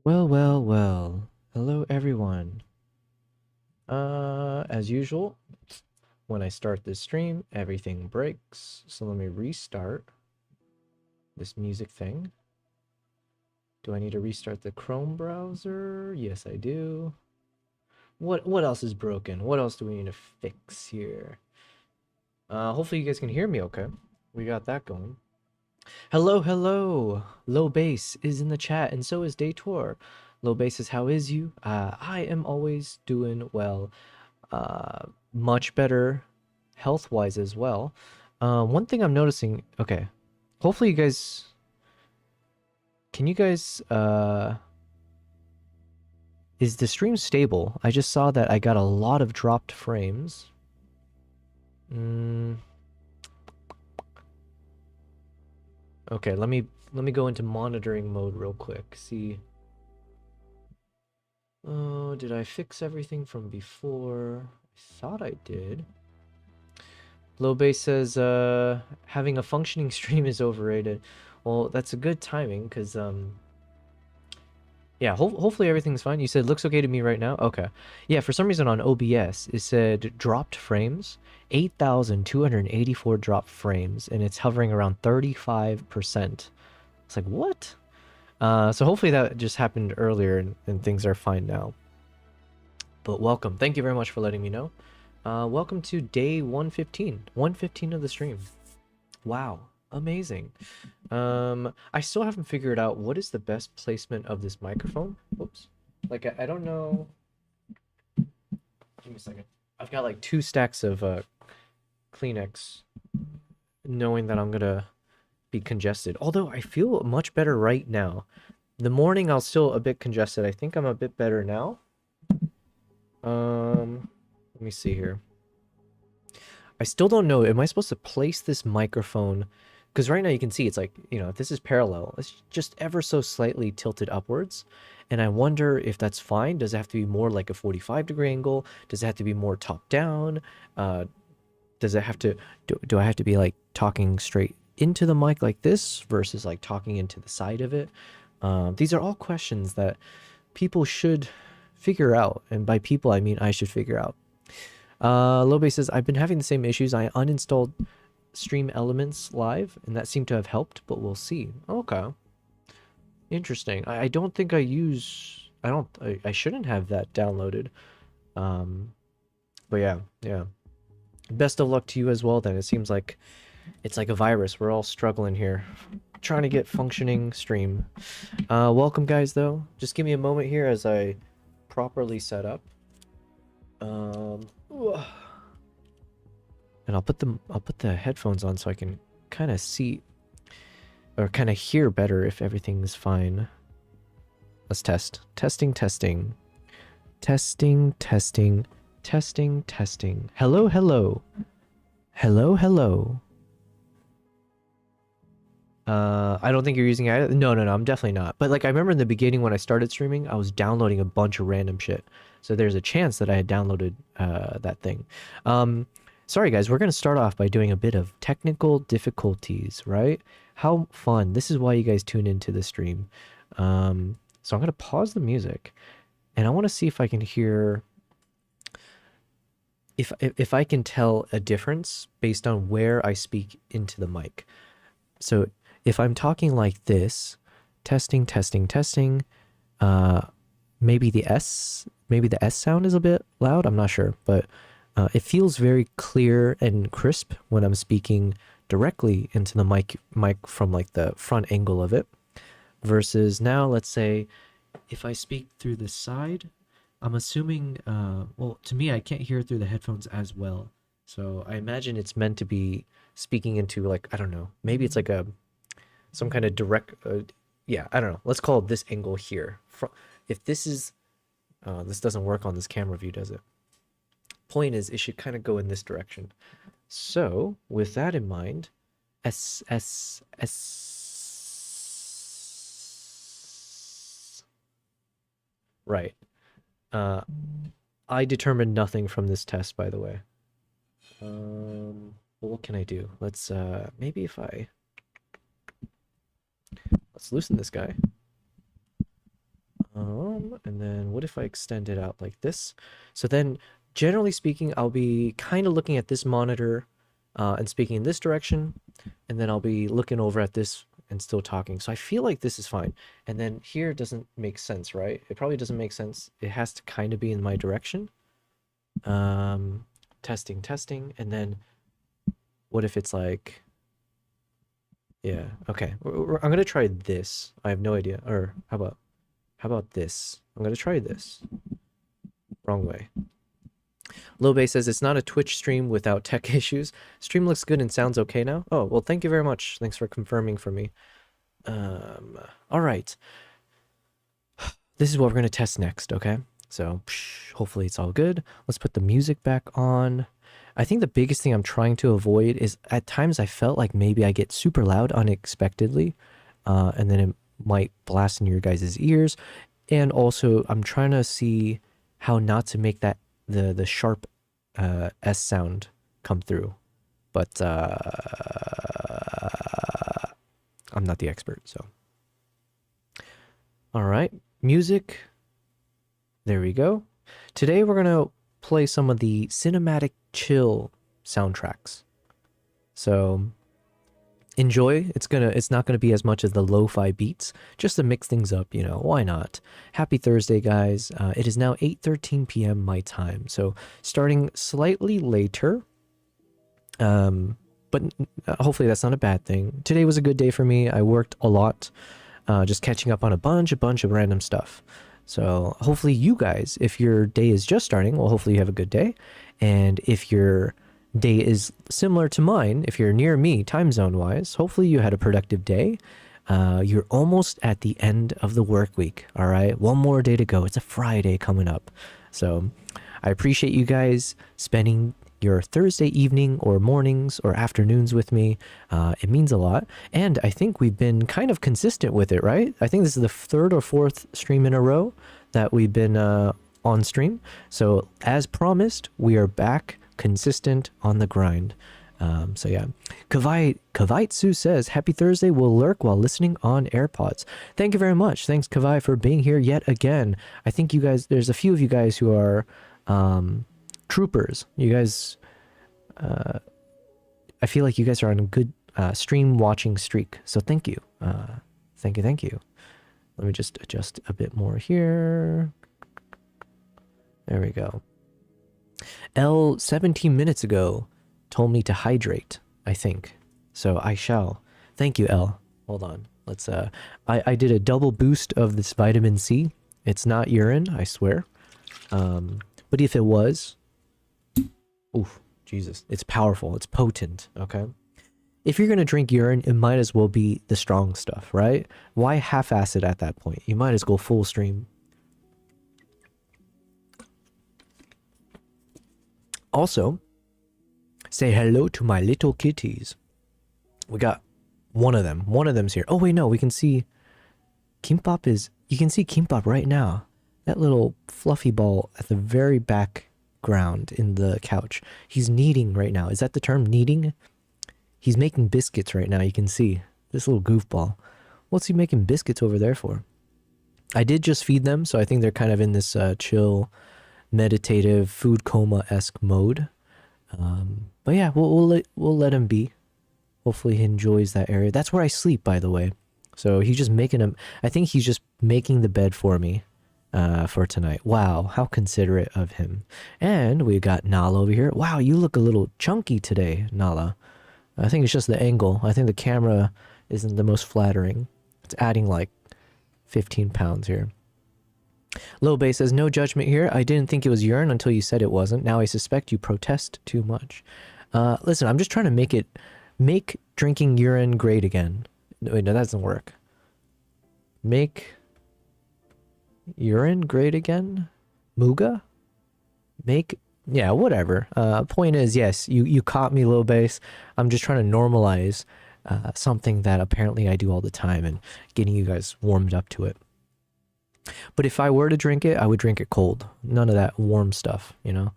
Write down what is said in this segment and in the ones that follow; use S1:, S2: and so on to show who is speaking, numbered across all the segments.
S1: Well, well, well. Hello, everyone. As usual, when I start this stream, everything breaks. So let me restart this music thing. Do I need to restart the Chrome browser? Yes, I do. What else is broken? What else do we need to fix here? Hopefully you guys can hear me okay. We got that going. Hello, hello. Low Bass is in the chat, and so is Daytor. Low Bass says, how is you? I am always doing well. Much better health-wise as well. One thing I'm noticing, okay, hopefully you guys, can you guys, is the stream stable? I just saw that I got a lot of dropped frames. Mm, okay, let me go into monitoring mode real quick. See, oh, did I fix everything from before? I thought I did. Lobay says, having a functioning stream is overrated. Well, that's a good timing, because, yeah, hopefully everything's fine. You said looks okay to me right now? Okay. Yeah, for some reason on OBS, it said dropped frames, 8,284 dropped frames, and it's hovering around 35%. It's like, what? So hopefully that just happened earlier and things are fine now. But welcome. Thank you very much for letting me know. Welcome to day 115. 115 of the stream. Wow. Amazing. I still haven't figured out what is the best placement of this microphone. Whoops. Like, I don't know. Give me a second. I've got like 2 stacks of Kleenex, knowing that I'm gonna be congested. Although I feel much better right now. The morning I was still a bit congested. I think I'm a bit better now. Let me see here. I still don't know. Am I supposed to place this microphone? Because right now you can see it's like, if this is parallel, it's just ever so slightly tilted upwards. And I wonder if that's fine. Does it have to be more like a 45-degree angle? Does it have to be more top down? Does it have to, do I have to be like talking straight into the mic like this versus like talking into the side of it? These are all questions that people should figure out. And by people, I mean I should figure out. Lobe says, I've been having the same issues. I uninstalled Stream Elements Live, and that seemed to have helped, but we'll see. Okay. Interesting. I don't think I use... I shouldn't have that downloaded. But yeah. Best of luck to you as well, then. It seems like it's like a virus. We're all struggling here. Trying to get functioning stream. Welcome, guys, though. Just give me a moment here as I properly set up. And I'll put the headphones on so I can kind of see or kind of hear better if everything's fine. Let's test. Testing. Hello. I don't think you're using it. No, I'm definitely not. But like I remember in the beginning when I started streaming, I was downloading a bunch of random shit. So there's a chance that I had downloaded that thing. Sorry guys, we're gonna start off by doing a bit of technical difficulties, right? How fun. This is why you guys tune into the stream. So I'm gonna pause the music and I want to see if I can hear if I can tell a difference based on where I speak into the mic. So if I'm talking like this, testing, maybe the S sound is a bit loud. I'm not sure, but it feels very clear and crisp when I'm speaking directly into the mic from like the front angle of it. Versus now, let's say if I speak through the side, I'm assuming, well, to me, I can't hear through the headphones as well. So I imagine it's meant to be speaking into like, I don't know, maybe it's like some kind of direct, yeah, I don't know. Let's call it this angle here. If this is, this doesn't work on this camera view, does it? Point is, it should kind of go in this direction. So with that in mind, right. I determined nothing from this test, by the way. Well, what can I do? Let's, maybe if let's loosen this guy. And then what if I extend it out like this? So then, generally speaking, I'll be kind of looking at this monitor and speaking in this direction, and then I'll be looking over at this and still talking. So I feel like this is fine. And then here doesn't make sense, right? It probably doesn't make sense. It has to kind of be in my direction. Testing, testing, and then what if it's like, yeah, okay. I'm gonna try this. I have no idea. Or how about this? I'm gonna try this. Wrong way. Lobay says it's not a Twitch stream without tech issues. Stream looks good and sounds okay now. Oh, well, thank you very much. Thanks for confirming for me. All right. This is what we're gonna test next, okay? So hopefully it's all good. Let's put the music back on. I think the biggest thing I'm trying to avoid is at times I felt like maybe I get super loud unexpectedly, and then it might blast in your guys' ears. And also I'm trying to see how not to make that the sharp S sound come through. But I'm not the expert, so. All right, music. There we go. Today we're gonna play some of the cinematic chill soundtracks. So enjoy. It's not gonna be as much as the lo-fi beats, just to mix things up, you know, why not? Happy Thursday, guys. It is now 8:13 p.m. my time, so starting slightly later. But hopefully that's not a bad thing. Today was a good day for me. I worked a lot, just catching up on a bunch of random stuff. So hopefully you guys, if your day is just starting, well, hopefully you have a good day. And if your day is similar to mine, if you're near me time zone wise, hopefully you had a productive day. You're almost at the end of the work week. All right, one more day to go. It's a Friday coming up. So I appreciate you guys spending your Thursday evening or mornings or afternoons with me. It means a lot. And I think we've been kind of consistent with it, right? I think this is the third or fourth stream in a row that we've been on stream. So as promised, we are back consistent on the grind. So yeah, Kavaitsu says, happy Thursday, will lurk while listening on AirPods. Thank you very much. Thanks, Kavai, for being here yet again. I think you guys, there's a few of you guys who are troopers. You guys, I feel like you guys are on a good stream watching streak. So thank you. Thank you. Let me just adjust a bit more here. There we go. L 17 minutes ago told me to hydrate, I think. So I shall. Thank you, L. Hold on. Let's I did a double boost of this vitamin C. It's not urine, I swear. But if it was, oof, Jesus, it's powerful, it's potent, okay? If you're gonna drink urine, it might as well be the strong stuff, right? Why half-ass it at that point? You might as well go full stream. Also, say hello to my little kitties. We got one of them. One of them's here. Oh, wait, no, we can see Kimbap is... You can see Kimbap right now. That little fluffy ball at the very background in the couch. He's kneading right now. Is that the term, kneading? He's making biscuits right now, you can see. This little goofball. What's he making biscuits over there for? I did just feed them, so I think they're kind of in this chill, meditative, food coma-esque mode. But yeah, we'll let him be. Hopefully he enjoys that area. That's where I sleep, by the way. So he's just making him... I think he's just making the bed for me for tonight. Wow, how considerate of him. And we got Nala over here. Wow, you look a little chunky today, Nala. I think it's just the angle. I think the camera isn't the most flattering. It's adding like 15 pounds here. Low Bay says, no judgment here. I didn't think it was urine until you said it wasn't. Now I suspect you protest too much. Listen, I'm just trying to make drinking urine great again. Wait, no, that doesn't work. Make urine great again? Muga? Yeah, whatever. Point is, yes, you caught me, Low Base. I'm just trying to normalize something that apparently I do all the time and getting you guys warmed up to it. But if I were to drink it, I would drink it cold. None of that warm stuff, you know?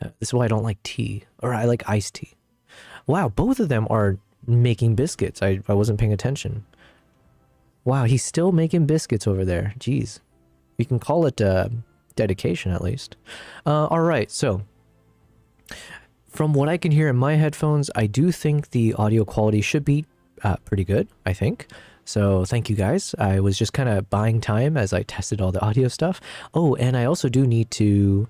S1: This is why I don't like tea, or I like iced tea. Wow, both of them are making biscuits. I wasn't paying attention. Wow, he's still making biscuits over there. Jeez. We can call it dedication at least. All right, so from what I can hear in my headphones, I do think the audio quality should be pretty good, I think. So thank you guys. I was just kind of buying time as I tested all the audio stuff. Oh, and I also do need to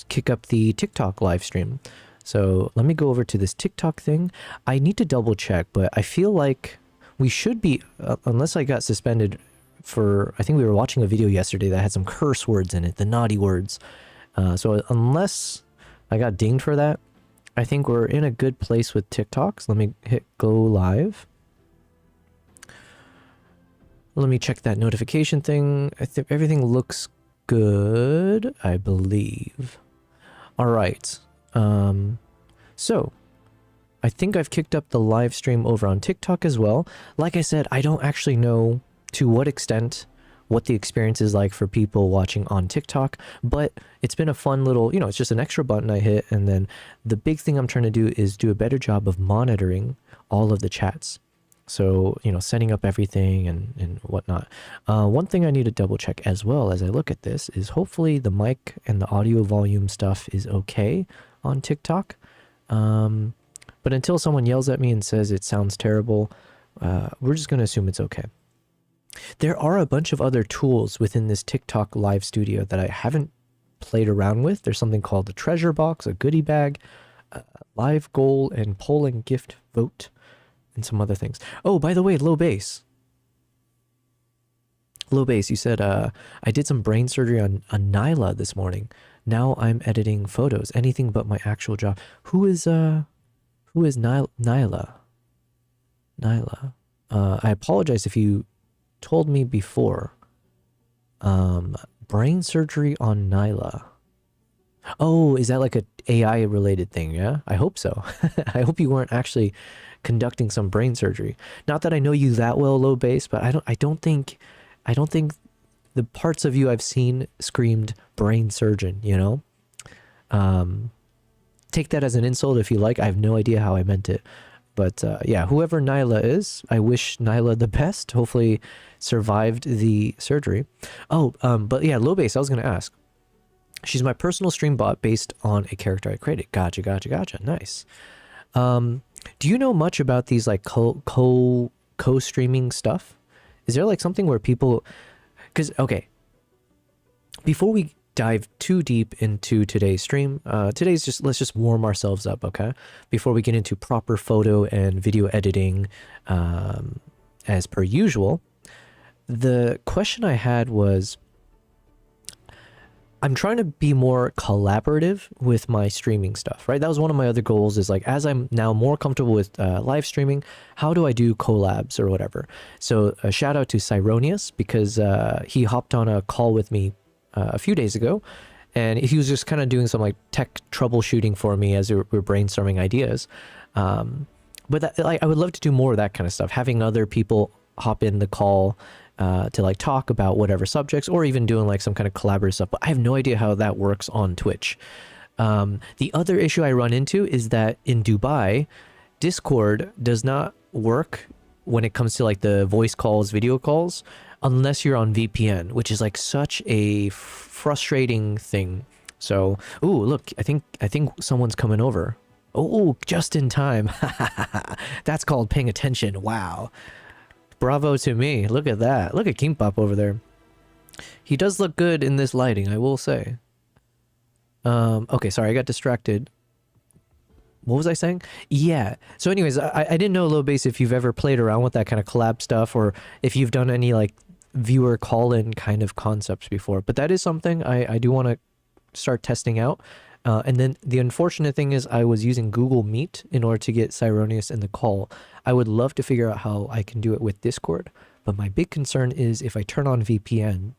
S1: kick up the TikTok live stream. So let me go over to this TikTok thing. I need to double check, but I feel like we should be, unless I got suspended for, I think we were watching a video yesterday that had some curse words in it, the naughty words. So unless I got dinged for that, I think we're in a good place with TikToks. Let me hit go live. Let me check that notification thing. I think everything looks good, I believe. All right. So I think I've kicked up the live stream over on TikTok as well. Like I said, I don't actually know to what extent what the experience is like for people watching on TikTok, but it's been a fun little, it's just an extra button I hit. And then the big thing I'm trying to do is do a better job of monitoring all of the chats. So, setting up everything and whatnot. One thing I need to double check as well as I look at this is hopefully the mic and the audio volume stuff is okay on TikTok. But until someone yells at me and says it sounds terrible, we're just going to assume it's okay. There are a bunch of other tools within this TikTok live studio that I haven't played around with. There's something called the treasure box, a goodie bag, live goal, and poll and gift vote, and some other things. Oh, by the way, low bass. Low bass, you said, I did some brain surgery on Nyla this morning. Now I'm editing photos, anything but my actual job. Who is Nyla? Nyla. I apologize if you told me before. Brain surgery on Nyla. Oh, is that like a AI related thing? Yeah, I hope so. I hope you weren't actually conducting some brain surgery. Not that I know you that well, low bass, but I don't think the parts of you I've seen screamed brain surgeon, Take that as an insult if you like. I have no idea how I meant it. But yeah, whoever Nyla is, I wish Nyla the best. Hopefully survived the surgery. Oh, but yeah, low bass, I was going to ask. She's my personal stream bot based on a character I created. Gotcha. Nice. Do you know much about these like co-streaming stuff? Is there like something where people... Because, okay, before we dive too deep into today's stream, let's just warm ourselves up, okay? Before we get into proper photo and video editing, as per usual, the question I had was, I'm trying to be more collaborative with my streaming stuff, right? That was one of my other goals, is like, as I'm now more comfortable with live streaming, how do I do collabs or whatever? So a shout out to Cyronius, because he hopped on a call with me a few days ago, and he was just kind of doing some like tech troubleshooting for me as we're brainstorming ideas. But that, like, I would love to do more of that kind of stuff, having other people hop in the call to like talk about whatever subjects, or even doing like some kind of collaborative stuff. But I have no idea how that works on Twitch. The other issue I run into is that in Dubai, Discord does not work when it comes to like the voice calls, video calls, unless you're on VPN, which is like such a frustrating thing. So, ooh, look, I think someone's coming over. Oh, just in time. That's called paying attention. Wow. Bravo to me. Look at that. Look at Kimpop over there. He does look good in this lighting, I will say. Okay, sorry, I got distracted. What was I saying? Yeah. So anyways, I didn't know, Low Bass, if you've ever played around with that kind of collab stuff, or if you've done any like viewer call-in kind of concepts before. But that is something I do want to start testing out. And then the unfortunate thing is I was using Google Meet in order to get Cyronius in the call. I would love to figure out how I can do it with Discord, but my big concern is if I turn on VPN,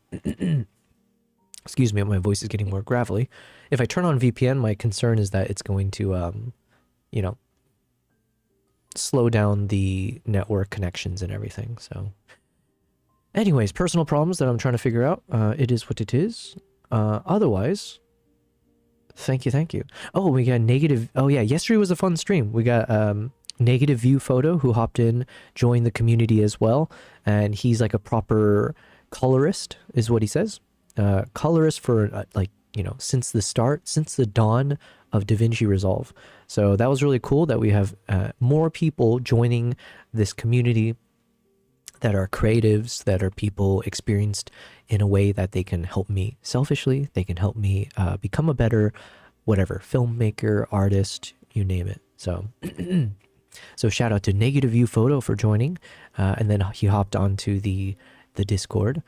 S1: excuse me, my voice is getting more gravelly. If I turn on VPN, my concern is that it's going to, slow down the network connections and everything. So anyways, personal problems that I'm trying to figure out. It is what it is. Otherwise... Thank you. Oh, we got negative. Oh yeah, yesterday was a fun stream. We got Negative View Photo, who hopped in, joined the community as well, and he's like a proper colorist, is what he says. colorist for like, you know, since the dawn of DaVinci Resolve. So that was really cool that we have more people joining this community that are creatives, that are people experienced in a way that they can help me selfishly. They can help me become a better, whatever, filmmaker, artist, you name it. So, so shout out to Negative View Photo for joining, and then he hopped onto the Discord.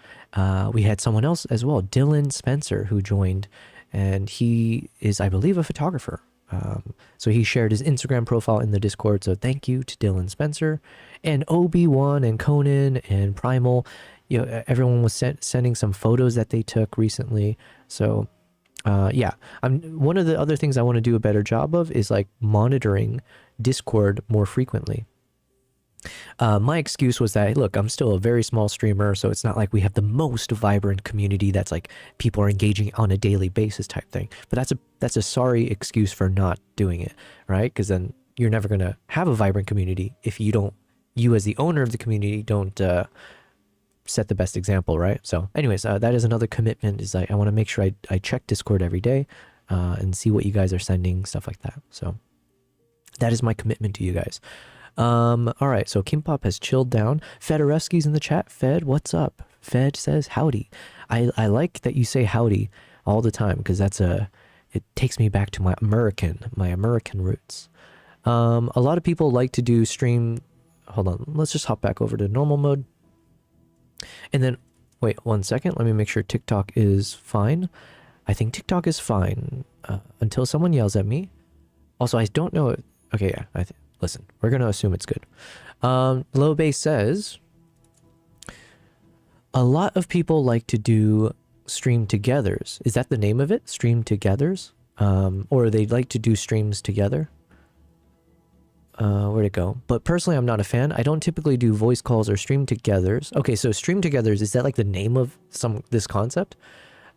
S1: We had someone else as well, Dylan Spencer, who joined, and he is, I believe, a photographer. So he shared his Instagram profile in the Discord. So thank you to Dylan Spencer and Obi-Wan and Conan and Primal. You know, everyone was sending some photos that they took recently. So yeah, one of the other things I want to do a better job of is like monitoring Discord more frequently. My excuse was that, look, I'm still a very small streamer, so it's not like we have the most vibrant community that's like people are engaging on a daily basis type thing. But that's a sorry excuse for not doing it, right? Because then you're never gonna have a vibrant community if you as the owner of the community don't set the best example, right? So anyways, that is another commitment, is I want to make sure I check Discord every day and see what you guys are sending, stuff like that. So that is my commitment to you guys. All right, so Kimpop has chilled down. Fedoreski's in the chat. Fed, what's up? Fed says howdy. I like that you say howdy all the time, because it takes me back to my American roots. A lot of people like to do stream. Hold on, let's just hop back over to normal mode. And then, wait 1 second, let me make sure TikTok is fine. I think TikTok is fine until someone yells at me. Also, I don't know. Okay, yeah, listen, we're going to assume it's good. Low Base says, a lot of people like to do stream togethers. Is that the name of it? Stream togethers? Or they like to do streams together? Where'd it go? But personally, I'm not a fan. I don't typically do voice calls or stream togethers. Okay, so stream togethers, is that like the name of this concept?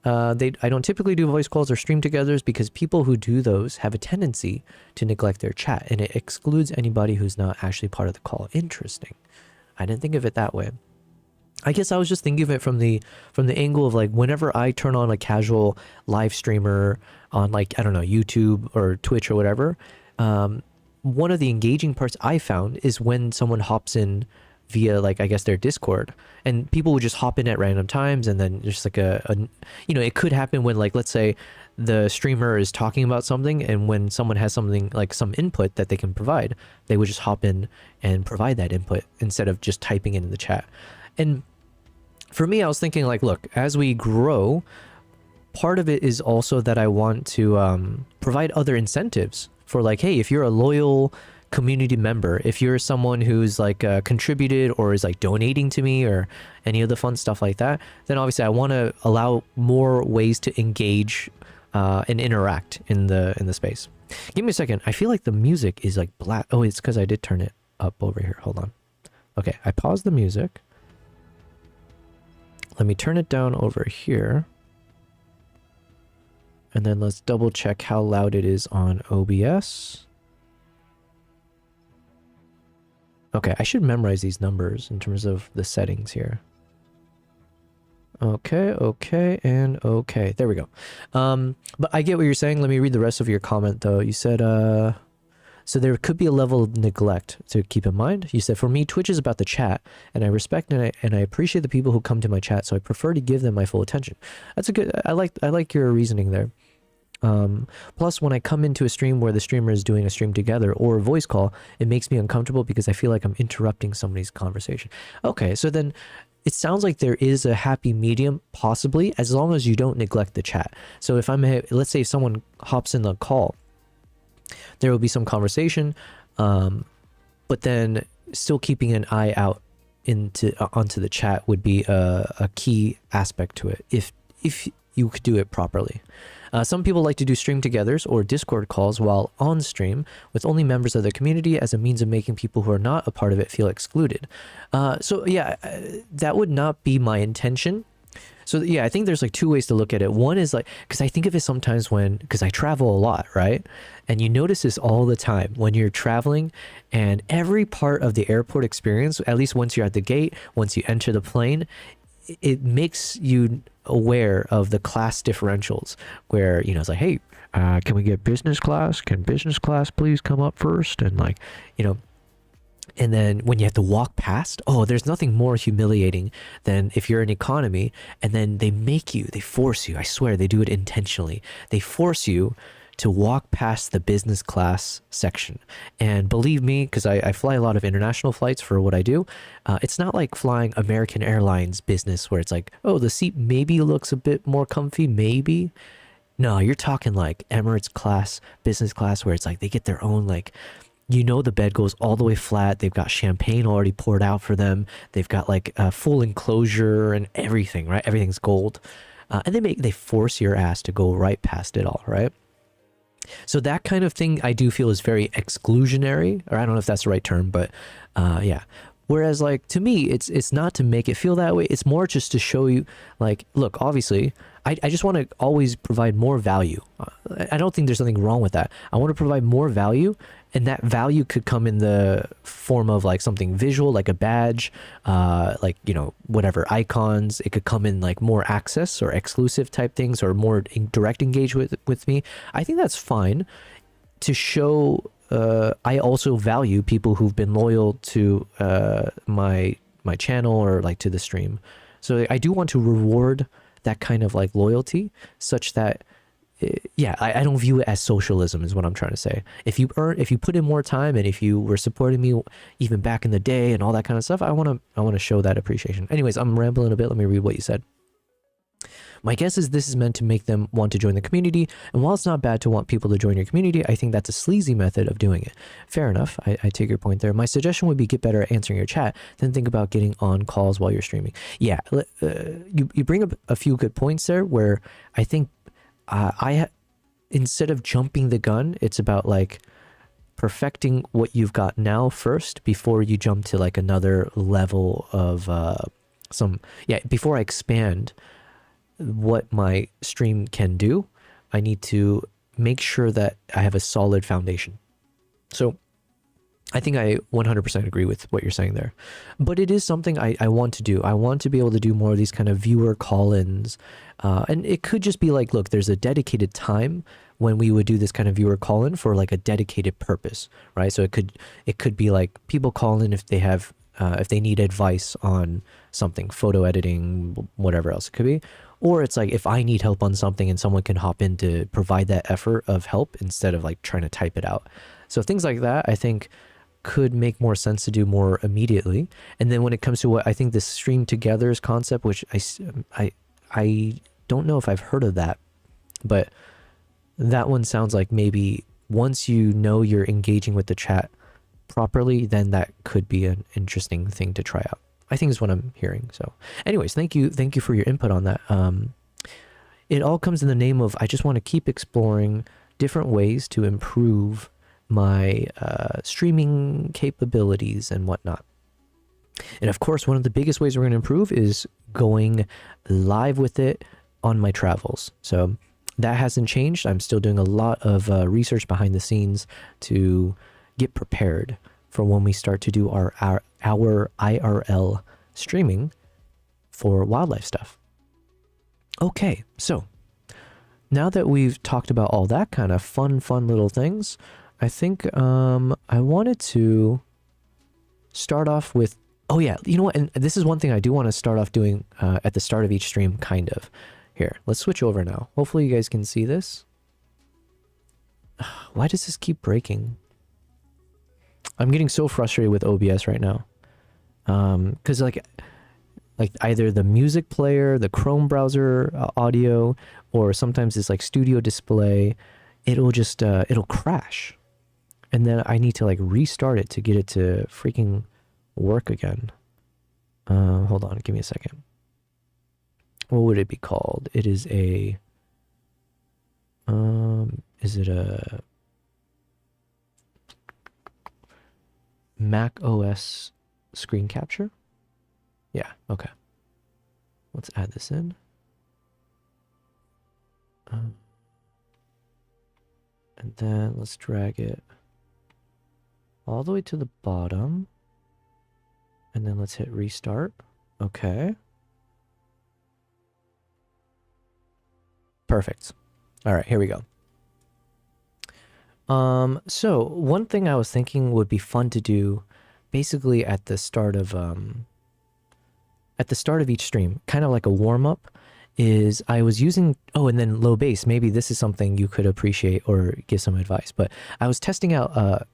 S1: I don't typically do voice calls or stream togethers because people who do those have a tendency to neglect their chat, and it excludes anybody who's not actually part of the call. Interesting. I didn't think of it that way. I guess I was just thinking of it from the angle of like, whenever I turn on a casual live streamer on, like, I don't know, YouTube or Twitch or whatever, one of the engaging parts I found is when someone hops in via, like, I guess their Discord, and people would just hop in at random times, and then just like you know, it could happen when, like, let's say the streamer is talking about something, and when someone has something like some input that they can provide, they would just hop in and provide that input instead of just typing it in the chat. And for me, I was thinking, like, look, as we grow, part of it is also that I want to provide other incentives for, like, hey, if you're a loyal community member, if you're someone who's like contributed or is like donating to me or any of the fun stuff like that, then obviously I want to allow more ways to engage and interact in the space. Give me a second. I feel like the music is like black. Oh, it's because I did turn it up over here. Hold on. Okay, I paused the music. Let me turn it down over here. And then let's double check how loud it is on OBS. Okay, I should memorize these numbers in terms of the settings here. Okay, okay, and okay. There we go. But I get what you're saying. Let me read the rest of your comment, though. You said, so there could be a level of neglect to keep in mind. You said, for me, Twitch is about the chat, and I respect and I appreciate the people who come to my chat, so I prefer to give them my full attention. That's a good, I like your reasoning there. Plus, when I come into a stream where the streamer is doing a stream together or a voice call, it makes me uncomfortable because I feel like I'm interrupting somebody's conversation. Okay, so then it sounds like there is a happy medium, possibly, as long as you don't neglect the chat. So if let's say if someone hops in the call, there will be some conversation, but then still keeping an eye out onto the chat would be a key aspect to it, if you could do it properly. Some people like to do stream togethers or Discord calls while on stream with only members of the community as a means of making people who are not a part of it feel excluded. So yeah, that would not be my intention. So yeah, I think there's like two ways to look at it. One is like, because I think of it sometimes because I travel a lot, right? And you notice this all the time when you're traveling, and every part of the airport experience, at least once you're at the gate, once you enter the plane, it makes you aware of the class differentials where, you know, it's like, hey, can we get business class? Can business class please come up first? And like, you know, and then when you have to walk past, oh, there's nothing more humiliating than if you're in economy and then they force you, I swear they do it intentionally. They force you to walk past the business class section. And believe me, because I fly a lot of international flights for what I do, it's not like flying American Airlines business where it's like, oh, the seat maybe looks a bit more comfy, maybe. No, you're talking like Emirates class, business class, where it's like they get their own, like, you know, the bed goes all the way flat. They've got champagne already poured out for them. They've got like a full enclosure and everything, right? Everything's gold. And they force your ass to go right past it all, right? So that kind of thing I do feel is very exclusionary, or I don't know if that's the right term, but yeah. Whereas like to me, it's not to make it feel that way. It's more just to show you like, look, obviously, I just want to always provide more value. I don't think there's nothing wrong with that. I want to provide more value, and that value could come in the form of like something visual, like a badge, like, you know, whatever icons. It could come in like more access or exclusive type things, or more direct engagement with me. I think that's fine to show. I also value people who've been loyal to my channel or like to the stream. So I do want to reward that kind of like loyalty, such that yeah, I don't view it as socialism is what I'm trying to say. If you put in more time, and if you were supporting me even back in the day and all that kind of stuff, I want to show that appreciation. Anyways, I'm rambling a bit. Let me read what you said. My guess is this is meant to make them want to join the community, and while it's not bad to want people to join your community, I think that's a sleazy method of doing it. Fair enough, I take your point there. My suggestion would be get better at answering your chat, then think about getting on calls while you're streaming. Yeah, you bring up a few good points there, where I think instead of jumping the gun, it's about like perfecting what you've got now first before you jump to like another level of before I expand what my stream can do, I need to make sure that I have a solid foundation. So I think I 100% agree with what you're saying there. But it is something I want to do. I want to be able to do more of these kind of viewer call-ins. And it could just be like, look, there's a dedicated time when we would do this kind of viewer call-in for like a dedicated purpose, right? So it could be like people call in if they have if they need advice on something, photo editing, whatever else it could be. Or it's like if I need help on something and someone can hop in to provide that effort of help instead of like trying to type it out. So things like that, I think, could make more sense to do more immediately. And then when it comes to what I think the stream togethers concept, which I don't know if I've heard of that, but that one sounds like maybe once you know you're engaging with the chat properly, then that could be an interesting thing to try out, I think is what I'm hearing. So anyways, thank you for your input on that. It all comes in the name of I just want to keep exploring different ways to improve my streaming capabilities and whatnot. And of course, one of the biggest ways we're going to improve is going live with it on my travels. So that hasn't changed. I'm still doing a lot of research behind the scenes to get prepared for when we start to do our IRL streaming for wildlife stuff. Okay, so now that we've talked about all that kind of fun little things, I think I wanted to start off with, oh yeah, you know what, and this is one thing I do want to start off doing at the start of each stream, kind of. Here, let's switch over now. Hopefully you guys can see this. Why does this keep breaking? I'm getting so frustrated with OBS right now. Because like either the music player, the Chrome browser audio, or sometimes it's like studio display, it'll just, it'll crash. And then I need to like restart it to get it to freaking work again. Hold on, give me a second. What would it be called? It is a, is it a Mac OS screen capture? Yeah, okay. Let's add this in. And then let's drag it all the way to the bottom. And then let's hit restart. Okay. Perfect. All right, here we go. So one thing I was thinking would be fun to do basically at the start of each stream, kind of like a warm-up, is I was using, oh, and then low bass. Maybe this is something you could appreciate or give some advice. But I was testing out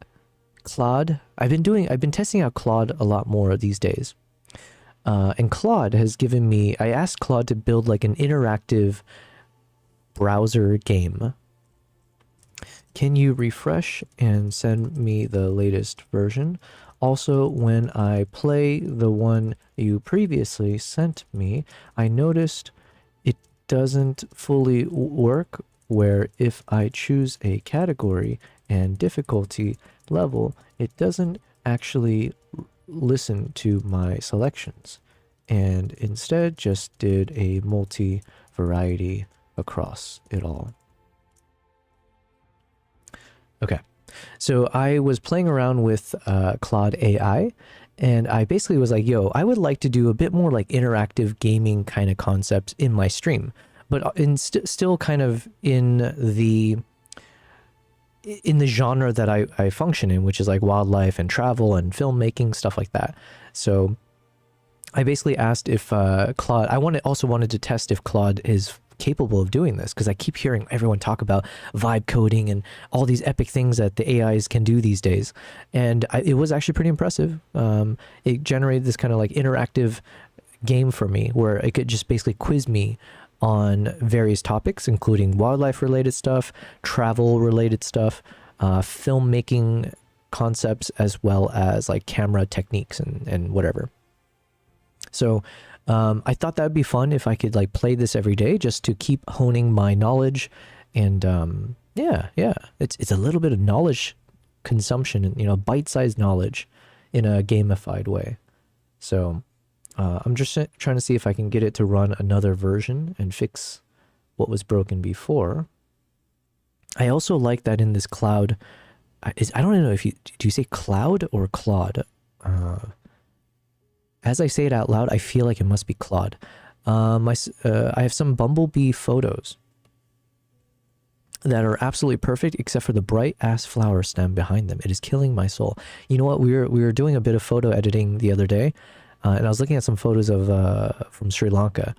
S1: Claude. I've been testing out Claude a lot more these days. And Claude has given me, I asked Claude to build like an interactive browser game. Can you refresh and send me the latest version? Also, when I play the one you previously sent me, I noticed it doesn't fully work, where if I choose a category and difficulty level, it doesn't actually listen to my selections, and instead just did a multi-variety across it all. Okay, so I was playing around with Claude AI, and I basically was like, yo, I would like to do a bit more like interactive gaming kind of concepts in my stream, but still kind of in the genre that I function in, which is like wildlife and travel and filmmaking, stuff like that. So I basically asked if Claude, also wanted to test if Claude is capable of doing this, because I keep hearing everyone talk about vibe coding and all these epic things that the AIs can do these days. And it was actually pretty impressive. It generated this kind of like interactive game for me where it could just basically quiz me on various topics, including wildlife related stuff, travel related stuff, filmmaking concepts, as well as like camera techniques and whatever. So I thought that would be fun if I could like play this every day just to keep honing my knowledge. And yeah, it's a little bit of knowledge consumption and, you know, bite-sized knowledge in a gamified way. So I'm just trying to see if I can get it to run another version and fix what was broken before. I also like that in this cloud, I don't know if do you say cloud or Claude? As I say it out loud, I feel like it must be Claude. I have some bumblebee photos that are absolutely perfect, except for the bright ass flower stem behind them. It is killing my soul. You know what? We were doing a bit of photo editing the other day, and I was looking at some photos of from Sri Lanka,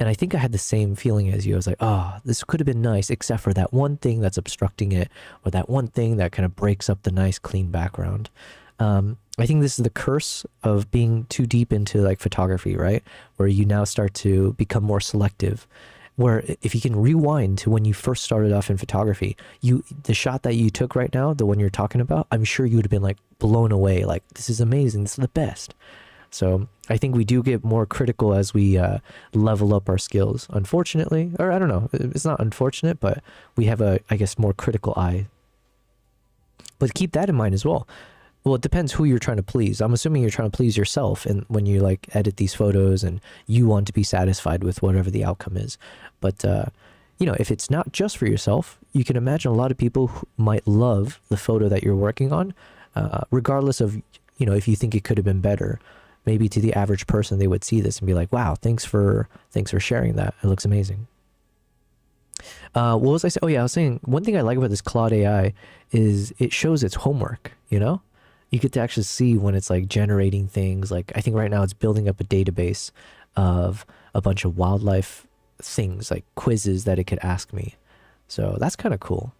S1: and I think I had the same feeling as you. I was like, oh, this could have been nice, except for that one thing that's obstructing it, or that one thing that kind of breaks up the nice clean background. I think this is the curse of being too deep into like photography, right? Where you now start to become more selective. Where if you can rewind to when you first started off in photography, the shot that you took right now, the one you're talking about, I'm sure you would have been like blown away. Like, this is amazing. This is the best. So I think we do get more critical as we level up our skills, unfortunately. Or I don't know. It's not unfortunate, but we have a, I guess, more critical eye. But keep that in mind as well. Well, it depends who you're trying to please. I'm assuming you're trying to please yourself, and when you like edit these photos and you want to be satisfied with whatever the outcome is. But you know, if it's not just for yourself, you can imagine a lot of people who might love the photo that you're working on, regardless of, you know, if you think it could have been better. Maybe to the average person, they would see this and be like, "Wow, thanks for sharing that. It looks amazing." What was I saying? Oh yeah, I was saying one thing I like about this Claude AI is it shows its homework. You know, you get to actually see when it's like generating things. Like, I think right now it's building up a database of a bunch of wildlife things, like quizzes that it could ask me. So that's kind of cool.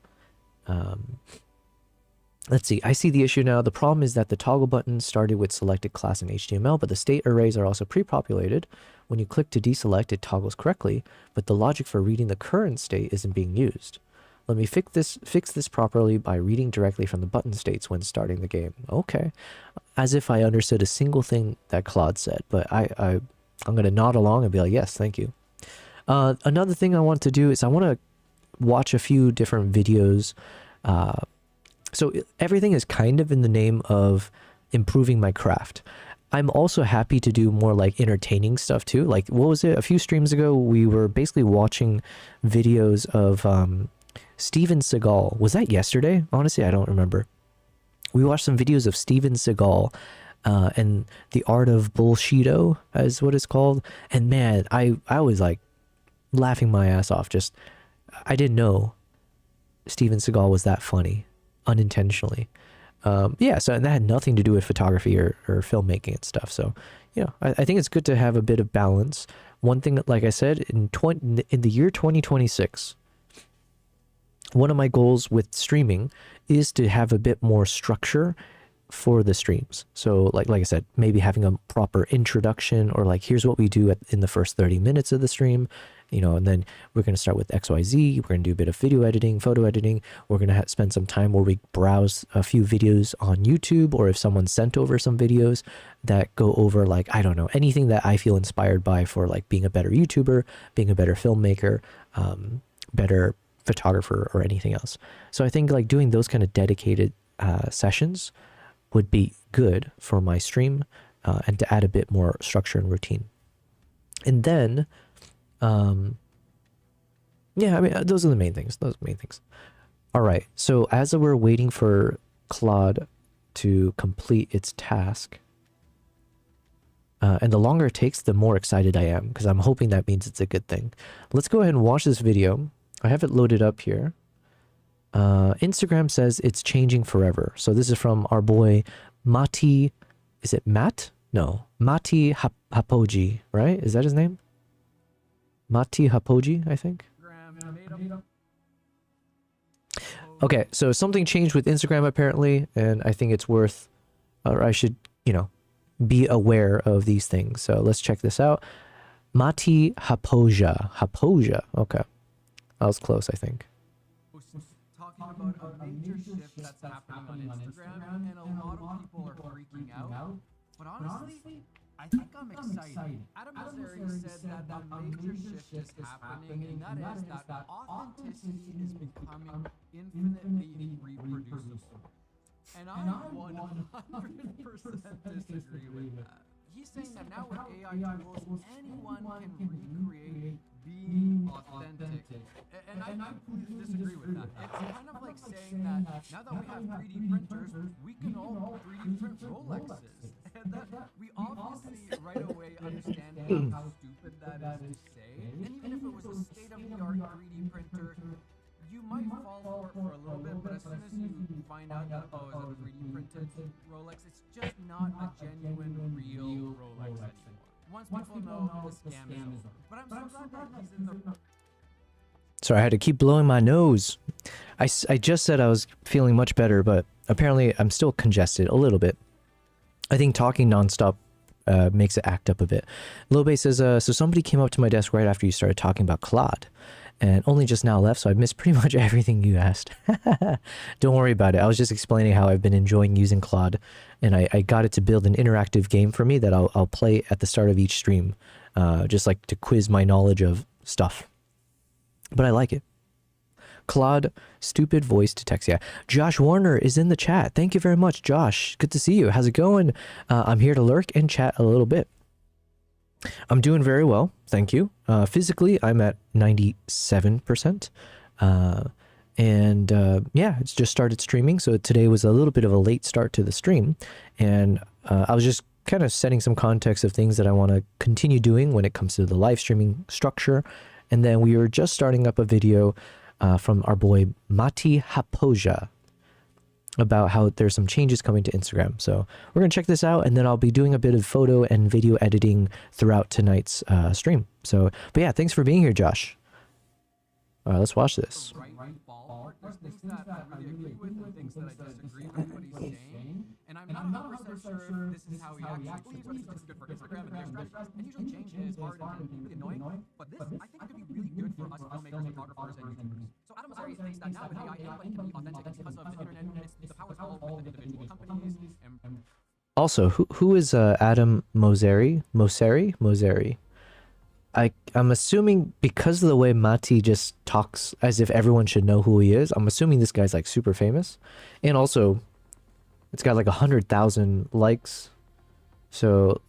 S1: Let's see, I see the issue now. The problem is that the toggle button started with selected class in HTML, but the state arrays are also pre-populated. When you click to deselect, it toggles correctly, but the logic for reading the current state isn't being used. Let me fix this properly by reading directly from the button states when starting the game. Okay. As if I understood a single thing that Claude said, but I'm going to nod along and be like, yes, thank you. Another thing I want to do is I want to watch a few different videos. So everything is kind of in the name of improving my craft. I'm also happy to do more like entertaining stuff too. Like, what was it? A few streams ago, we were basically watching videos of Steven Seagal. Was that yesterday? Honestly, I don't remember. We watched some videos of Steven Seagal and the art of bullshito, is what it's called. And man, I was like laughing my ass off, just I didn't know Steven Seagal was that funny, unintentionally. Yeah, so and that had nothing to do with photography or filmmaking and stuff. So, yeah, I think it's good to have a bit of balance. One thing, like I said, in the year 2026, one of my goals with streaming is to have a bit more structure for the streams. So like I said, maybe having a proper introduction, or like, here's what we do in the first 30 minutes of the stream, you know, and then we're going to start with XYZ. We're going to do a bit of video editing, photo editing. We're going to spend some time where we browse a few videos on YouTube, or if someone sent over some videos that go over, like, I don't know, anything that I feel inspired by for like being a better YouTuber, being a better filmmaker, better photographer, or anything else. So I think like doing those kind of dedicated sessions would be good for my stream, and to add a bit more structure and routine. And then, yeah, I mean, those are the main things. All right. So as we're waiting for Claude to complete its task, and the longer it takes, the more excited I am, because I'm hoping that means it's a good thing. Let's go ahead and watch this video. I have it loaded up here. Instagram says it's changing forever. So this is from our boy Mati. Is it Matt? No, Mati Hapoji, right? Is that his name? Mati Hapoji, I think. Okay, so something changed with Instagram apparently, and I think it's worth, or I should, you know, be aware of these things. So let's check this out. Mati Hapoja. Hapoja. Okay. That was close, I think.
S2: Talking about a major shift that's happening on Instagram, and a lot of people are freaking out. But honestly, I think I'm excited. Adam Mosseri said that a major shift is happening, and that is that authenticity is becoming infinitely reproducible. And I 100% disagree with that. He's saying that now with AI tools, anyone can recreate being authentic. And I completely disagree with that. It's kind of like saying that now that we have 3D printers, we can all 3D print Rolexes. And that we obviously right away understand how stupid that is to say. And even if it was a state-of-the-art 3D printer, you might fall for it for a little bit, but as soon as you find out that, oh, it's a 3D printed Rolex, it's just not a genuine, real Rolex anymore. Once people know the scam is over. But I'm so glad that he's in the...
S1: Sorry, I had to keep blowing my nose. I just said I was feeling much better, but apparently I'm still congested a little bit. I think talking nonstop makes it act up a bit. Lobe says, so somebody came up to my desk right after you started talking about Claude, and only just now left, so I missed pretty much everything you asked. Don't worry about it. I was just explaining how I've been enjoying using Claude, and I got it to build an interactive game for me that I'll play at the start of each stream, just like to quiz my knowledge of stuff. But I like it. Claude, stupid voice to text. Yeah. Josh Warner is in the chat. Thank you very much, Josh. Good to see you. How's it going? I'm here to lurk and chat a little bit. I'm doing very well. Thank you. Physically, I'm at 97%. Yeah, it's just started streaming. So today was a little bit of a late start to the stream. And I was just kind of setting some context of things that I want to continue doing when it comes to the live streaming structure. And then we were just starting up a video from our boy Mati Hapoja about how there's some changes coming to Instagram. So we're going to check this out, and then I'll be doing a bit of photo and video editing throughout tonight's stream. So, but yeah, thanks for being here, Josh. All right, let's watch this.
S2: There's things that I really agree with and things that I disagree with what he's saying. And I'm not 100% sure if this is how he actually believes, but this is good for Instagram and their strategies. And usually change is hard and really annoying, but this, I think, could be really good for us filmmakers, photographers, and YouTubers. So Adam Mosseri thinks that now with AI, anyone can be authentic because of the internet and the power of with individual companies. And
S1: Also, who is Adam Mosseri? Mosseri. I'm assuming because of the way Mati just talks as if everyone should know who he is, I'm assuming this guy's like super famous. And also, it's got like 100,000 likes. So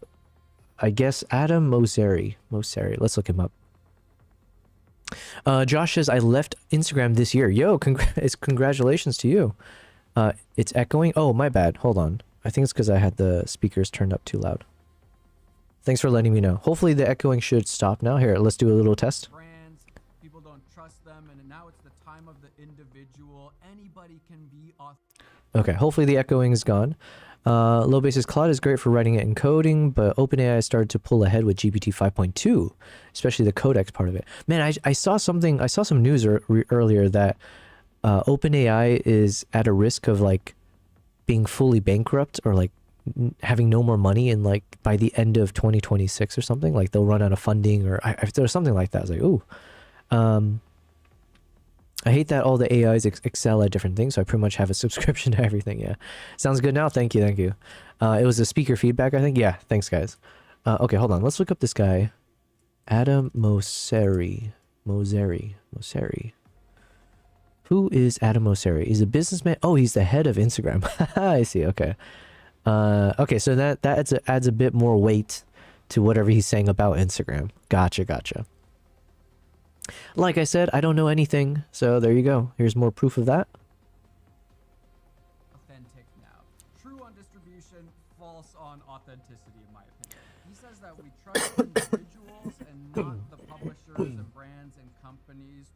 S1: I guess Adam Mosseri. Let's look him up. Josh says, I left Instagram this year. Yo, congratulations to you. It's echoing. Oh, my bad. Hold on. I think it's because I had the speakers turned up too loud. Thanks for letting me know. Hopefully the echoing should stop now. Here, let's do a little test.
S2: brands, people don't trust them, and Now it's the time of the individual. Anybody can be
S1: Okay, hopefully the echoing is gone. Low basis Claude is great for writing it and coding, but OpenAI started to pull ahead with GPT 5.2, especially the codex part of it. Man, I saw something, I saw some news earlier that OpenAI is at a risk of like being fully bankrupt or like having no more money in like by the end of 2026 or something. Like they'll run out of funding or if there was something like that. I was like, ooh. I hate that all the AIs excel at different things, so I pretty much have a subscription to everything. Yeah, sounds good now. Thank you, thank you. It was a speaker feedback, I think. Yeah, thanks, guys. Okay, hold on. Let's look up this guy, Adam Mosseri. Who is Adam Mosseri? He's a businessman. Oh, he's the head of Instagram. I see. Okay. Okay, so that adds a bit more weight to whatever he's saying about Instagram. Gotcha. Like I said, I don't know anything, so there you go. Here's more proof of that.
S2: authentic now. True on distribution, false on authenticity, in my opinion. He says that we trust individuals and not the publishers and brands and companies.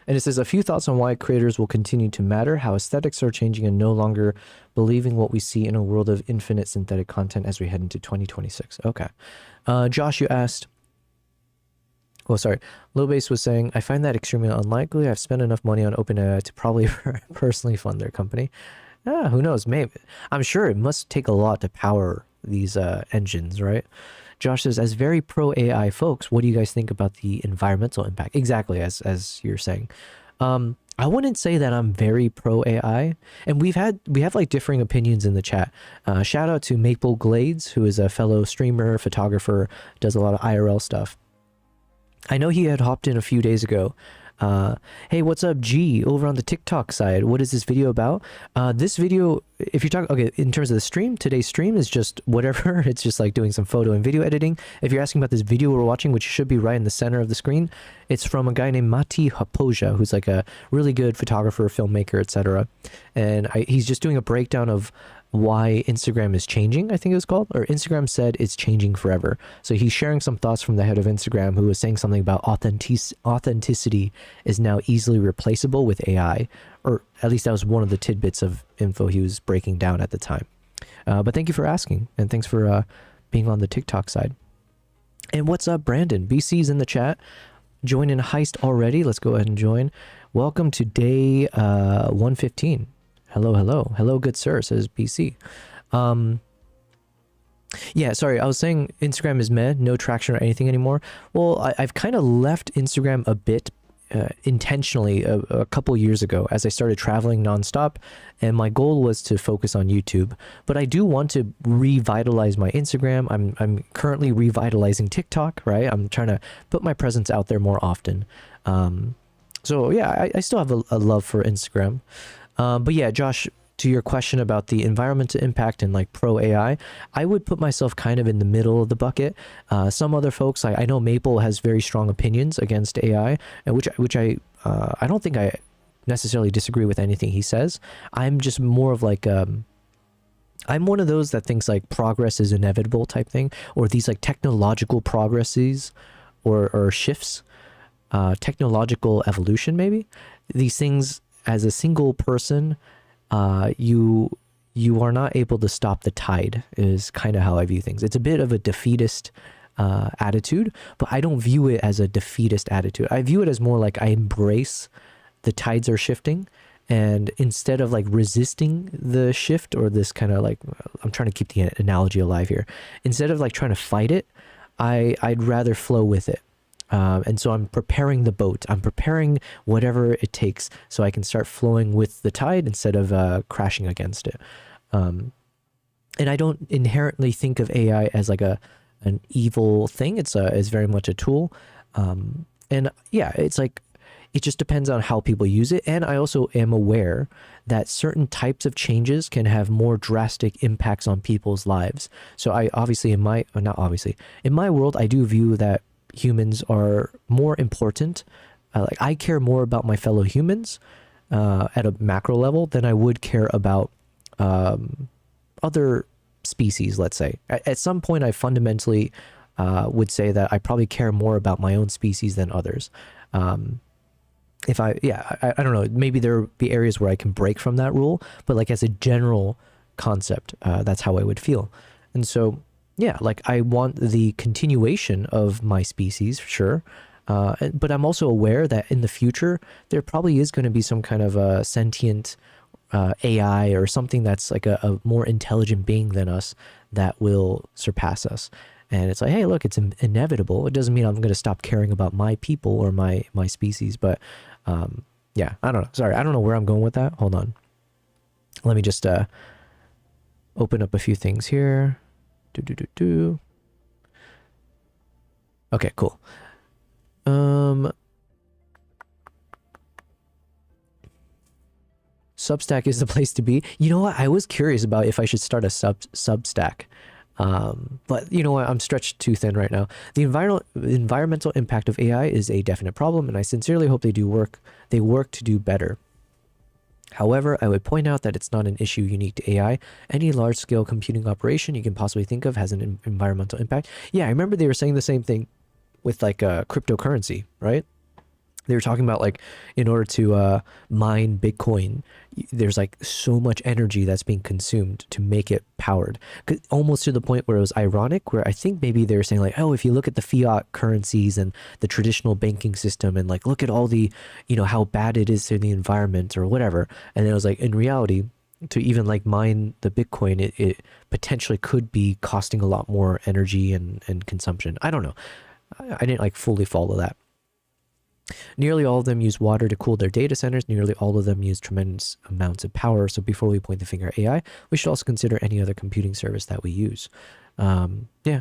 S1: And it says a few thoughts on why creators will continue to matter, how aesthetics are changing, and no longer believing what we see in a world of infinite synthetic content as we head into 2026. Okay. Josh, you asked. Oh, sorry. Lowbase was saying, I find that extremely unlikely. I've spent enough money on OpenAI to probably personally fund their company. Who knows? Maybe. I'm sure it must take a lot to power these engines, right? Josh says, as very pro AI folks, what do you guys think about the environmental impact? Exactly, as you're saying. I wouldn't say that I'm very pro AI, and we have like differing opinions in the chat. Shout out to Maple Glades, who is a fellow streamer, photographer, does a lot of IRL stuff. I know he had hopped in a few days ago. Hey, what's up, G, over on the TikTok side? What is this video about? This video, if you're talking, okay, in terms of the stream, today's stream is just whatever. It's just like doing some photo and video editing. If you're asking about this video we're watching, which should be right in the center of the screen, it's from a guy named Mati Hapoja, who's like a really good photographer, filmmaker, etc. And he's just doing a breakdown of why Instagram is changing, I think it was called, or Instagram said it's changing forever. So he's sharing some thoughts from the head of Instagram, who was saying something about authenticity is now easily replaceable with AI, or at least that was one of the tidbits of info he was breaking down at the time. But thank you for asking, and thanks for being on the TikTok side. And what's up, Brandon? BC's in the chat. Join in Heist already. Let's go ahead and join. Welcome to day 115. Hello, good sir, says BC. Yeah, sorry, I was saying Instagram is meh, no traction or anything anymore. Well, I've kind of left Instagram a bit intentionally a couple years ago as I started traveling nonstop, and my goal was to focus on YouTube. But I do want to revitalize my Instagram. I'm currently revitalizing TikTok, right? I'm trying to put my presence out there more often. So yeah, I still have a love for Instagram. But yeah, Josh, to your question about the environmental impact and like pro AI, I would put myself kind of in the middle of the bucket. Some other folks, I know Maple has very strong opinions against AI, and which I don't think I necessarily disagree with anything he says. I'm just more of like I'm one of those that thinks like progress is inevitable type thing, or these like technological progresses or shifts, technological evolution maybe. These things, as a single person, you are not able to stop the tide, is kind of how I view things. It's a bit of a defeatist attitude, but I don't view it as a defeatist attitude. I view it as more like I embrace the tides are shifting, and instead of like resisting the shift, or this kind of like, I'm trying to keep the analogy alive here, instead of like trying to fight it, I'd rather flow with it. And so I'm preparing the boat. I'm preparing whatever it takes so I can start flowing with the tide instead of crashing against it. And I don't inherently think of AI as like an evil thing. It's very much a tool. And yeah, it's like, it just depends on how people use it. And I also am aware that certain types of changes can have more drastic impacts on people's lives. So I obviously in my world, I do view that humans are more important. Like I care more about my fellow humans at a macro level than I would care about other species, let's say. At some point, I fundamentally would say that I probably care more about my own species than others. if I, yeah, I don't know, maybe there would be areas where I can break from that rule, but like as a general concept, that's how I would feel. And so, yeah, like I want the continuation of my species, sure. But I'm also aware that in the future, there probably is going to be some kind of a sentient AI or something that's like a more intelligent being than us that will surpass us. And it's like, hey, look, it's inevitable. It doesn't mean I'm going to stop caring about my people or my species. But yeah, I don't know. Sorry, I don't know where I'm going with that. Hold on. Let me just open up a few things here. Okay, cool. Substack is the place to be. You know what? I was curious about if I should start a Substack. But you know what? I'm stretched too thin right now. The environmental impact of AI is a definite problem, and I sincerely hope they work to do better. However, I would point out that it's not an issue unique to AI. Any large-scale computing operation you can possibly think of has an environmental impact. Yeah, I remember they were saying the same thing with like cryptocurrency, right? They were talking about like in order to mine Bitcoin, there's like so much energy that's being consumed to make it powered. Almost to the point where it was ironic, where I think maybe they were saying like, oh, if you look at the fiat currencies and the traditional banking system and like look at all the, you know, how bad it is to the environment or whatever. And then it was like, in reality, to even like mine the Bitcoin, it potentially could be costing a lot more energy and consumption. I don't know. I didn't like fully follow that. Nearly all of them use water to cool their data centers. Nearly all of them use tremendous amounts of power. So before we point the finger at AI, we should also consider any other computing service that we use. Yeah.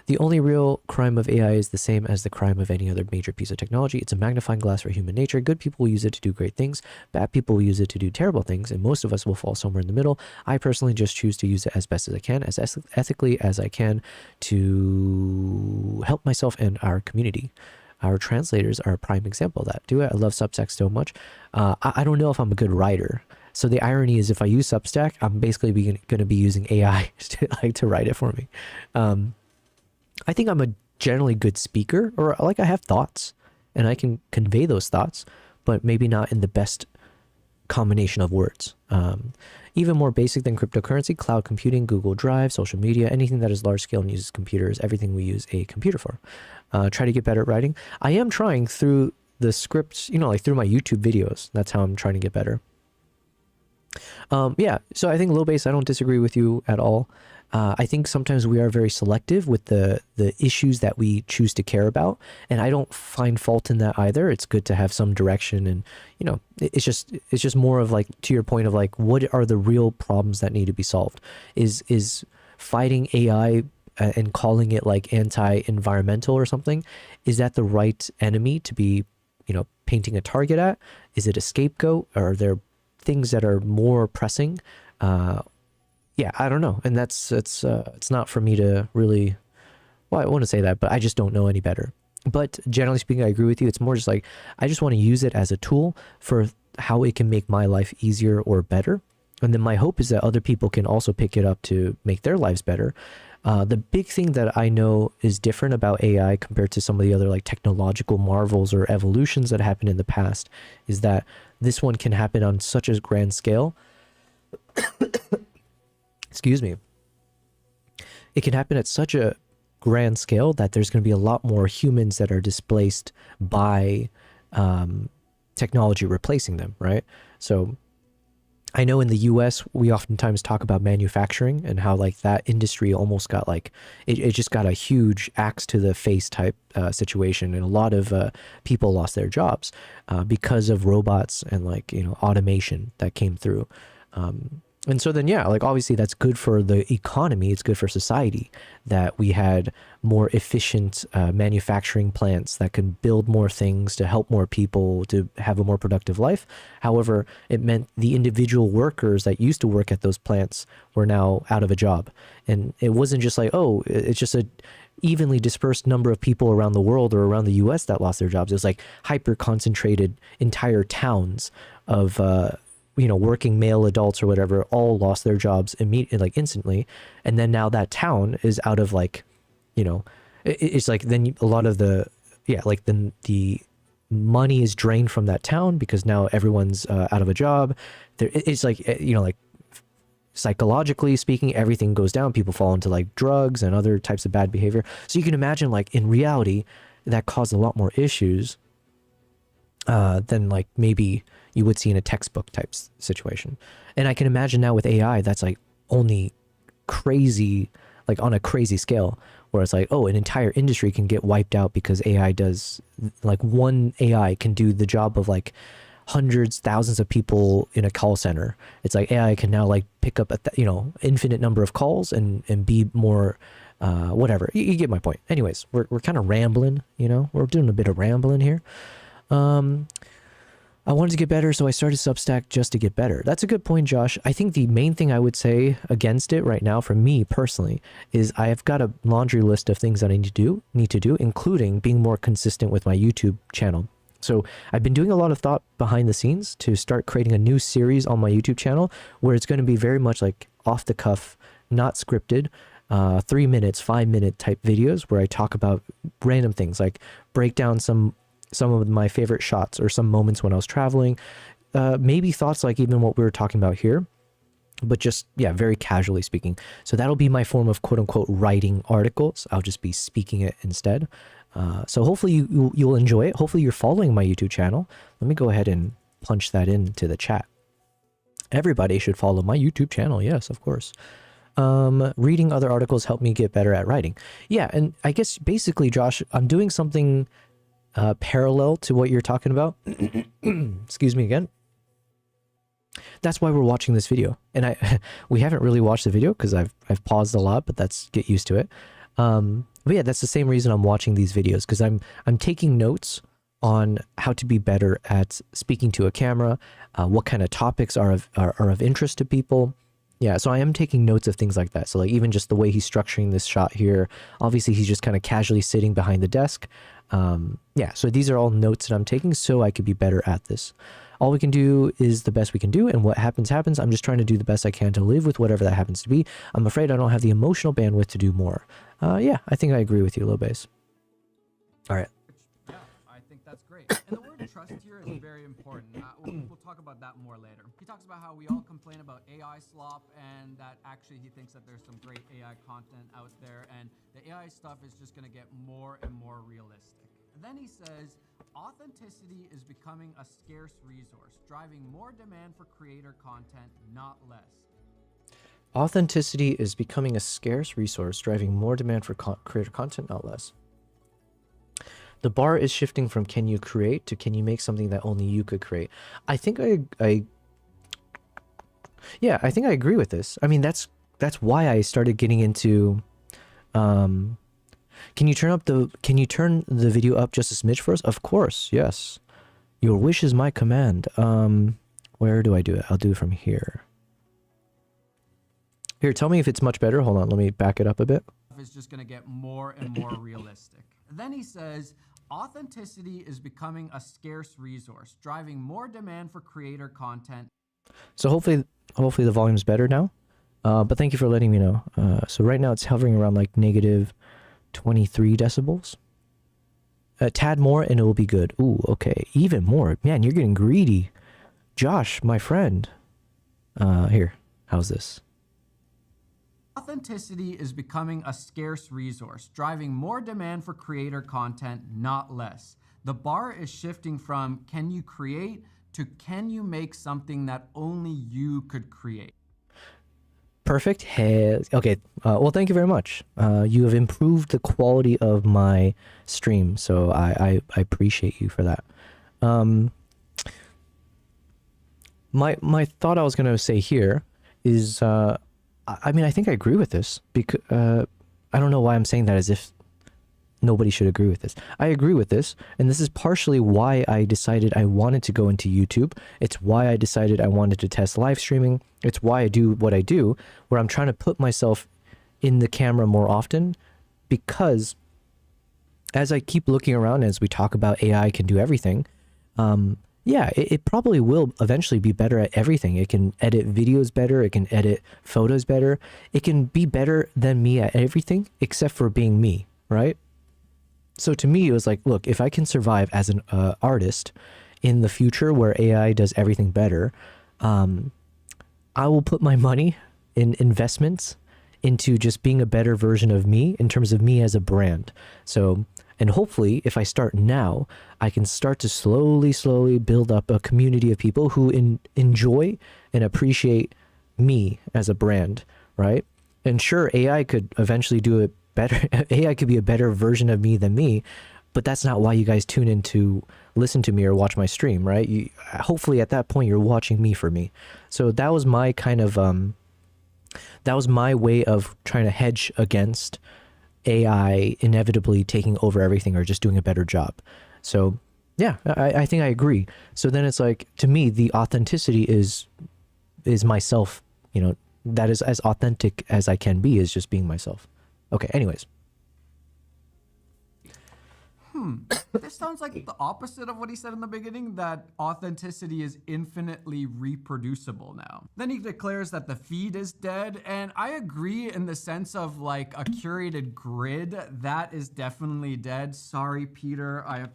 S1: The only real crime of AI is the same as the crime of any other major piece of technology. It's a magnifying glass for human nature. Good people will use it to do great things. Bad people will use it to do terrible things. And most of us will fall somewhere in the middle. I personally just choose to use it as best as I can, as ethically as I can, to help myself and our community. Our translators are a prime example of that. I love Substack so much. I don't know if I'm a good writer. So the irony is if I use Substack, I'm basically going to be using AI to write it for me. I think I'm a generally good speaker, or like I have thoughts and I can convey those thoughts, but maybe not in the best combination of words. Even more basic than cryptocurrency, cloud computing, Google Drive, social media, anything that is large scale and uses computers, everything we use a computer for. Try to get better at writing. I am trying through the scripts, you know, like through my YouTube videos. That's how I'm trying to get better. Yeah, so I think low base, I don't disagree with you at all. I think sometimes we are very selective with the issues that we choose to care about, and I don't find fault in that either. It's good to have some direction, and you know, it's just more of like, to your point of like, what are the real problems that need to be solved? Is fighting AI and calling it like anti-environmental or something, is that the right enemy to be, you know, painting a target at? Is it a scapegoat? Or are there things that are more pressing? Yeah, I don't know. And it's not for me to really, well, I want to say that, but I just don't know any better. But generally speaking, I agree with you. It's more just like, I just want to use it as a tool for how it can make my life easier or better. And then my hope is that other people can also pick it up to make their lives better. The big thing that I know is different about AI compared to some of the other like technological marvels or evolutions that happened in the past is that this one can happen on such a grand scale. Excuse me. It can happen at such a grand scale that there's going to be a lot more humans that are displaced by technology replacing them, right? So I know in the US, we oftentimes talk about manufacturing and how like that industry almost got like, it just got a huge axe to the face type situation. And a lot of people lost their jobs because of robots and like, you know, automation that came through. And so then, yeah, like obviously that's good for the economy. It's good for society that we had more efficient manufacturing plants that can build more things to help more people to have a more productive life. However, it meant the individual workers that used to work at those plants were now out of a job. And it wasn't just like, oh, it's just a evenly dispersed number of people around the world or around the US that lost their jobs. It was like hyper concentrated entire towns of you know, working male adults or whatever all lost their jobs immediately, like instantly. And then now that town is out of like, you know, it's like then a lot of the, yeah, like then the money is drained from that town because now everyone's out of a job. It's like, like psychologically speaking, everything goes down. People fall into like drugs and other types of bad behavior. So you can imagine, like, in reality, that caused a lot more issues than like maybe you would see in a textbook type situation. And I can imagine now with AI, that's like only crazy, like on a crazy scale, where it's like, oh, an entire industry can get wiped out because AI does, like, one AI can do the job of like hundreds, thousands of people in a call center. It's like AI can now like pick up infinite number of calls and be more whatever. You get my point. Anyways, we're kind of rambling, we're doing a bit of rambling here. I wanted to get better, so I started Substack just to get better. That's a good point, Josh. I think the main thing I would say against it right now, for me personally, is I've got a laundry list of things that I need to do, including being more consistent with my YouTube channel. So I've been doing a lot of thought behind the scenes to start creating a new series on my YouTube channel where it's going to be very much like off the cuff, not scripted, 3 minutes, 5-minute type videos where I talk about random things, like break down some of my favorite shots or some moments when I was traveling, maybe thoughts like even what we were talking about here, but just, yeah, very casually speaking. So that'll be my form of quote unquote writing articles. I'll just be speaking it instead. So hopefully you'll enjoy it. Hopefully you're following my YouTube channel. Let me go ahead and punch that into the chat. Everybody should follow my YouTube channel. Yes, of course. Reading other articles helped me get better at writing. Yeah, and I guess basically, Josh, I'm doing something parallel to what you're talking about. Excuse me again. That's why we're watching this video. And we haven't really watched the video because I've paused a lot, but that's, get used to it. But yeah, that's the same reason I'm watching these videos, because I'm taking notes on how to be better at speaking to a camera, what kind of topics are of interest to people. Yeah, so I am taking notes of things like that. So like even just the way he's structuring this shot here, obviously he's just kind of casually sitting behind the desk. Yeah, so these are all notes that I'm taking so I could be better at this. All we can do is the best we can do, and what happens, happens. I'm just trying to do the best I can to live with whatever that happens to be. I'm afraid I don't have the emotional bandwidth to do more. Yeah, I think I agree with you, Low Base. All right.
S2: Yeah, I think that's great. And the word trust here is very important. We'll talk about that more later. He talks about how we all complain about AI slop, and that actually he thinks that there's some great AI content out there, and the AI stuff is just going to get more and more realistic. And then he says, authenticity is becoming a scarce resource, driving more demand for creator content, not less.
S1: Authenticity is becoming a scarce resource, driving more demand for creator content, not less. The bar is shifting from can you create to can you make something that only you could create. I think yeah, I think I agree with this. I mean, that's why I started getting into Can you turn the video up just a smidge for us? Of course, yes. Your wish is my command. Where do I do it? I'll do it from here. Here, tell me if it's much better. Hold on, let me back it up a bit.
S2: It's just going to get more and more realistic. Then he says, authenticity is becoming a scarce resource, driving more demand for creator content.
S1: So hopefully the volume's better now. But thank you for letting me know. So right now it's hovering around like negative 23 decibels. A tad more and it will be good. Ooh, okay. Even more. Man, you're getting greedy. Josh, my friend. Here. How's this?
S2: Authenticity is becoming a scarce resource, driving more demand for creator content, not less. The bar is shifting from can you create to can you make something that only you could create.
S1: Perfect. Okay. Well, thank you very much. You have improved the quality of my stream, so I appreciate you for that. My thought I was going to say here is, I mean, I think I agree with this because I don't know why I'm saying that as if nobody should agree with this. I agree with this, and this is partially why I decided I wanted to go into YouTube. It's why I decided I wanted to test live streaming. It's why I do what I do, where I'm trying to put myself in the camera more often, because as I keep looking around, as we talk about AI can do everything, yeah, it probably will eventually be better at everything. It can edit videos better. It can edit photos better. It can be better than me at everything except for being me, right? So to me, it was like, look, if I can survive as an artist in the future where AI does everything better, um, I will put my money in investments into just being a better version of me in terms of me as a brand. So, and hopefully, if I start now, I can start to slowly build up a community of people who enjoy and appreciate me as a brand, right? And sure, AI could eventually do it better. AI could be a better version of me than me, but that's not why you guys tune in to listen to me or watch my stream, right? Hopefully at that point you're watching me for me. So that was my kind of that was my way of trying to hedge against AI inevitably taking over everything or just doing a better job. So yeah, I think I agree. So then it's like, to me, the authenticity is myself, you know, that is as authentic as I can be, is just being myself. Okay, anyways.
S2: This sounds like the opposite of what he said in the beginning, that authenticity is infinitely reproducible now. Then he declares that the feed is dead, and I agree in the sense of like a curated grid, that is definitely dead. Sorry, Peter, I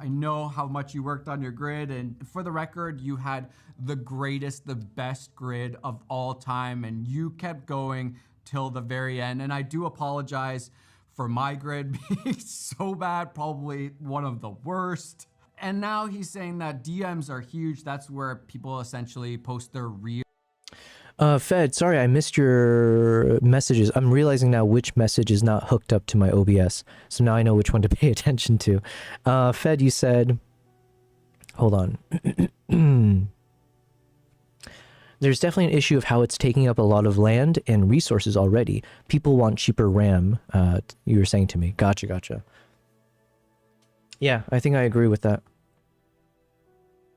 S2: know how much you worked on your grid, and for the record, you had the greatest, the best grid of all time, and you kept going till the very end, and I do apologize for my grid being so bad, probably one of the worst. And now he's saying that DMs are huge. That's where people essentially post their real.
S1: Fed, sorry, I missed your messages. I'm realizing now which message is not hooked up to my OBS. So now I know which one to pay attention to. Fed, you said, hold on. There's definitely an issue of how it's taking up a lot of land and resources already. People want cheaper RAM, you were saying to me. Gotcha. Yeah, I think I agree with that.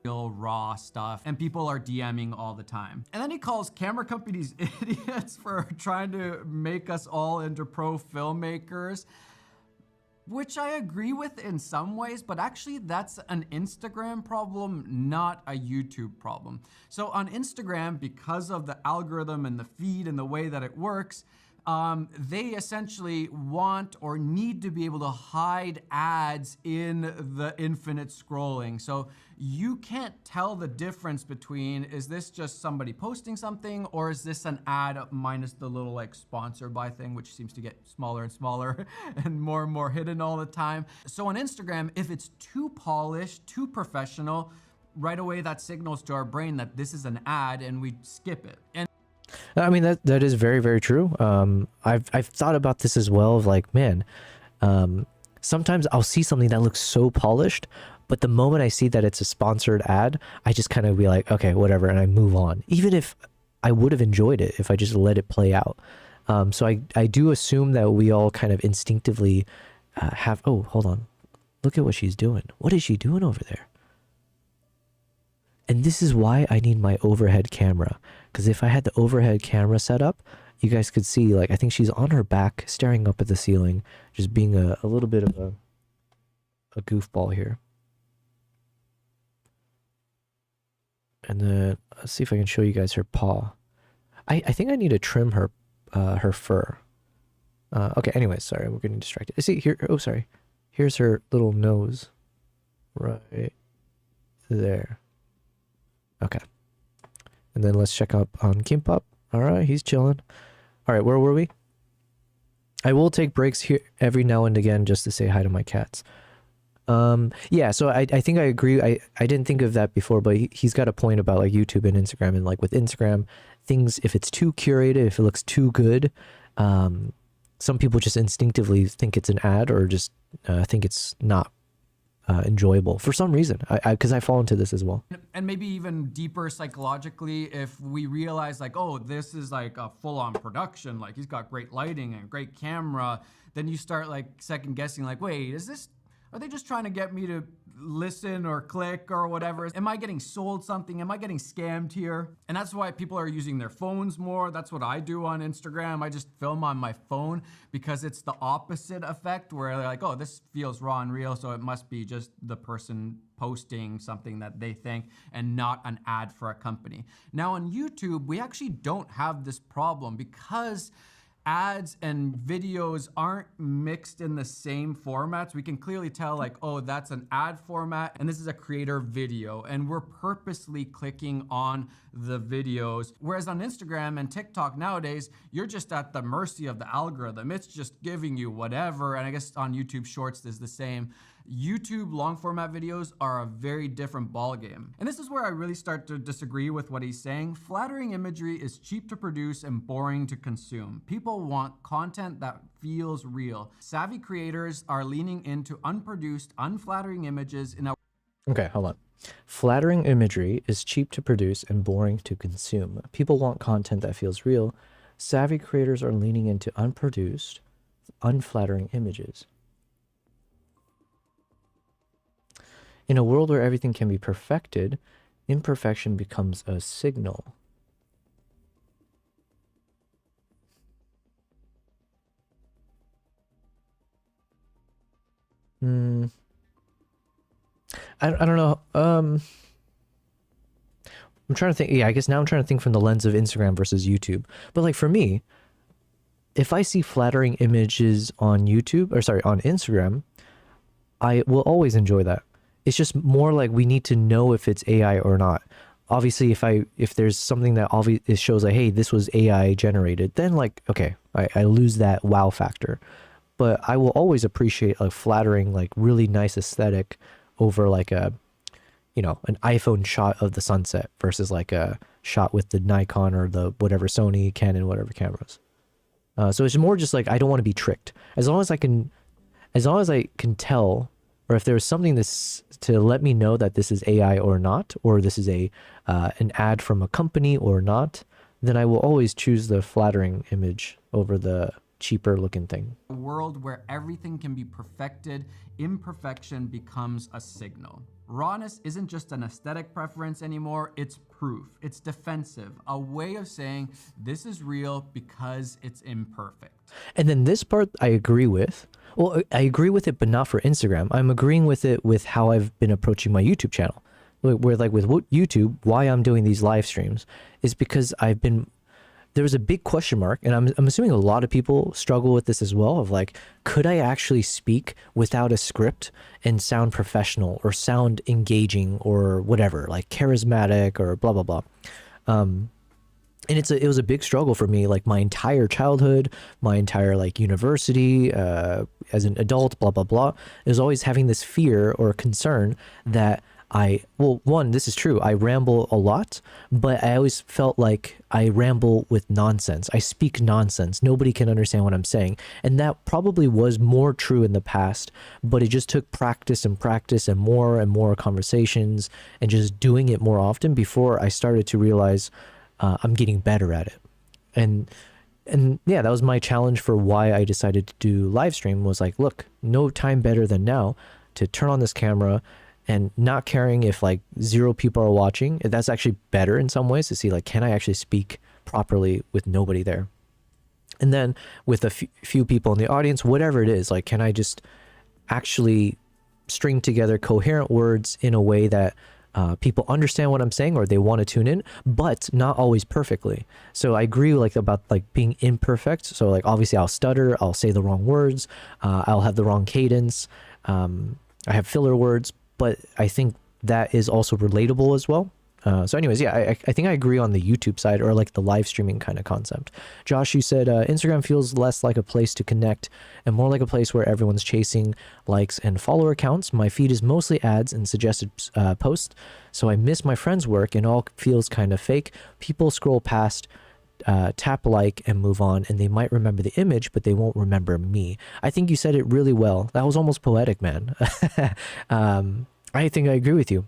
S2: Real raw stuff, and people are DMing all the time. And then he calls camera companies idiots for trying to make us all into pro filmmakers, which I agree with in some ways, but actually that's an Instagram problem, not a YouTube problem. So on Instagram, because of the algorithm and the feed and the way that it works, they essentially want or need to be able to hide ads in the infinite scrolling. So you can't tell the difference between, is this just somebody posting something, or is this an ad minus the little like sponsored by thing, which seems to get smaller and smaller and more hidden all the time. So on Instagram, if it's too polished, too professional, right away that signals to our brain that this is an ad and we skip it. And
S1: I mean, that is very true. I've thought about this as well, of like, man, sometimes I'll see something that looks so polished, but the moment I see that it's a sponsored ad, I just kind of be like, okay, whatever, and I move on. Even if I would have enjoyed it if I just let it play out. So I do assume that we all kind of instinctively have, oh, hold on. Look at what she's doing. What is she doing over there? And this is why I need my overhead camera. Because if I had the overhead camera set up, you guys could see, like, I think she's on her back, staring up at the ceiling, just being a little bit of a goofball here. And then, let's see if I can show you guys her paw. I think I need to trim her fur. Okay, anyways, sorry, we're getting distracted. See, here, oh, sorry. Here's her little nose. Right there. Okay. And then let's check up on Kimpop. All right, he's chilling. All right, where were we? I will take breaks here every now and again just to say hi to my cats. Yeah, so I think I agree. I didn't think of that before, but he's got a point about like YouTube and Instagram. And like with Instagram, things, if it's too curated, if it looks too good, some people just instinctively think it's an ad or just think it's not enjoyable for some reason, because I fall into this as well.
S2: And maybe even deeper psychologically, if we realize like, oh, this is like a full-on production, like he's got great lighting and great camera, then you start like second guessing, like, wait, are they just trying to get me to listen or click or whatever? Am I getting sold something? Am I getting scammed here? And that's why people are using their phones more. That's what I do on Instagram. I just film on my phone because it's the opposite effect where they're like, oh, this feels raw and real, so it must be just the person posting something that they think and not an ad for a company. Now on YouTube, we actually don't have this problem because ads and videos aren't mixed in the same formats. We can clearly tell like, oh, that's an ad format and this is a creator video. And we're purposely clicking on the videos. Whereas on Instagram and TikTok nowadays, you're just at the mercy of the algorithm. It's just giving you whatever. And I guess on YouTube Shorts is the same. YouTube long format videos are a very different ballgame. And this is where I really start to disagree with what he's saying. Flattering imagery is cheap to produce and boring to consume. People want content that feels real. Savvy creators are leaning into unproduced, unflattering images in a...
S1: Okay, hold on. Flattering imagery is cheap to produce and boring to consume. People want content that feels real. Savvy creators are leaning into unproduced, unflattering images. In a world where everything can be perfected, imperfection becomes a signal. I don't know. I'm trying to think. Yeah, I guess now I'm trying to think from the lens of Instagram versus YouTube. But like for me, if I see flattering images on YouTube, or sorry, on Instagram, I will always enjoy that. It's just more like we need to know if it's AI or not. Obviously, if there's something that obviously shows like, hey, this was AI generated, then like, okay, I lose that wow factor. But I will always appreciate a flattering, like really nice aesthetic over like a, you know, an iPhone shot of the sunset versus like a shot with the Nikon or the whatever Sony, Canon, whatever cameras. So it's more just like I don't want to be tricked. As long as I can tell, or if there's something this to let me know that this is AI or not, or this is a an ad from a company or not, then I will always choose the flattering image over the cheaper looking thing.
S2: A world where everything can be perfected, imperfection becomes a signal. Rawness isn't just an aesthetic preference anymore, it's proof, it's defensive, a way of saying this is real because it's imperfect.
S1: And then this part I agree with. Well, I agree with it, but not for Instagram. I'm agreeing with it with how I've been approaching my YouTube channel. Where like with YouTube, why I'm doing these live streams is because there was a big question mark, and I'm assuming a lot of people struggle with this as well, of like, could I actually speak without a script and sound professional or sound engaging or whatever, like charismatic or blah, blah, blah. And it was a big struggle for me, like my entire childhood, my entire like university, as an adult, blah, blah, blah. It was always having this fear or concern that well, one, this is true. I ramble a lot, but I always felt like I ramble with nonsense. I speak nonsense. Nobody can understand what I'm saying. And that probably was more true in the past, but it just took practice and more conversations and just doing it more often before I started to realize I'm getting better at it. And yeah, that was my challenge for why I decided to do live stream, was like, look, no time better than now to turn on this camera. And not caring if like 0 people are watching, that's actually better in some ways to see like, can I actually speak properly with nobody there? And then with a few people in the audience, whatever it is, like, can I just actually string together coherent words in a way that people understand what I'm saying or they want to tune in, but not always perfectly. So I agree like about like being imperfect. So like obviously I'll stutter, I'll say the wrong words, I'll have the wrong cadence, I have filler words, but I think that is also relatable as well. So anyways, yeah, I think I agree on the YouTube side, or like the live streaming kind of concept. Josh, you said Instagram feels less like a place to connect and more like a place where everyone's chasing likes and follower counts. My feed is mostly ads and suggested posts, so I miss my friends' work and all feels kind of fake. People scroll past, tap like and move on, and they might remember the image, but they won't remember me. I think you said it really well. That was almost poetic, man. I think I agree with you.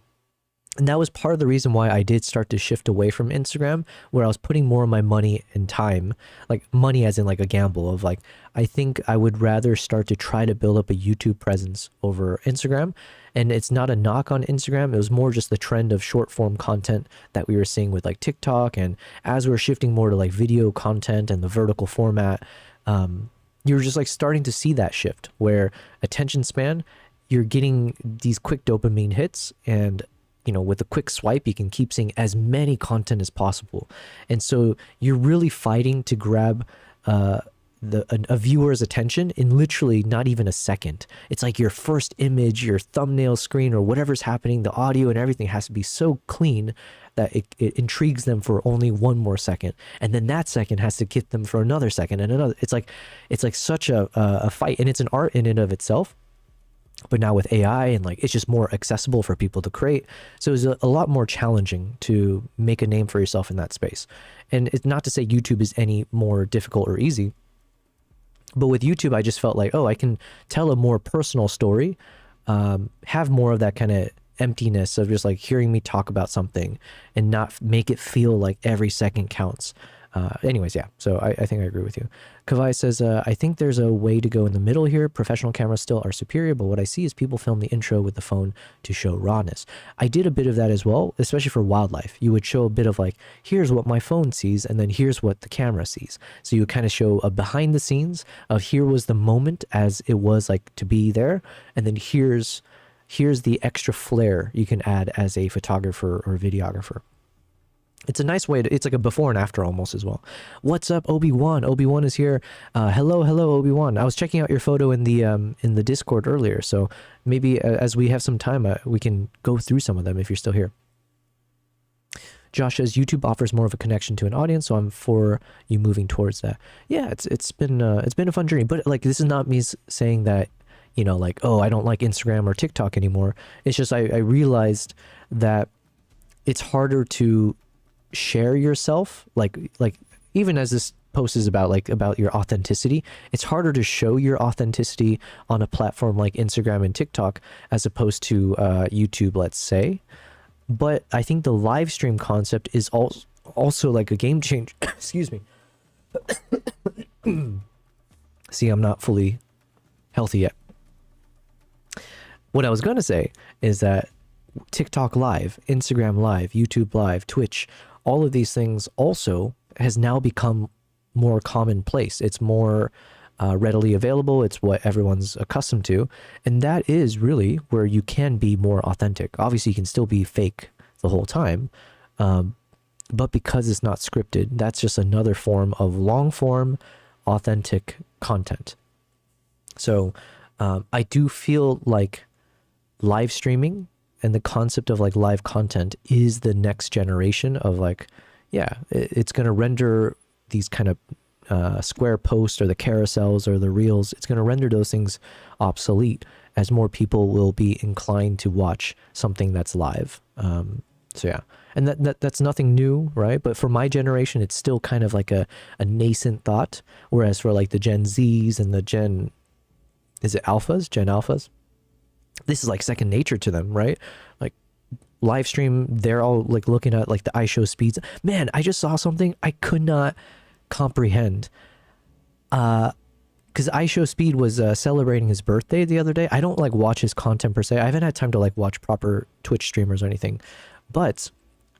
S1: And that was part of the reason why I did start to shift away from Instagram, where I was putting more of my money and time, like money as in like a gamble of like, I think I would rather start to try to build up a YouTube presence over Instagram. And it's not a knock on Instagram. It was more just the trend of short form content that we were seeing with like TikTok. And as we're shifting more to like video content and the vertical format, you're just like starting to see that shift where attention span, you're getting these quick dopamine hits, and you know, with a quick swipe, you can keep seeing as many content as possible. And so you're really fighting to grab a viewer's attention in literally not even a second. It's like your first image, your thumbnail screen, or whatever's happening, the audio and everything has to be so clean that it intrigues them for only one more second, and then that second has to get them for another second and another. It's like such a fight, and it's an art in and of itself. But now with AI and like it's just more accessible for people to create, so it's a lot more challenging to make a name for yourself in that space. And it's not to say YouTube is any more difficult or easy, but with YouTube I just felt like, oh, I can tell a more personal story, have more of that kind of emptiness of just like hearing me talk about something and not make it feel like every second counts. Anyways, yeah, so I think I agree with you. Kavai says, I think there's a way to go in the middle here. Professional cameras still are superior, but what I see is people film the intro with the phone to show rawness. I did a bit of that as well, especially for wildlife. You would show a bit of like, here's what my phone sees, and then here's what the camera sees. So you kind of show a behind the scenes of here was the moment as it was like to be there, and then here's the extra flair you can add as a photographer or videographer. It's a nice way to, it's like a before and after almost as well. What's up, Obi-Wan? Obi-Wan is here. Hello, Obi-Wan. I was checking out your photo in the Discord earlier, so maybe as we have some time, we can go through some of them if you're still here. Josh says YouTube offers more of a connection to an audience, so I'm for you moving towards that. Yeah, it's been a fun journey, but like this is not me saying that, you know, like, oh, I don't like Instagram or TikTok anymore. It's just I realized that it's harder to share yourself, like even as this post is about your authenticity, it's harder to show your authenticity on a platform like Instagram and TikTok as opposed to YouTube, let's say. But I think the live stream concept is also like a game changer. Excuse me. See, I'm not fully healthy yet. What I was going to say is that TikTok Live, Instagram Live, YouTube Live, Twitch, all of these things also has now become more commonplace. It's more readily available. It's what everyone's accustomed to. And that is really where you can be more authentic. Obviously, you can still be fake the whole time. But because it's not scripted, that's just another form of long form, authentic content. So I do feel like live streaming and the concept of like live content is the next generation of like, yeah, it's going to render these kind of square posts or the carousels or the reels. It's going to render those things obsolete as more people will be inclined to watch something that's live. So yeah, and that's nothing new, right? But for my generation, it's still kind of like a nascent thought. Whereas for like the Gen Zs and the Gen Alphas? This is like second nature to them, right? Like live stream, they're all like looking at like the iShow speeds. Man, I just saw something I could not comprehend. Because iShow Speed was celebrating his birthday the other day. I don't like watch his content per se. I haven't had time to like watch proper Twitch streamers or anything. But,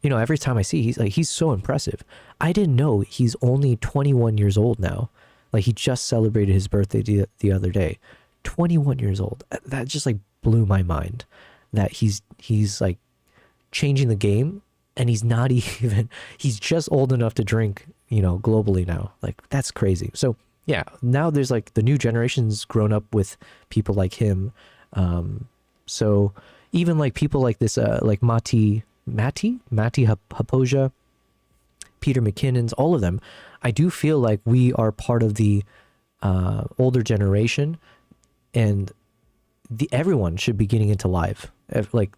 S1: you know, every time I see, he's so impressive. I didn't know he's only 21 years old now. Like he just celebrated his birthday the other day. 21 years old. That just like blew my mind that he's like changing the game, and he's not even, he's just old enough to drink, you know, globally now. Like that's crazy. So yeah, now there's like the new generation's grown up with people like him. So even like people like this, like Mati Hapoja, Peter McKinnon's, all of them, I do feel like we are part of the older generation, and everyone should be getting into live. Like,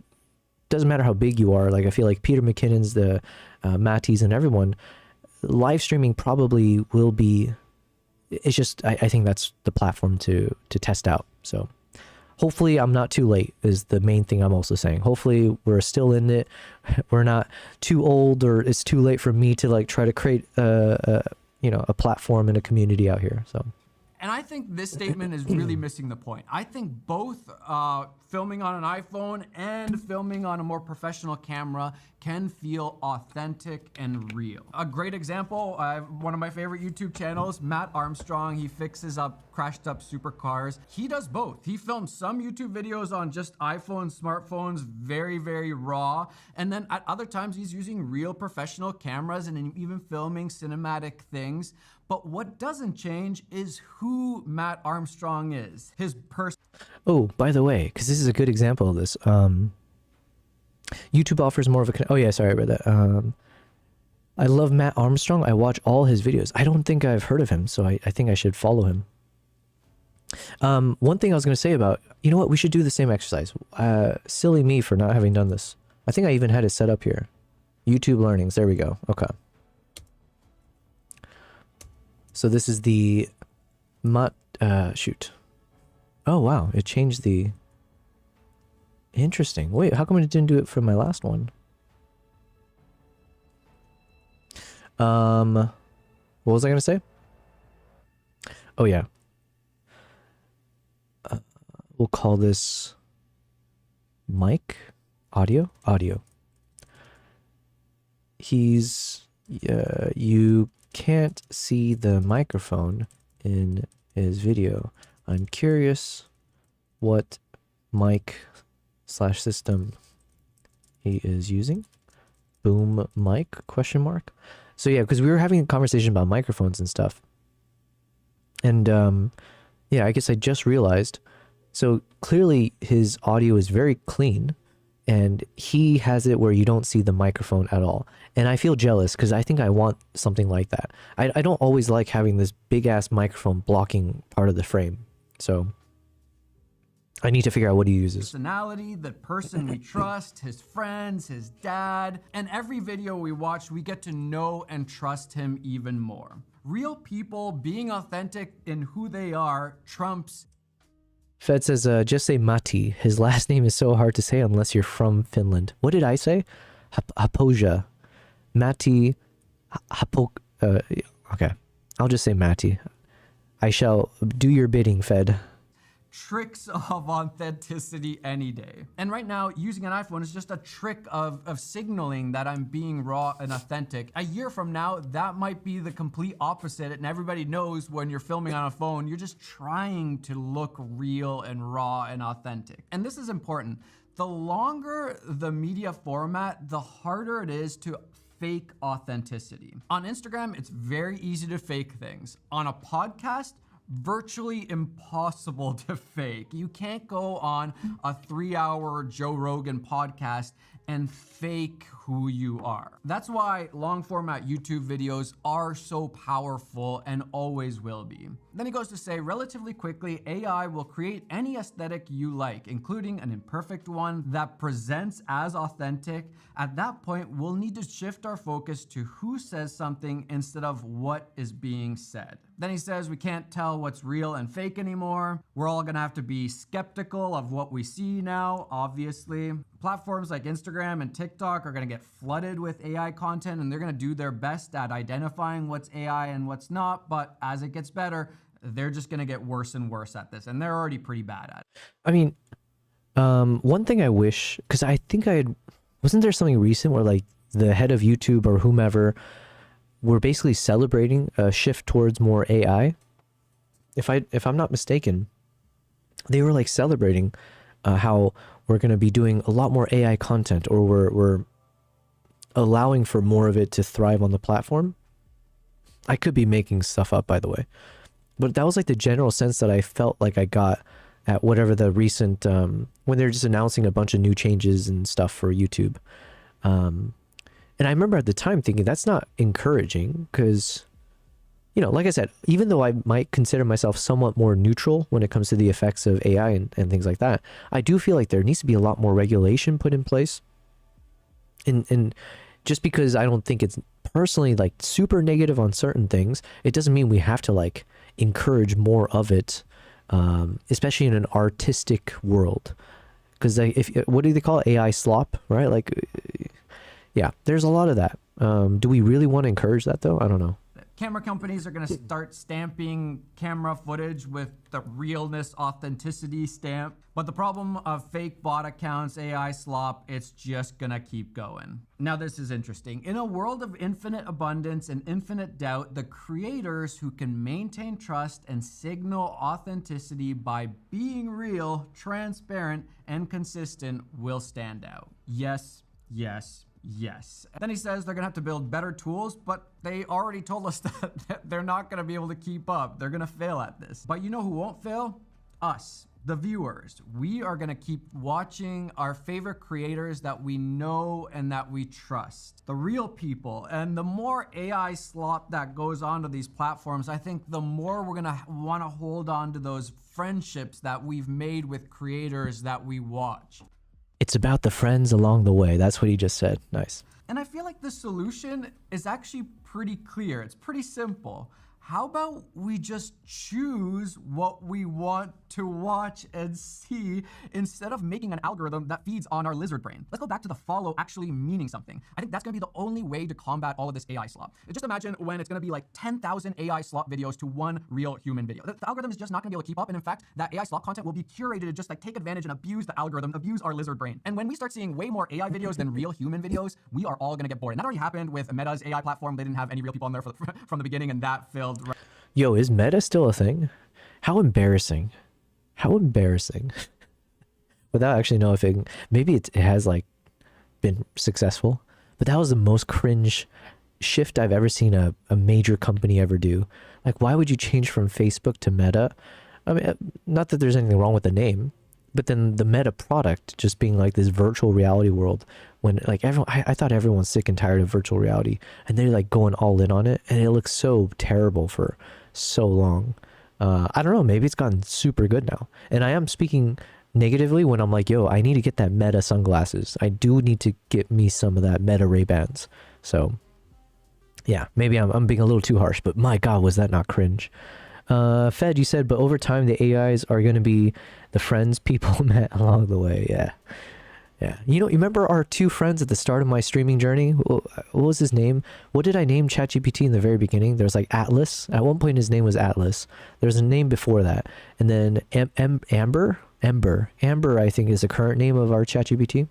S1: doesn't matter how big you are. Like, I feel like Peter McKinnon's, the Matties, and everyone, live streaming probably will be. It's just, I think that's the platform to test out. So, hopefully, I'm not too late. Is the main thing I'm also saying. Hopefully, we're still in it. We're not too old, or it's too late for me to like try to create a platform and a community out here. So.
S2: And I think this statement is really missing the point. I think both filming on an iPhone and filming on a more professional camera can feel authentic and real. A great example, one of my favorite YouTube channels, Matt Armstrong, he fixes up crashed up supercars. He does both. He films some YouTube videos on just iPhones, smartphones, very, very raw. And then at other times he's using real professional cameras and even filming cinematic things. But what doesn't change is who Matt Armstrong is, his person.
S1: Oh, by the way, because this is a good example of this. YouTube offers more of a. Oh yeah, sorry, I read that. I love Matt Armstrong. I watch all his videos. I don't think I've heard of him, so I think I should follow him. One thing I was going to say about, you know what, we should do the same exercise. Silly me for not having done this. I think I even had it set up here. YouTube learnings. There we go. Okay. So this is the shoot. Oh, wow. It changed the... Interesting. Wait, how come it didn't do it for my last one? What was I going to say? Oh, yeah. We'll call this mic, audio. You can't see the microphone in his video. I'm curious what mic / system he is using. Boom mic ? So yeah, because we were having a conversation about microphones and stuff. And yeah, I guess I just realized. So clearly his audio is very clean, and he has it where you don't see the microphone at all. And I feel jealous because I think I want something like that. I don't always like having this big ass microphone blocking part of the frame. So I need to figure out what he uses.
S2: Personality, the person we trust, his friends, his dad. And every video we watch, we get to know and trust him even more. Real people being authentic in who they are trumps.
S1: Fed says, just say Matti. His last name is so hard to say unless you're from Finland. What did I say? Hapoja. Matti. Okay. I'll just say Matti. I shall do your bidding, Fed.
S2: Tricks of authenticity any day. And right now, using an iPhone is just a trick of signaling that I'm being raw and authentic. A year from now, that might be the complete opposite, and everybody knows when you're filming on a phone, you're just trying to look real and raw and authentic. And this is important. The longer the media format, the harder it is to fake authenticity. On Instagram, it's very easy to fake things. On a podcast, virtually impossible to fake. You can't go on a 3-hour Joe Rogan podcast and fake who you are. That's why long format YouTube videos are so powerful and always will be. Then he goes to say, relatively quickly, AI will create any aesthetic you like, including an imperfect one that presents as authentic. At that point, we'll need to shift our focus to who says something instead of what is being said. Then he says we can't tell what's real and fake anymore. We're all gonna have to be skeptical of what we see now, obviously. Platforms like Instagram and TikTok are gonna get flooded with AI content, and they're gonna do their best at identifying what's AI and what's not, but as it gets better, they're just gonna get worse and worse at this, and they're already pretty bad at it.
S1: I mean, one thing I wish, because I think wasn't there something recent where like the head of YouTube or whomever were basically celebrating a shift towards more AI? If I'm not mistaken, they were like celebrating how we're going to be doing a lot more AI content, or we're allowing for more of it to thrive on the platform. I could be making stuff up, by the way, but that was like the general sense that I felt like I got at whatever the recent when they're just announcing a bunch of new changes and stuff for YouTube. And I remember at the time thinking that's not encouraging because, you know, like I said, even though I might consider myself somewhat more neutral when it comes to the effects of AI and things like that, I do feel like there needs to be a lot more regulation put in place. And just because I don't think it's personally like super negative on certain things, it doesn't mean we have to like encourage more of it, especially in an artistic world. Because what do they call it? AI slop, right? Like, yeah, there's a lot of that. Do we really want to encourage that though? I don't know.
S2: Camera companies are going to start stamping camera footage with the realness, authenticity stamp. But the problem of fake bot accounts, AI slop, it's just going to keep going. Now, this is interesting. In a world of infinite abundance and infinite doubt, the creators who can maintain trust and signal authenticity by being real, transparent, and consistent will stand out. Yes, yes, Yes. And then he says they're going to have to build better tools, but they already told us that they're not going to be able to keep up. They're going to fail at this. But you know who won't fail? Us, the viewers. We are going to keep watching our favorite creators that we know and that we trust. The real people. And the more AI slop that goes onto these platforms, I think the more we're going to want to hold on to those friendships that we've made with creators that we watch.
S1: It's about the friends along the way. That's what he just said. Nice.
S2: And I feel like the solution is actually pretty clear. It's pretty simple. How about we just choose what we want to watch and see instead of making an algorithm that feeds on our lizard brain? Let's go back to the follow actually meaning something. I think that's gonna be the only way to combat all of this AI slop. Just imagine when it's gonna be like 10,000 AI slop videos to one real human video. The algorithm is just not gonna be able to keep up. And in fact, that AI slop content will be curated to just like take advantage and abuse the algorithm, abuse our lizard brain. And when we start seeing way more AI videos than real human videos, we are all gonna get bored. And that already happened with Meta's AI platform. They didn't have any real people on there from the beginning, and that failed.
S1: Yo, is Meta still a thing? How embarrassing. How embarrassing. Without actually know if it, maybe it has like been successful, but that was the most cringe shift I've ever seen a major company ever do. Like, why would you change from Facebook to Meta? I mean, not that there's anything wrong with the name, but then the Meta product just being like this virtual reality world, when like everyone, I thought everyone's sick and tired of virtual reality, and they're like going all in on it, and it looks so terrible for so long. I don't know, maybe it's gotten super good now. And I am speaking negatively when I'm like, yo, I need to get that Meta sunglasses. I do need to get me some of that Meta Ray-Bans. So yeah, maybe I'm being a little too harsh, but my God, was that not cringe? Fed, you said, but over time the AIs are going to be the friends people met along the way. Yeah. Yeah. You know, you remember our two friends at the start of my streaming journey? What was his name? What did I name ChatGPT in the very beginning? There was like Atlas. At one point his name was Atlas. There's a name before that. And then Amber, I think, is the current name of our ChatGPT.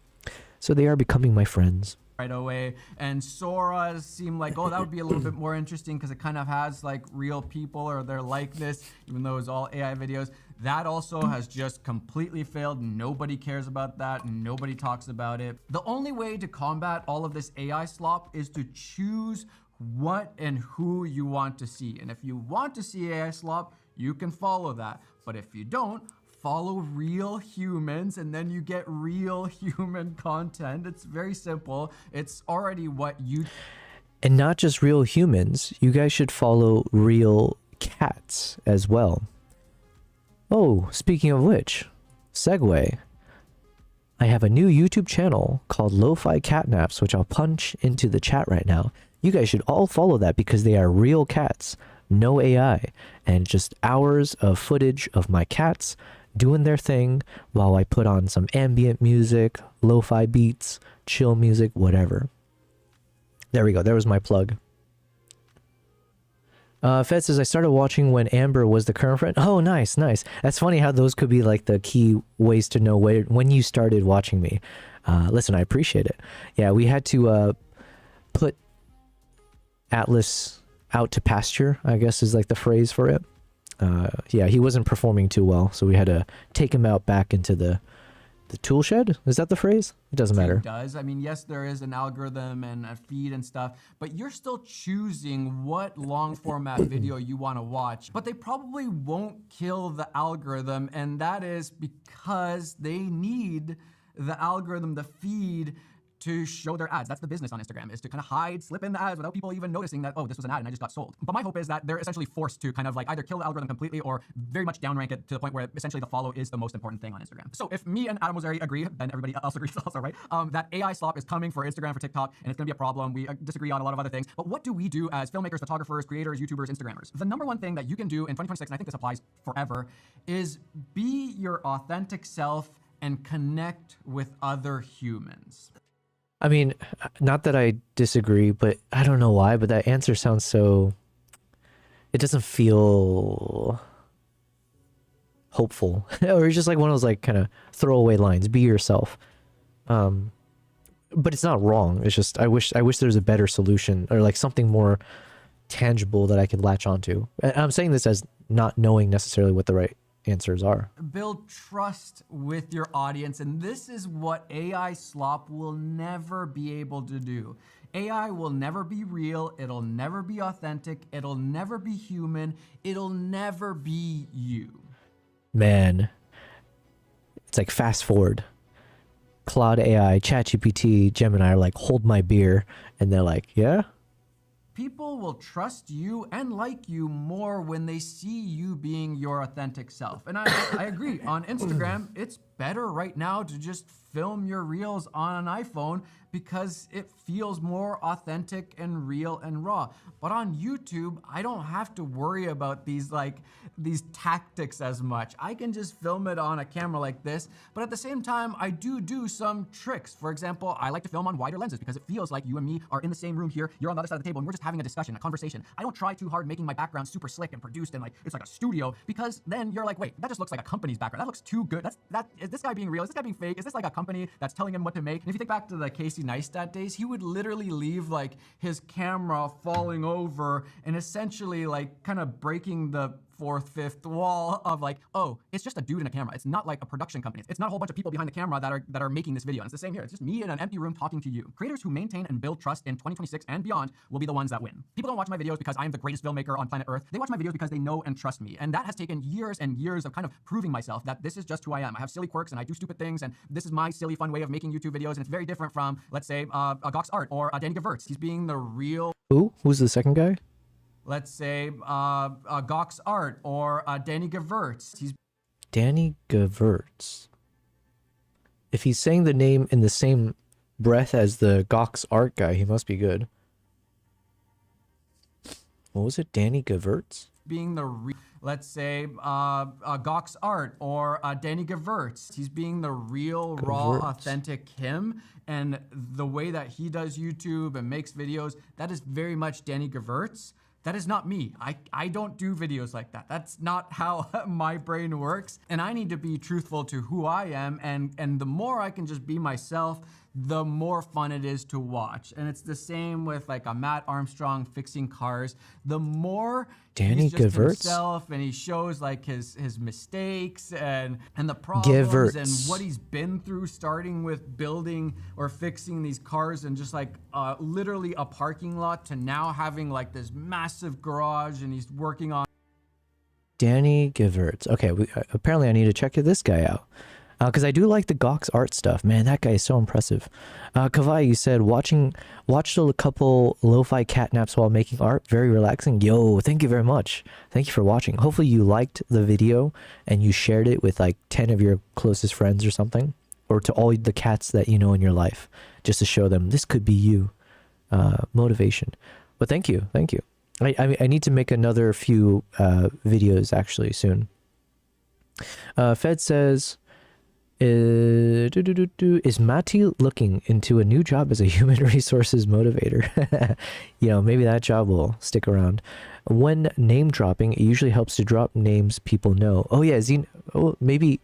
S1: So they are becoming my friends.
S2: Right away. And Sora seemed like, oh, that would be a little bit more interesting because it kind of has like real people or their likeness, even though it's all AI videos. That also has just completely failed. Nobody cares about that. Nobody talks about it. The only way to combat all of this AI slop is to choose what and who you want to see. And if you want to see AI slop, you can follow that. But if you don't, follow real humans, and then you get real human content. It's very simple. It's already what you...
S1: And not just real humans. You guys should follow real cats as well. Oh, speaking of which, segue. I have a new YouTube channel called Lo-Fi Catnaps, which I'll punch into the chat right now. You guys should all follow that because they are real cats, no AI, and just hours of footage of my cats doing their thing while I put on some ambient music, lo-fi beats, chill music, whatever. There we go. There was my plug. Fed says, I started watching when Amber was the current friend. Oh, nice, nice. That's funny how those could be like the key ways to know when you started watching me. Listen, I appreciate it. Yeah, we had to put Atlas out to pasture, I guess is like the phrase for it. Yeah, he wasn't performing too well, so we had to take him out back into the tool shed. Is that the phrase? It doesn't matter.
S2: It does. I mean, yes, there is an algorithm and a feed and stuff, but you're still choosing what long format video you want to watch. But they probably won't kill the algorithm, and that is because they need the algorithm, the feed, to show their ads. That's the business on Instagram, is to kind of hide, slip in the ads without people even noticing that, oh, this was an ad and I just got sold. But my hope is that they're essentially forced to kind of like either kill the algorithm completely or very much downrank it to the point where essentially the follow is the most important thing on Instagram. So if me and Adam Mosseri agree, then everybody else agrees also, right? That AI slop is coming for Instagram, for TikTok, and it's gonna be a problem. We disagree on a lot of other things. But what do we do as filmmakers, photographers, creators, YouTubers, Instagrammers? The number one thing that you can do in 2026, and I think this applies forever, is be your authentic self and connect with other humans.
S1: I mean, not that I disagree, but I don't know why, but that answer sounds so... It doesn't feel hopeful. Or it's just like one of those like kind of throwaway lines. Be yourself. But it's not wrong. It's just I wish there's a better solution or like something more tangible that I could latch onto. And I'm saying this as not knowing necessarily what the right answers are.
S2: Build trust with your audience, and this is what AI slop will never be able to do. AI will never be real, it'll never be authentic, it'll never be human, it'll never be you.
S1: Man, it's like fast forward. Cloud AI, ChatGPT, Gemini are like, hold my beer. And they're like, yeah?
S2: People will trust you and like you more when they see you being your authentic self. And I agree, on Instagram, it's better right now to just film your reels on an iPhone because it feels more authentic and real and raw. But on YouTube, I don't have to worry about these tactics as much. I can just film it on a camera like this, but at the same time, I do some tricks. For example, I like to film on wider lenses because it feels like you and me are in the same room here, you're on the other side of the table, and we're just having a discussion, a conversation. I don't try too hard making my background super slick and produced and like it's like a studio, because then you're like, wait, that just looks like a company's background. That looks too good. Is this guy being real? Is this guy being fake? Is this like a company that's telling him what to make? And if you think back to the Casey Neistat days, he would literally leave like his camera falling over and essentially like kind of breaking the fourth, fifth wall of like, oh, it's just a dude in a camera. It's not like a production company. It's not a whole bunch of people behind the camera that are making this video. And it's the same here. It's just me in an empty room talking to you. Creators who maintain and build trust in 2026 and beyond will be the ones that win. People don't watch my videos because I am the greatest filmmaker on planet Earth. They watch my videos because they know and trust me. And that has taken years and years of kind of proving myself that this is just who I am. I have silly quirks and I do stupid things, and this is my silly fun way of making YouTube videos. And it's very different from, let's say, a Gox Art or a Danny Gewurz. He's being the real...
S1: Who's the second guy?
S2: Let's say Gox Art or Danny Gewurz. He's
S1: Danny Gewurz. If he's saying the name in the same breath as the Gox Art guy, he must be good. What was it? Danny Gewurz?
S2: being the let's say Gox Art or Danny Gewurz. He's being the real, raw, authentic him, and the way that he does YouTube and makes videos, that is very much Danny Gewurz. That is not me. I don't do videos like that. That's not how my brain works. And I need to be truthful to who I am. And the more I can just be myself, the more fun it is to watch. And it's the same with like a Matt Armstrong fixing cars. The more
S1: Danny
S2: he's just
S1: Gewurz?
S2: himself and he shows like his mistakes and the problems and what he's been through, starting with building or fixing these cars and just like literally a parking lot to now having like this massive garage, and he's working on
S1: Danny Gewurz. Okay, apparently I need to check this guy out. Because I do like the Gox Art stuff. Man, that guy is so impressive. Kavai, you said watched a couple lo-fi cat naps while making art. Very relaxing. Yo, thank you very much. Thank you for watching. Hopefully you liked the video and you shared it with like 10 of your closest friends or something. Or to all the cats that you know in your life. Just to show them this could be you. Motivation. But thank you. Thank you. I need to make another few videos actually soon. Fed says... Is Matty looking into a new job as a human resources motivator? You know, maybe that job will stick around. When name dropping, it usually helps to drop names people know. Oh yeah, maybe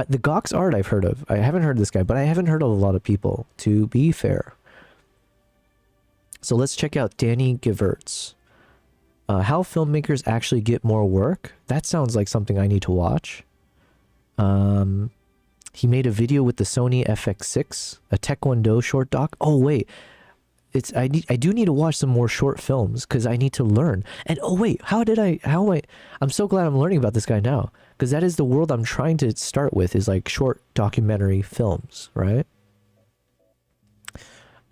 S1: the Gox Art I've heard of. I haven't heard of this guy, but I haven't heard of a lot of people, to be fair. So let's check out Danny Gewurz. How filmmakers actually get more work? That sounds like something I need to watch. He made a video with the Sony FX6, a Taekwondo short doc. Oh wait, I do need to watch some more short films because I need to learn. And oh wait, I'm so glad I'm learning about this guy now, because that is the world I'm trying to start with, is like short documentary films, right?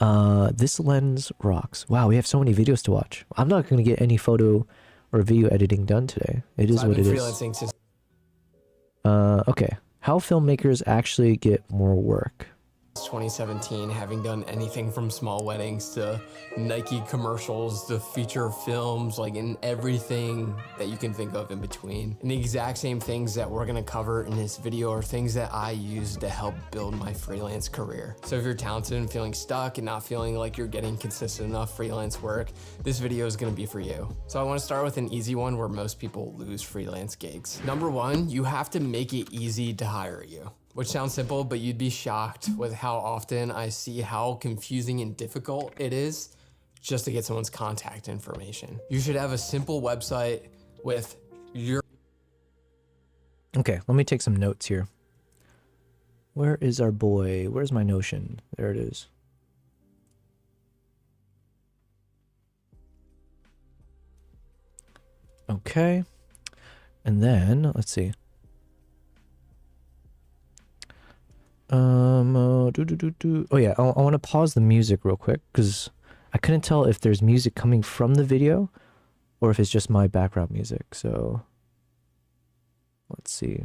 S1: This lens rocks. Wow, we have so many videos to watch. I'm not going to get any photo or video editing done today. It is what it is. Okay. How filmmakers actually get more work.
S3: 2017, having done anything from small weddings to Nike commercials to feature films, like in everything that you can think of in between. And the exact same things that we're gonna cover in this video are things that I use to help build my freelance career. So if you're talented and feeling stuck and not feeling like you're getting consistent enough freelance work, this video is gonna be for you. So I wanna start with an easy one where most people lose freelance gigs. Number one, you have to make it easy to hire you. Which sounds simple, but you'd be shocked with how often I see how confusing and difficult it is just to get someone's contact information. You should have a simple website with your
S1: Okay, let me take some notes here. Where is our boy? Where's my Notion? There it is. Okay. And then, let's see. Oh yeah, I want to pause the music real quick because I couldn't tell if there's music coming from the video or if it's just my background music. So let's see.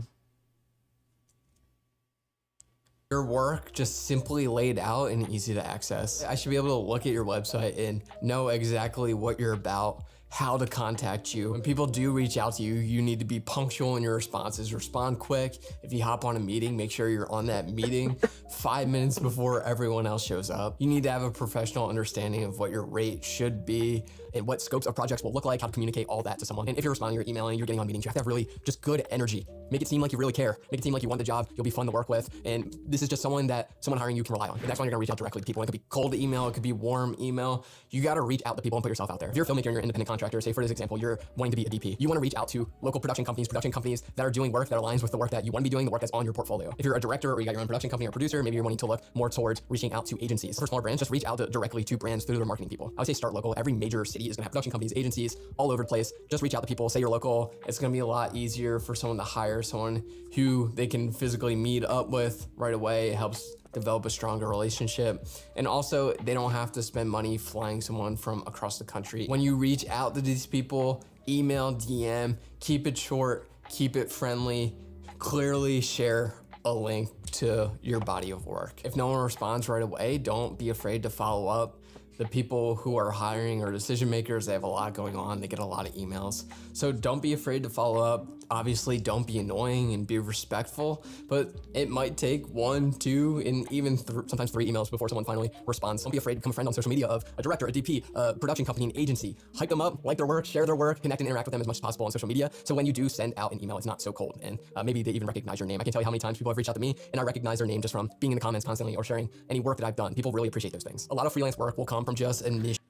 S3: Your work just simply laid out and easy to access. I should be able to look at your website and know exactly what you're about, how to contact you. When people do reach out to you, you need to be punctual in your responses. Respond quick. If you hop on a meeting, make sure you're on that meeting 5 minutes before everyone else shows up. You need to have a professional understanding of what your rate should be and what scopes of projects will look like, how to communicate all that to someone. And if you're responding, you're emailing, you're getting on meetings, you have to have really just good energy. Make it seem like you really care. Make it seem like you want the job. You'll be fun to work with. And this is just someone hiring you can rely on. And that's when you're gonna reach out directly to people. It could be cold email, it could be warm email. You gotta reach out to people and put yourself out there. If you're a filmmaker and you're an independent contractor, say for this example, you're wanting to be a DP. You wanna reach out to local production companies that are doing work that aligns with the work that you wanna be doing, the work that's on your portfolio. If you're a director or you got your own production company or producer, maybe you're wanting to look more towards reaching out to agencies. For smaller brands, just reach out directly to brands through their marketing people. I would say start local. Every major city is gonna have production companies, agencies all over the place. Just reach out to people, say you're local. It's gonna be a lot easier for someone to hire someone who they can physically meet up with right away. It helps develop a stronger relationship. And also, they don't have to spend money flying someone from across the country. When you reach out to these people, email, DM, keep it short, keep it friendly, clearly share a link to your body of work. If no one responds right away, don't be afraid to follow up. The people who are hiring are decision makers. They have a lot going on. They get a lot of emails. So don't be afraid to follow up. Obviously, don't be annoying and be respectful, but it might take 1, 2, and even sometimes 3 emails before someone finally responds. Don't be afraid to become a friend on social media of a director, a DP, a production company, an agency. Hype them up, like their work, share their work, connect and interact with them as much as possible on social media. So when you do send out an email, it's not so cold. And maybe they even recognize your name. I can tell you how many times people have reached out to me and I recognize their name just from being in the comments constantly or sharing any work that I've done. People really appreciate those things. A lot of freelance work will come from just initial.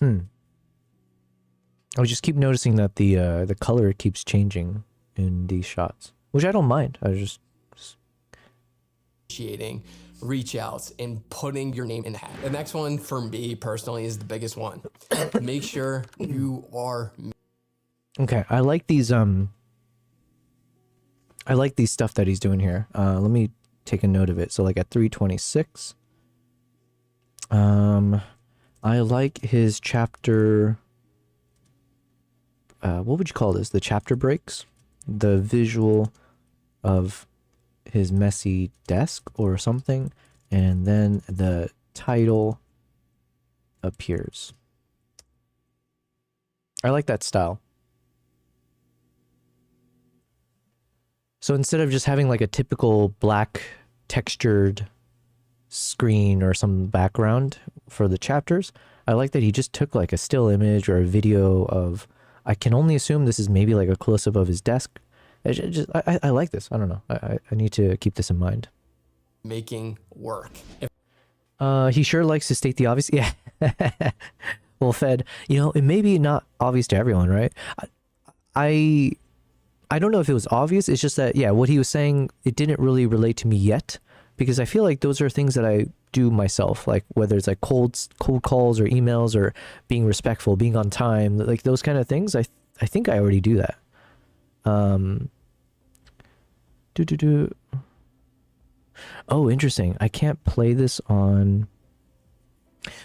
S1: I just keep noticing that the color keeps changing in these shots, which I don't mind. I just
S3: initiating reach outs and putting your name in the hat. The next one for me personally is the biggest one. Make sure you are
S1: okay. I like these stuff that he's doing here. Let me take a note of it. So like at 326, I like his chapter. What would you call this? The chapter breaks, the visual of his messy desk or something, and then the title appears. I like that style. So instead of just having like a typical black textured screen or some background for the chapters, I like that he just took like a still image or a video of, I can only assume this is maybe like a close-up of his desk. I like this. I don't know. I need to keep this in mind.
S3: making work.
S1: He sure likes to state the obvious. Yeah. Well, Fed, it may be not obvious to everyone, right? I don't know if it was obvious. It's just that, yeah, what he was saying, it didn't really relate to me yet, because I feel like those are things that I do myself, like whether it's like cold calls or emails or being respectful, being on time, like those kind of things. I think I already do that. Oh, interesting. I can't play this on...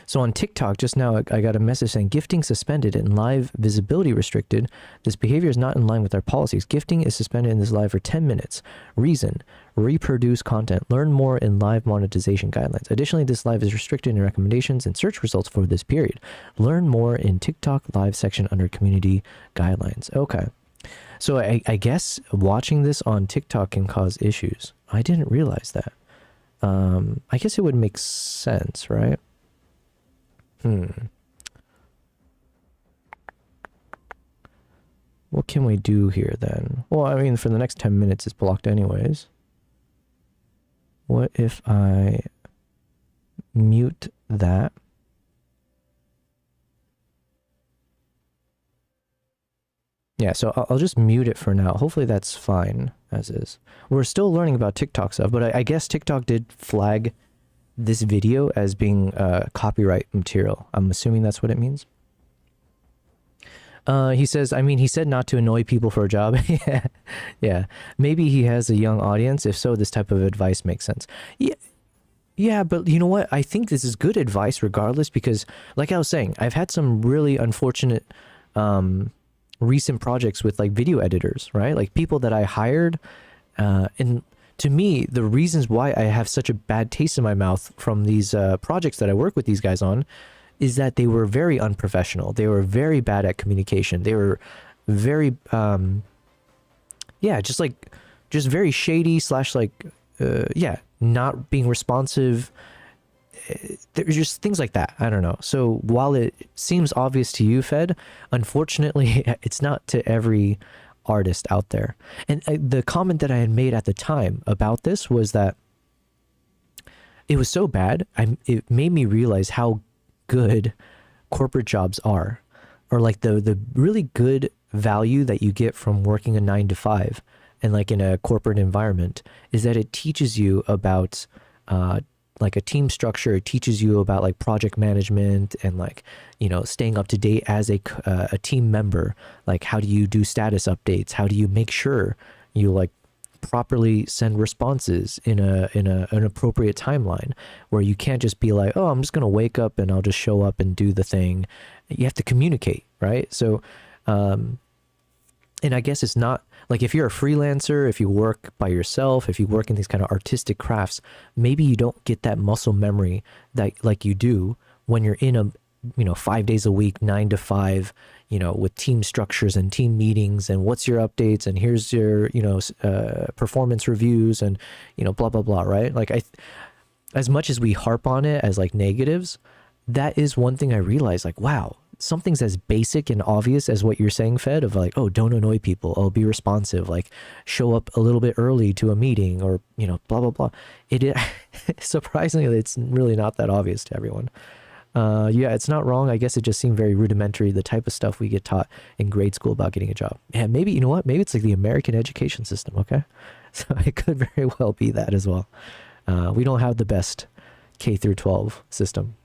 S1: So on TikTok, just now, I got a message saying, gifting suspended and live visibility restricted. This behavior is not in line with our policies. Gifting is suspended in this live for 10 minutes. Reason, reproduce content. Learn more in live monetization guidelines. Additionally, this live is restricted in recommendations and search results for this period. Learn more in TikTok live section under community guidelines. Okay. So I guess watching this on TikTok can cause issues. I didn't realize that. I guess it would make sense, right? What can we do here then? Well, I mean, for the next 10 minutes it's blocked anyways. What if I mute that? Yeah, so I'll just mute it for now. Hopefully that's fine. as is. We're still learning about TikTok stuff, but I guess TikTok did flag this video as being copyright material. I'm assuming that's what it means. He says, I mean, he said not to annoy people for a job. Yeah, yeah. Maybe he has a young audience. If so, this type of advice makes sense. Yeah, yeah, but you know what? I think this is good advice regardless, because like I was saying, I've had some really unfortunate recent projects with like video editors, right? Like people that I hired, and to me, the reasons why I have such a bad taste in my mouth from these projects that I work with these guys on is that they were very unprofessional. They were very bad at communication. They were very, yeah, just very shady slash like, yeah, not being responsive. There's just things like that. I don't know. So while it seems obvious to you, Fed, unfortunately, it's not to every artist out there. And the comment that I had made at the time about this was that it was so bad. It made me realize how good corporate jobs are, or like the really good value that you get from working a 9 to 5 and like in a corporate environment is that it teaches you about like a team structure. It teaches you about like project management and like, you know, staying up to date as a team member. Like how do you do status updates? How do you make sure you like properly send responses in an appropriate timeline, where you can't just be like, oh, I'm just gonna wake up and I'll just show up and do the thing. You have to communicate, right? So and I guess it's not like, if you're a freelancer, if you work by yourself, if you work in these kind of artistic crafts, maybe you don't get that muscle memory that like you do when you're in a, you know, 5 days a week, 9 to 5, you know, with team structures and team meetings and what's your updates and here's your, you know, performance reviews and, you know, blah, blah, blah, right? Like as much as we harp on it as like negatives, that is one thing I realized, like, wow, something's as basic and obvious as what you're saying, Fed, of like, oh, don't annoy people. Oh, be responsive, like show up a little bit early to a meeting, or, you know, blah, blah, blah. Surprisingly, it's really not that obvious to everyone. Yeah, it's not wrong. I guess it just seemed very rudimentary, the type of stuff we get taught in grade school about getting a job. Yeah, maybe, you know what? Maybe it's like the American education system, okay? So it could very well be that as well. We don't have the best K through 12 system.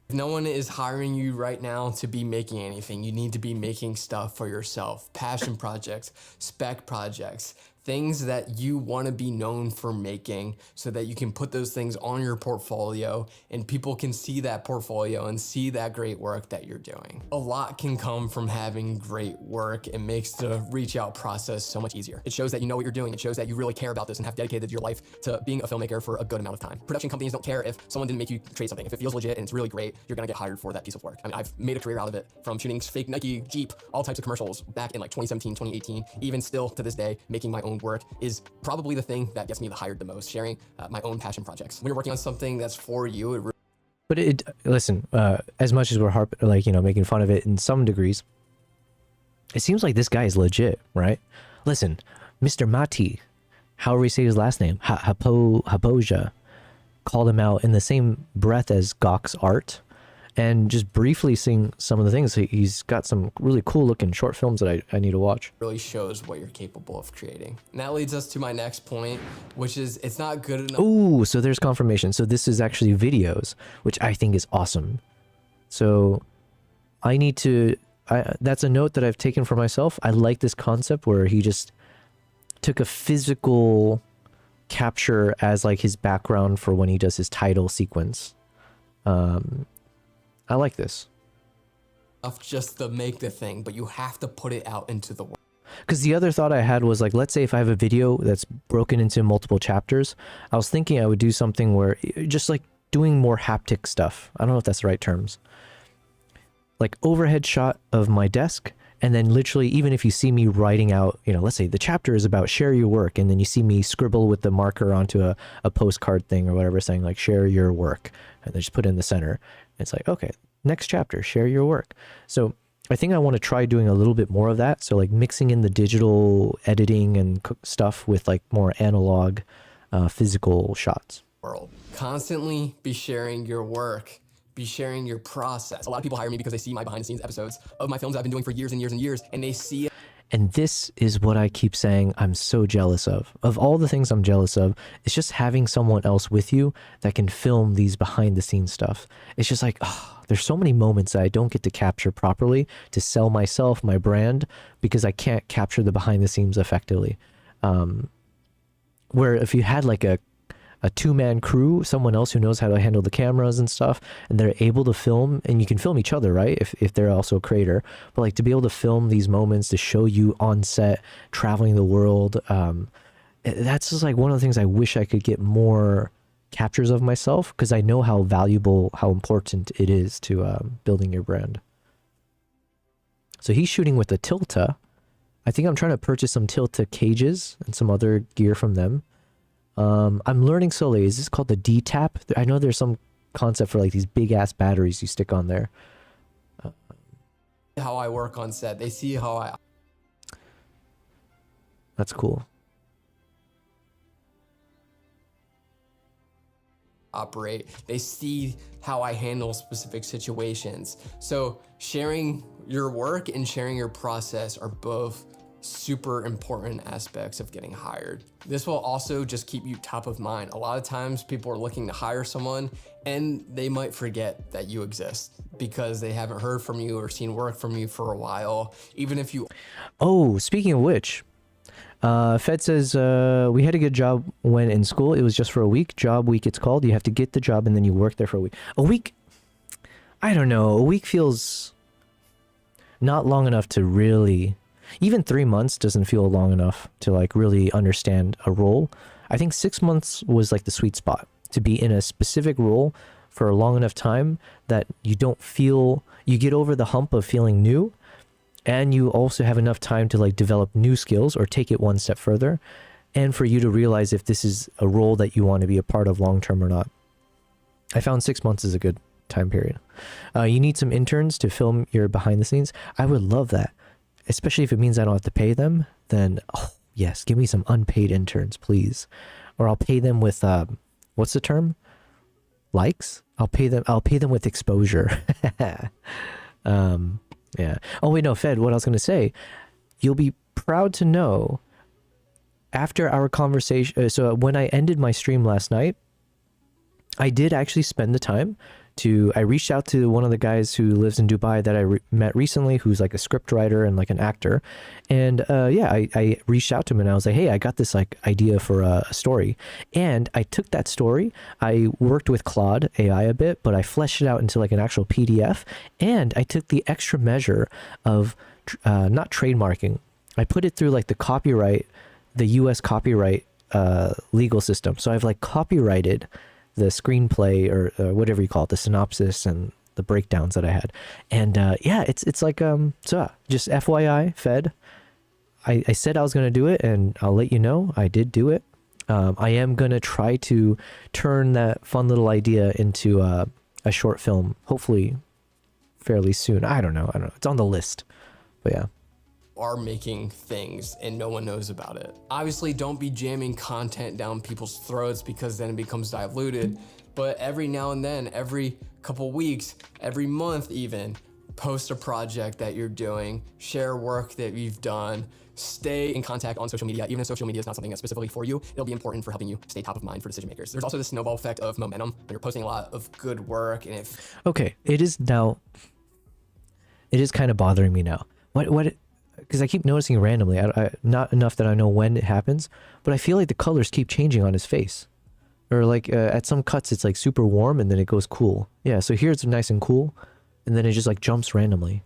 S3: If no one is hiring you right now to be making anything, you need to be making stuff for yourself. Passion projects, spec projects, things that you want to be known for making, so that you can put those things on your portfolio and people can see that portfolio and see that great work that you're doing. A lot can come from having great work. It makes the reach out process so much easier. It shows that you know what you're doing. It shows that you really care about this and have dedicated your life to being a filmmaker for a good amount of time. Production companies don't care if someone didn't make you trade something. If it feels legit and it's really great, you're gonna get hired for that piece of work. I mean, I've made a career out of it, from shooting fake Nike, Jeep, all types of commercials back in like 2017, 2018, even still to this day, making my own work is probably the thing that gets me hired the most, sharing my own passion projects. When you're working on something that's for you,
S1: But listen, as much as we're making fun of it in some degrees, it seems like this guy is legit, right? Listen, Mr. Mati, however we say his last name, Hapoja, called him out in the same breath as Gok's art, and just briefly seeing some of the things. He's got some really cool looking short films that I need to watch.
S3: Really shows what you're capable of creating. And that leads us to my next point, which is it's not good enough.
S1: Ooh, so there's confirmation. So this is actually videos, which I think is awesome. So I need to, that's a note that I've taken for myself. I like this concept where he just took a physical capture as like his background for when he does his title sequence. I like this.
S3: Just to make the thing, but you have to put it out into the world.
S1: Because the other thought I had was like, let's say if I have a video that's broken into multiple chapters, I was thinking I would do something where just like doing more haptic stuff. I don't know if that's the right terms. Like overhead shot of my desk, and then literally, even if you see me writing out, you know, let's say the chapter is about share your work, and then you see me scribble with the marker onto a postcard thing or whatever, saying like share your work, and then just put it in the center. It's like, okay, next chapter, share your work. So I think I want to try doing a little bit more of that. So like mixing in the digital editing and stuff with like more analog physical shots.
S3: World. Constantly be sharing your work, be sharing your process. A lot of people hire me because they see my behind the scenes episodes of my films I've been doing for years and years and years, and they see
S1: And this is what I keep saying I'm so jealous of. Of all the things I'm jealous of, it's just having someone else with you that can film these behind the scenes stuff. It's just like, oh, there's so many moments that I don't get to capture properly to sell myself, my brand, because I can't capture the behind the scenes effectively. Where if you had like a two-man crew, someone else who knows how to handle the cameras and stuff, and they're able to film, and you can film each other, right? If they're also a creator, but like to be able to film these moments to show you on set, traveling the world, that's just like one of the things I wish I could get more captures of myself, because I know how valuable, how important it is to building your brand. So he's shooting with the Tilta. I think I'm trying to purchase some Tilta cages and some other gear from them. I'm learning slowly. Is this called the D-tap? I know there's some concept for like these big ass batteries you stick on there.
S3: How I work on set. They see how I
S1: That's cool.
S3: operate. They see how I handle specific situations. So sharing your work and sharing your process are both super important aspects of getting hired. This will also just keep you top of mind. A lot of times people are looking to hire someone and they might forget that you exist because they haven't heard from you or seen work from you for a while. Even if you...
S1: Oh, speaking of which, Fed says we had a good job when in school. It was just for a week. Job week it's called. You have to get the job and then you work there for a week. A week? I don't know. A week feels not long enough to really... Even 3 months doesn't feel long enough to like really understand a role. I think 6 months was like the sweet spot to be in a specific role for a long enough time that you don't feel, you get over the hump of feeling new, and you also have enough time to like develop new skills or take it one step further, and for you to realize if this is a role that you want to be a part of long term or not. I found 6 months is a good time period. You need some interns to film your behind the scenes. I would love that. Especially if it means I don't have to pay them, then, oh, yes, give me some unpaid interns, please. Or I'll pay them with, what's the term? Likes? I'll pay them with exposure. Yeah. Oh, wait, no, Fed, what I was going to say, you'll be proud to know, after our conversation, so when I ended my stream last night, I did actually spend the time I reached out to one of the guys who lives in Dubai that I met recently, who's like a script writer and like an actor. And yeah, I reached out to him and I was like, hey, I got this like idea for a story. And I took that story, I worked with Claude AI a bit, but I fleshed it out into like an actual PDF. And I took the extra measure of not trademarking. I put it through like the US copyright legal system. So I've like copyrighted the screenplay or whatever you call it, the synopsis and the breakdowns that I had. And yeah, it's like, so just FYI, Fed, I said I was going to do it and I'll let you know I did do it. I am going to try to turn that fun little idea into a short film, hopefully fairly soon. I don't know. It's on the list, but yeah.
S3: Are making things and no one knows about it. Obviously, don't be jamming content down people's throats because then it becomes diluted. But every now and then, every couple weeks, every month even, post a project that you're doing, share work that you've done, stay in contact on social media. Even if social media is not something that's specifically for you, it'll be important for helping you stay top of mind for decision makers. There's also this snowball effect of momentum when you're posting a lot of good work. And if...
S1: Okay, it is kind of bothering me now. Because I keep noticing randomly, not enough that I know when it happens, but I feel like the colors keep changing on his face. Or like at some cuts, it's like super warm and then it goes cool. Yeah, so here it's nice and cool, and then it just like jumps randomly.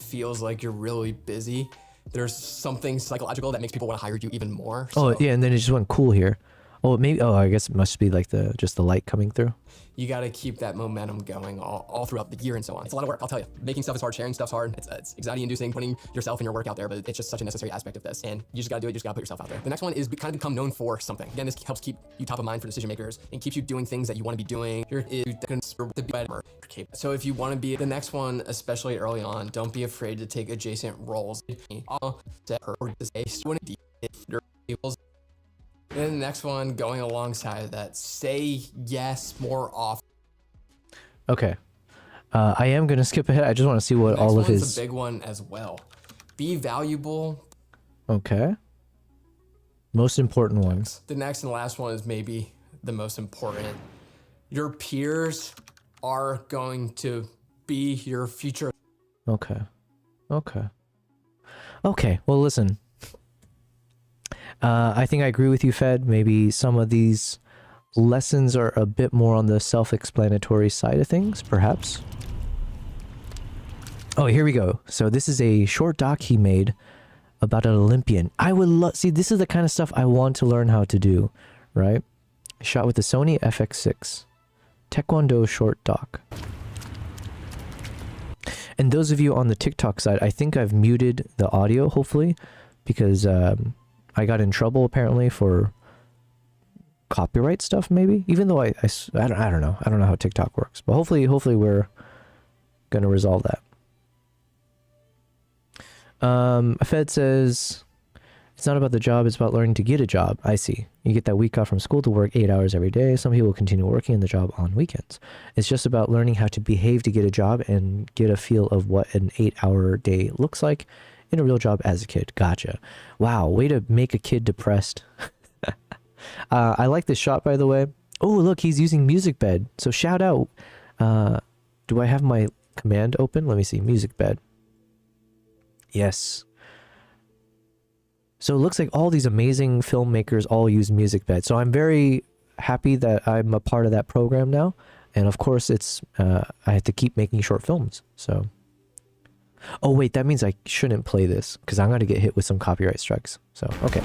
S3: Feels like you're really busy. There's something psychological that makes people want to hire you even more. So
S1: oh, yeah, and then it just went cool here. Oh, maybe, I guess it must be like just the light coming through.
S3: You got to keep that momentum going all throughout the year and so on. It's a lot of work, I'll tell you. Making stuff is hard, sharing stuff's hard. It's anxiety inducing, putting yourself and your work out there, but it's just such a necessary aspect of this. And you just got to do it, you just got to put yourself out there. The next one is kind of become known for something. Again, this helps keep you top of mind for decision makers and keeps you doing things that you want to be doing. So if you want to be the next one, especially early on, don't be afraid to take adjacent roles. Then the next one, going alongside that, say yes more often.
S1: Okay. I am going to skip ahead. I just want to see what all of his...
S3: a big one as well. Be valuable
S1: Okay. Most important one.
S3: The next and last one is maybe the most important. Your peers are going to be your future.
S1: Okay. Okay. Okay. Well, listen. I think I agree with you, Fed. Maybe some of these lessons are a bit more on the self-explanatory side of things, perhaps. Oh, here we go. So this is a short doc he made about an Olympian. I would love... See, this is the kind of stuff I want to learn how to do, right? Shot with the Sony FX6. Taekwondo short doc. And those of you on the TikTok side, I think I've muted the audio, hopefully, because I got in trouble, apparently, for copyright stuff, maybe? Even though I don't know. I don't know how TikTok works. But hopefully we're going to resolve that. Fed says, it's not about the job, it's about learning to get a job. I see. You get that week off from school to work 8 hours every day. Some people continue working in the job on weekends. It's just about learning how to behave to get a job and get a feel of what an 8-hour day looks like in a real job as a kid. Gotcha. Wow, way to make a kid depressed. I like this shot, by the way. Oh, look, he's using music bed. So shout out. Do I have my command open? Let me see. Music bed. Yes. So it looks like all these amazing filmmakers all use music bed. So I'm very happy that I'm a part of that program now. And of course, it's I have to keep making short films. So, oh wait, that means I shouldn't play this because I'm going to get hit with some copyright strikes. So, okay.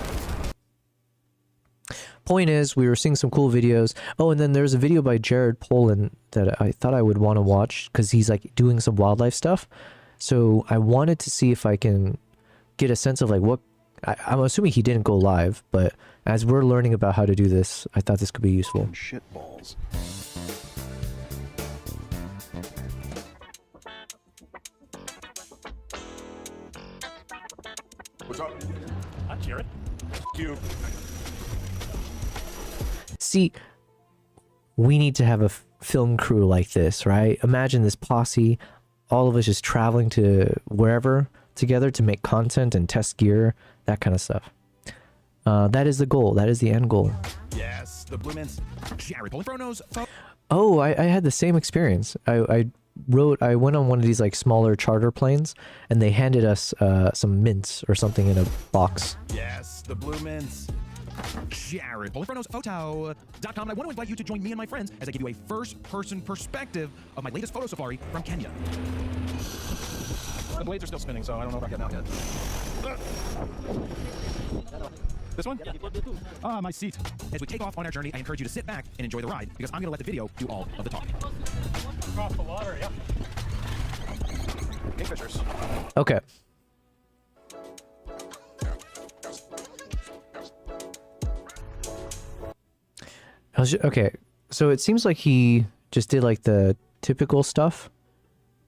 S1: Point is, we were seeing some cool videos. Oh, and then there's a video by Jared Polin that I thought I would want to watch because he's like doing some wildlife stuff. So I wanted to see if I can get a sense of like what, I'm assuming he didn't go live, but as we're learning about how to do this, I thought this could be useful.
S4: Shit balls. What's up?
S5: I'm Jared.
S4: You.
S1: See, we need to have a film crew like this, right? Imagine this posse, all of us just traveling to wherever together to make content and test gear, that kind of stuff. That is the goal. That is the end goal.
S4: Yes, the Blue Mints. Jared Polifrono's.
S1: Oh, I had the same experience. I went on one of these like smaller charter planes and they handed us some mints or something in a box.
S4: Yes, the Blue Mints. Jared Polifrono's photo.com. And I want to invite you to join me and my friends as I give you a first-person perspective of my latest photo safari from Kenya. The blades are still spinning, so I don't know if I'm getting out yet. This one? Ah, my seat. As we take off on our journey, I encourage you to sit back and enjoy the ride because I'm going to let the video do all of the talking.
S5: Across the water, yeah.
S4: Kingfishers.
S1: Okay. Okay, so it seems like he just did like the typical stuff.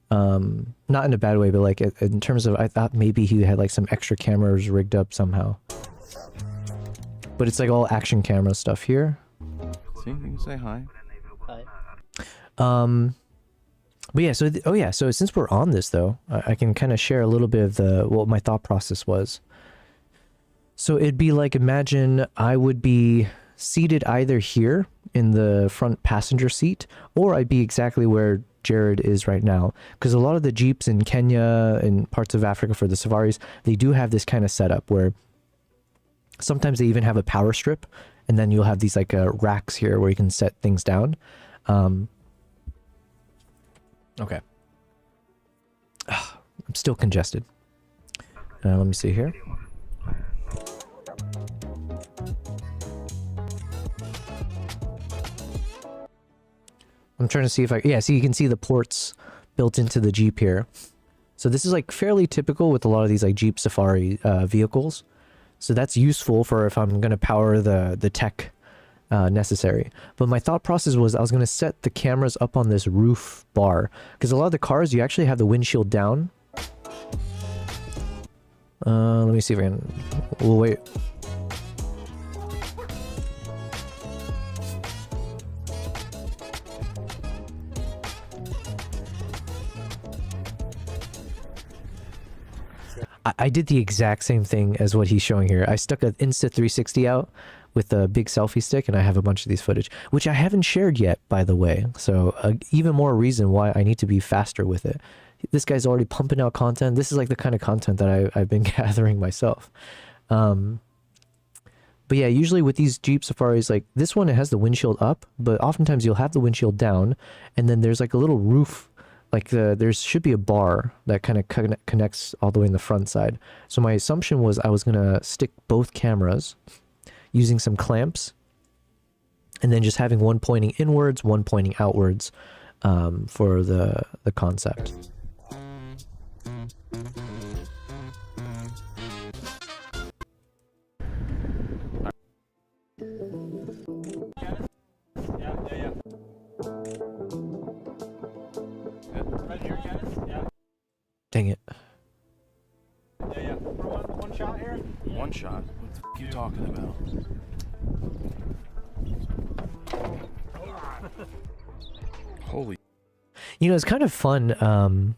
S1: Not in a bad way, but like in terms of, I thought maybe he had like some extra cameras rigged up somehow. But it's like all action camera stuff here.
S6: See, you can say hi.
S1: But yeah, so oh yeah, so since we're on this though, I can kind of share a little bit of what my thought process was. So it'd be like, imagine I would be seated either here in the front passenger seat, or I'd be exactly where Jared is right now, because a lot of the Jeeps in Kenya and parts of Africa for the safaris, they do have this kind of setup where sometimes they even have a power strip, and then you'll have these like racks here where you can set things down. Okay. I'm still congested. Let me see here. I'm trying to see if yeah, so you can see the ports built into the Jeep here. So this is like fairly typical with a lot of these like Jeep Safari vehicles. So that's useful for if I'm going to power the tech necessary. But my thought process was I was going to set the cameras up on this roof bar, because a lot of the cars, you actually have the windshield down. Let me see if I can... We'll wait. I did the exact same thing as what he's showing here. I stuck an Insta360 out with a big selfie stick, and I have a bunch of these footage, which I haven't shared yet, by the way. So even more reason why I need to be faster with it. This guy's already pumping out content. This is like the kind of content that I've been gathering myself. But yeah, usually with these Jeep Safaris, like this one, it has the windshield up, but oftentimes you'll have the windshield down, and then there's like a little roof, like there should be a bar that kind of connects all the way in the front side. So my assumption was I was gonna stick both cameras using some clamps, and then just having one pointing inwards, one pointing outwards, for the concept.
S5: Right here, Dennis? Yeah.
S1: Dang it.
S5: Yeah. For one shot here?
S6: One shot? What the f you talking about? Holy.
S1: You know, it's kind of fun.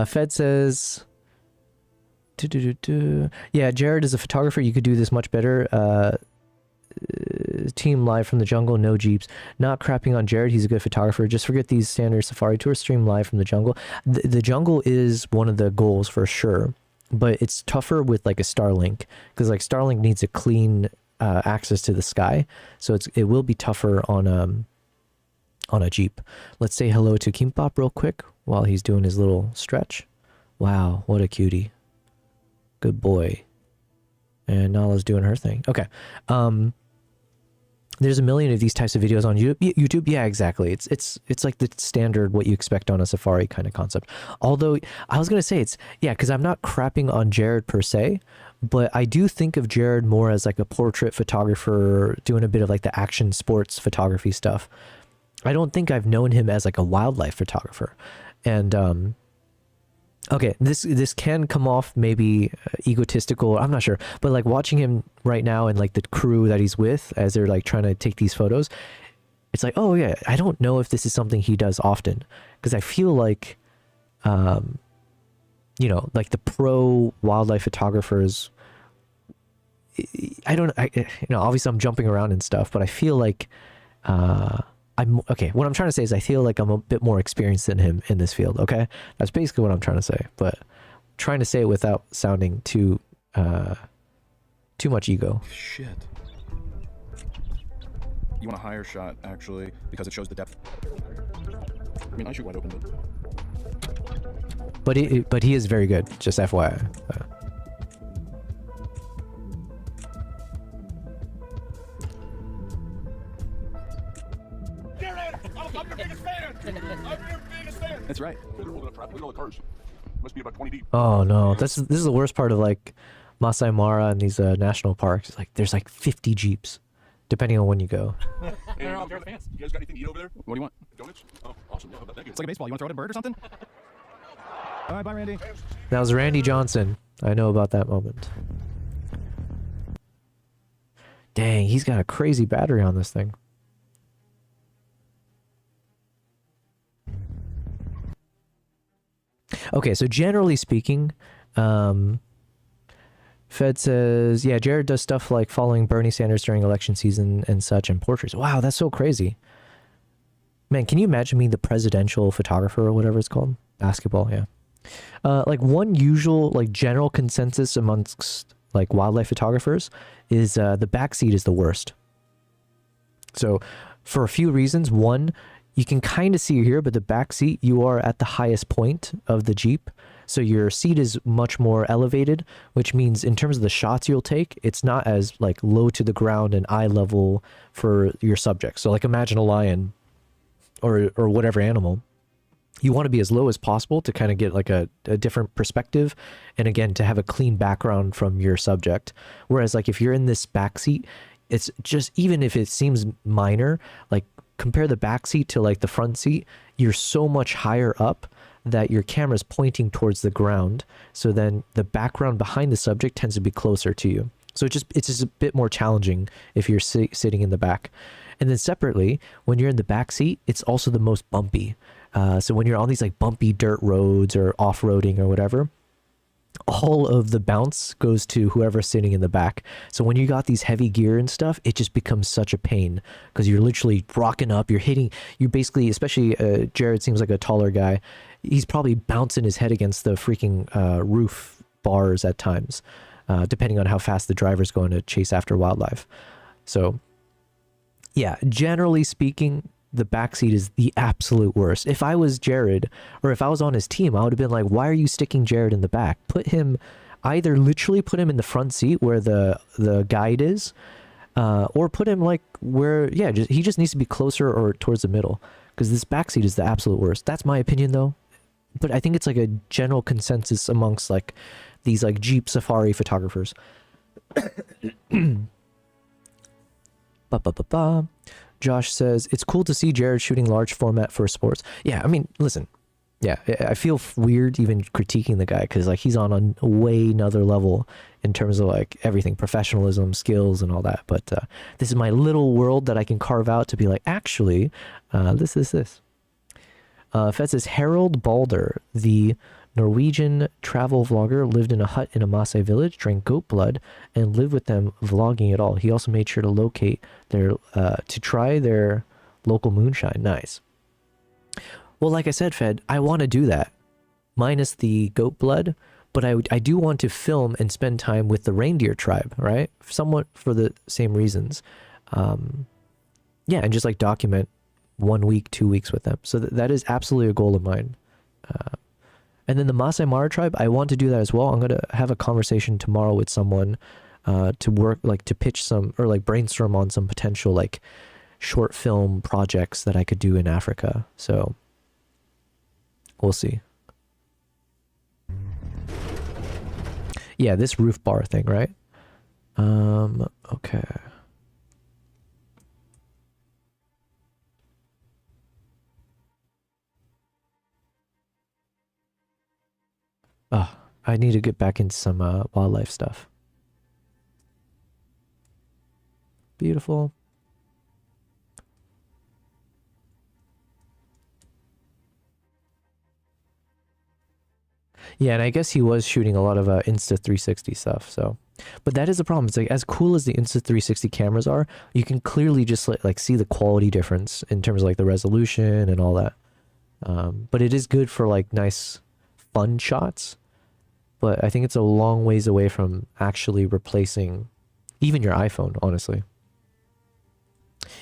S1: Fed says, yeah, Jared is a photographer. You could do this much better. Team live from the jungle, no Jeeps. Not crapping on Jared, he's a good photographer. Just forget these standard safari tours. Stream live from the jungle. The jungle is one of the goals for sure, but it's tougher with like a Starlink, because like Starlink needs a clean access to the sky, so it will be tougher on a Jeep. Let's say hello to Kimbap real quick while he's doing his little stretch. Wow, what a cutie. Good boy. And Nala's doing her thing. Okay. There's a million of these types of videos on YouTube. Yeah, exactly. It's like the standard what you expect on a safari kind of concept. Although I was gonna say because I'm not crapping on Jared per se, but I do think of Jared more as like a portrait photographer doing a bit of like the action sports photography stuff. I don't think I've known him as like a wildlife photographer. And okay, this can come off maybe egotistical, I'm not sure, but like watching him right now and like the crew that he's with as they're like trying to take these photos, it's like, oh yeah, I don't know if this is something he does often, because I feel like you know, like the pro wildlife photographers, obviously I'm jumping around and stuff, but I feel like what I'm trying to say is I feel like I'm a bit more experienced than him in this field, okay? That's basically what I'm trying to say, but I'm trying to say it without sounding too much ego.
S6: Shit. You want a higher shot, actually, because it shows the depth. I mean, I shoot wide open,
S1: but he is very good, just FYI.
S6: That's right.
S7: Must be about 20 deep.
S1: Oh no, this is the worst part of like Masai Mara and these national parks. It's like there's like 50 Jeeps, depending on when you go.
S5: They're all Jared's fans.
S7: You guys got anything to eat over there?
S6: What do you want?
S7: Donuts? Oh, awesome. Yeah, thank you.
S6: It's like a baseball. You want to throw it at a bird or something? All right, bye, Randy.
S1: That was Randy Johnson. I know about that moment. Dang, he's got a crazy battery on this thing. Okay, so generally speaking, Fed says, yeah, Jared does stuff like following Bernie Sanders during election season and such, and portraits. Wow, that's so crazy. Man, can you imagine me the presidential photographer or whatever it's called? Basketball, yeah. Like one usual, like general consensus amongst like wildlife photographers is the backseat is the worst. So for a few reasons. One, you can kind of see here, but the back seat, you are at the highest point of the Jeep. So your seat is much more elevated, which means in terms of the shots you'll take, it's not as like low to the ground and eye level for your subject. So like imagine a lion or whatever animal. You want to be as low as possible to kind of get like a different perspective. And again, to have a clean background from your subject. Whereas like if you're in this back seat, it's just, even if it seems minor, like compare the back seat to like the front seat, you're so much higher up that your camera's pointing towards the ground. So then the background behind the subject tends to be closer to you. So it's just a bit more challenging if you're sitting in the back. And then separately, when you're in the back seat, it's also the most bumpy. So when you're on these like bumpy dirt roads or off-roading or whatever, all of the bounce goes to whoever's sitting in the back. So when you got these heavy gear and stuff, it just becomes such a pain because you're literally rocking up, you're basically, especially Jared seems like a taller guy, he's probably bouncing his head against the freaking roof bars at times, depending on how fast the driver's going to chase after wildlife. So yeah, generally speaking, the backseat is the absolute worst. If I was Jared, or if I was on his team, I would have been like, why are you sticking Jared in the back? Put him, either literally put him in the front seat where the guide is, or put him like where, yeah, he just needs to be closer or towards the middle, because this backseat is the absolute worst. That's my opinion though. But I think it's like a general consensus amongst like these like Jeep Safari photographers. Ba-ba-ba-ba. Josh says, it's cool to see Jared shooting large format for sports. Yeah, I mean, listen. Yeah, I feel weird even critiquing the guy because like he's on a way another level in terms of like everything, professionalism, skills, and all that. But this is my little world that I can carve out to be like, actually, this. Fed says, Harold Balder, the Norwegian travel vlogger, lived in a hut in a Maasai village, drank goat blood, and lived with them, vlogging it all. He also made sure to locate their, to try their local moonshine. Nice. Well, like I said, Fed, I want to do that, minus the goat blood, but I do want to film and spend time with the reindeer tribe, right? Somewhat for the same reasons. Yeah, and just like document 1 week, 2 weeks with them. So that is absolutely a goal of mine. And then the Masai Mara tribe, I want to do that as well. I'm going to have a conversation tomorrow with someone to work, like to pitch some, or like brainstorm on some potential like short film projects that I could do in Africa. So we'll see. Yeah, this roof bar thing, right? Okay. Oh, I need to get back into some wildlife stuff. Beautiful. Yeah, and I guess he was shooting a lot of Insta360 stuff, so. But that is the problem. It's like, as cool as the Insta360 cameras are, you can clearly just like see the quality difference in terms of like the resolution and all that. But it is good for like nice, fun shots. But I think it's a long ways away from actually replacing even your iPhone, honestly.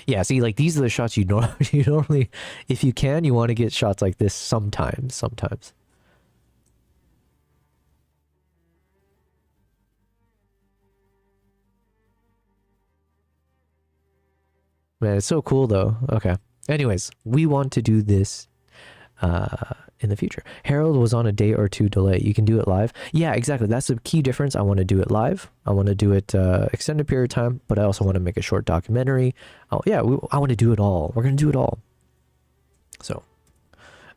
S1: Yeah, see, like these are the shots you normally, if you can, you want to get shots like this sometimes. Man, it's so cool though. Okay. Anyways, we want to do this in the future. Harold was on a day or two delay. You can do it live. Yeah, exactly. That's the key difference. I want to do it live. I want to do it extended period of time, but I also want to make a short documentary. Oh yeah, I want to do it all. We're gonna do it all. So,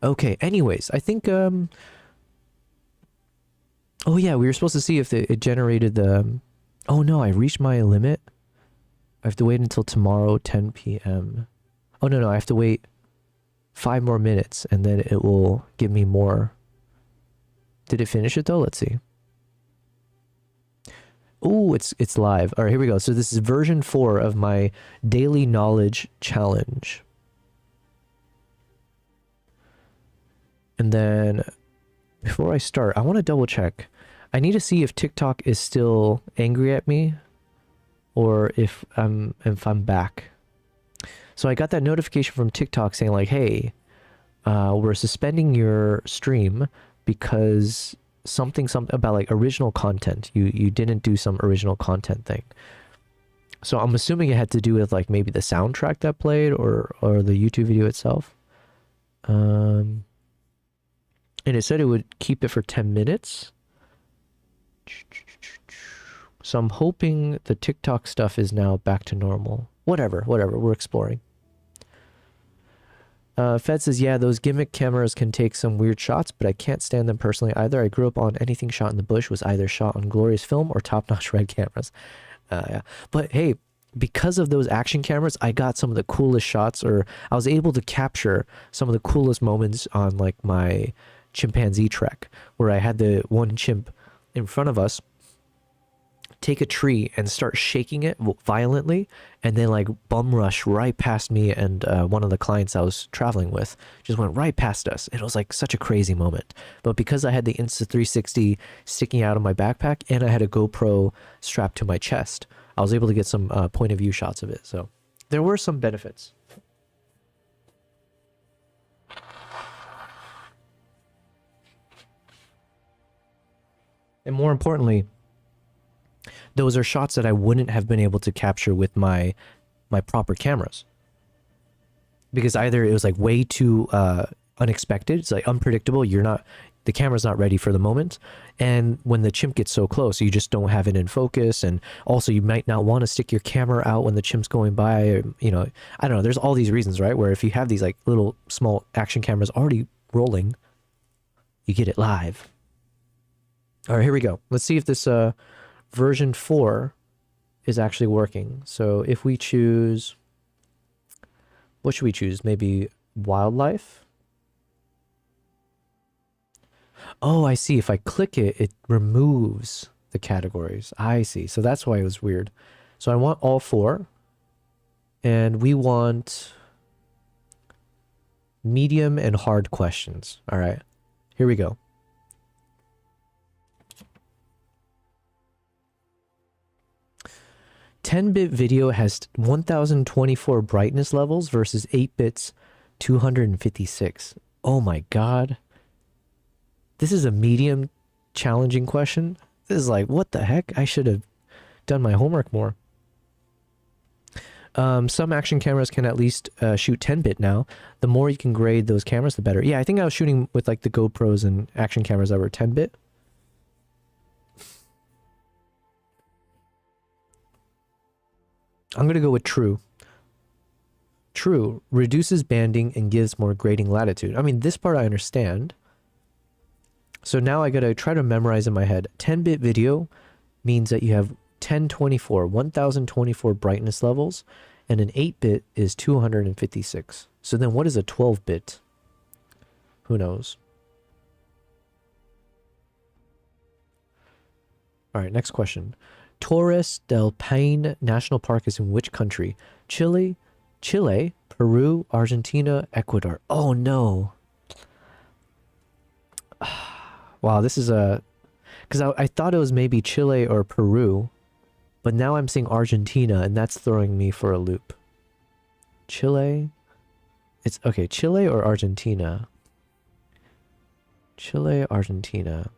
S1: okay. Anyways, I think. Oh yeah, we were supposed to see if it generated the. Oh no, I reached my limit. I have to wait until tomorrow, 10 p.m. Oh no, I have to wait 5 more minutes and then it will give me more. Did it finish it though? Let's see. Oh, it's live. All right, here we go. So this is version 4 of my daily knowledge challenge. And then before I start, I want to double check. I need to see if TikTok is still angry at me or if I'm back. So I got that notification from TikTok saying like, hey, we're suspending your stream because something about like original content. You didn't do some original content thing. So I'm assuming it had to do with like maybe the soundtrack that played or the YouTube video itself. And it said it would keep it for 10 minutes. So I'm hoping the TikTok stuff is now back to normal. Whatever, we're exploring. Fed says, yeah, those gimmick cameras can take some weird shots, but I can't stand them personally either. I grew up on anything shot in the bush was either shot on glorious film or top-notch red cameras. Yeah. But hey, because of those action cameras, I got some of the coolest shots, or I was able to capture some of the coolest moments on like my chimpanzee trek, where I had the one chimp in front of us take a tree and start shaking it violently, and then like bum rush right past me and one of the clients I was traveling with just went right past us. It was like such a crazy moment. But because I had the Insta360 sticking out of my backpack and I had a GoPro strapped to my chest, I was able to get some point of view shots of it. So there were some benefits. And more importantly, those are shots that I wouldn't have been able to capture with my proper cameras. Because either it was like way too unexpected, it's like unpredictable, the camera's not ready for the moment, and when the chimp gets so close, you just don't have it in focus, and also you might not want to stick your camera out when the chimp's going by, or, you know, I don't know, there's all these reasons, right? Where if you have these like little small action cameras already rolling, you get it live. All right, here we go. Let's see if this version 4 is actually working. So if we choose, what should we choose? Maybe wildlife? Oh, I see. If I click it, it removes the categories. I see. So that's why it was weird. So I want all 4. And we want medium and hard questions. All right. Here we go. "10-bit video has 1024 brightness levels versus 8 bits 256. Oh my god. This is a medium challenging question. This is like, what the heck? I should have done my homework more. Some action cameras can at least shoot 10-bit now. The more you can grade those cameras, the better. Yeah, I think I was shooting with like the GoPros and action cameras that were 10-bit. I'm going to go with true. True. Reduces banding and gives more grading latitude. I mean, this part I understand. So now I got to try to memorize in my head. 10-bit video means that you have 1024 brightness levels, and an 8-bit is 256. So then what is a 12-bit? Who knows? All right, next question. Torres del Paine National Park is in which country? Chile, Peru, Argentina, Ecuador. Oh no. Wow, this is a... Because I thought it was maybe Chile or Peru, but now I'm seeing Argentina, and that's throwing me for a loop. Chile? It's... Okay, Chile or Argentina? Chile, Argentina.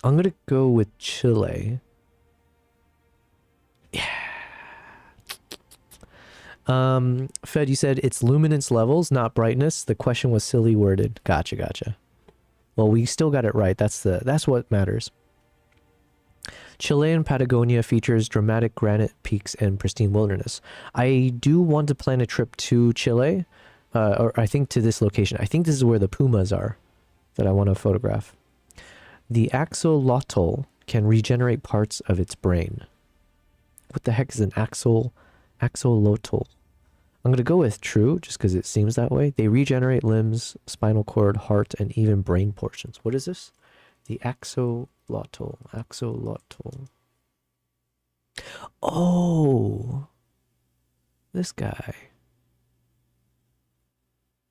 S1: I'm going to go with Chile. Yeah. Fed, you said it's luminance levels, not brightness. The question was silly worded. Gotcha. Well, we still got it right. That's what matters. Chilean Patagonia features dramatic granite peaks and pristine wilderness. I do want to plan a trip to Chile, or I think to this location. I think this is where the pumas are that I want to photograph. The axolotl can regenerate parts of its brain. What the heck is an axolotl? I'm going to go with true, just because it seems that way. They regenerate limbs, spinal cord, heart, and even brain portions. What is this? The axolotl. Oh! This guy.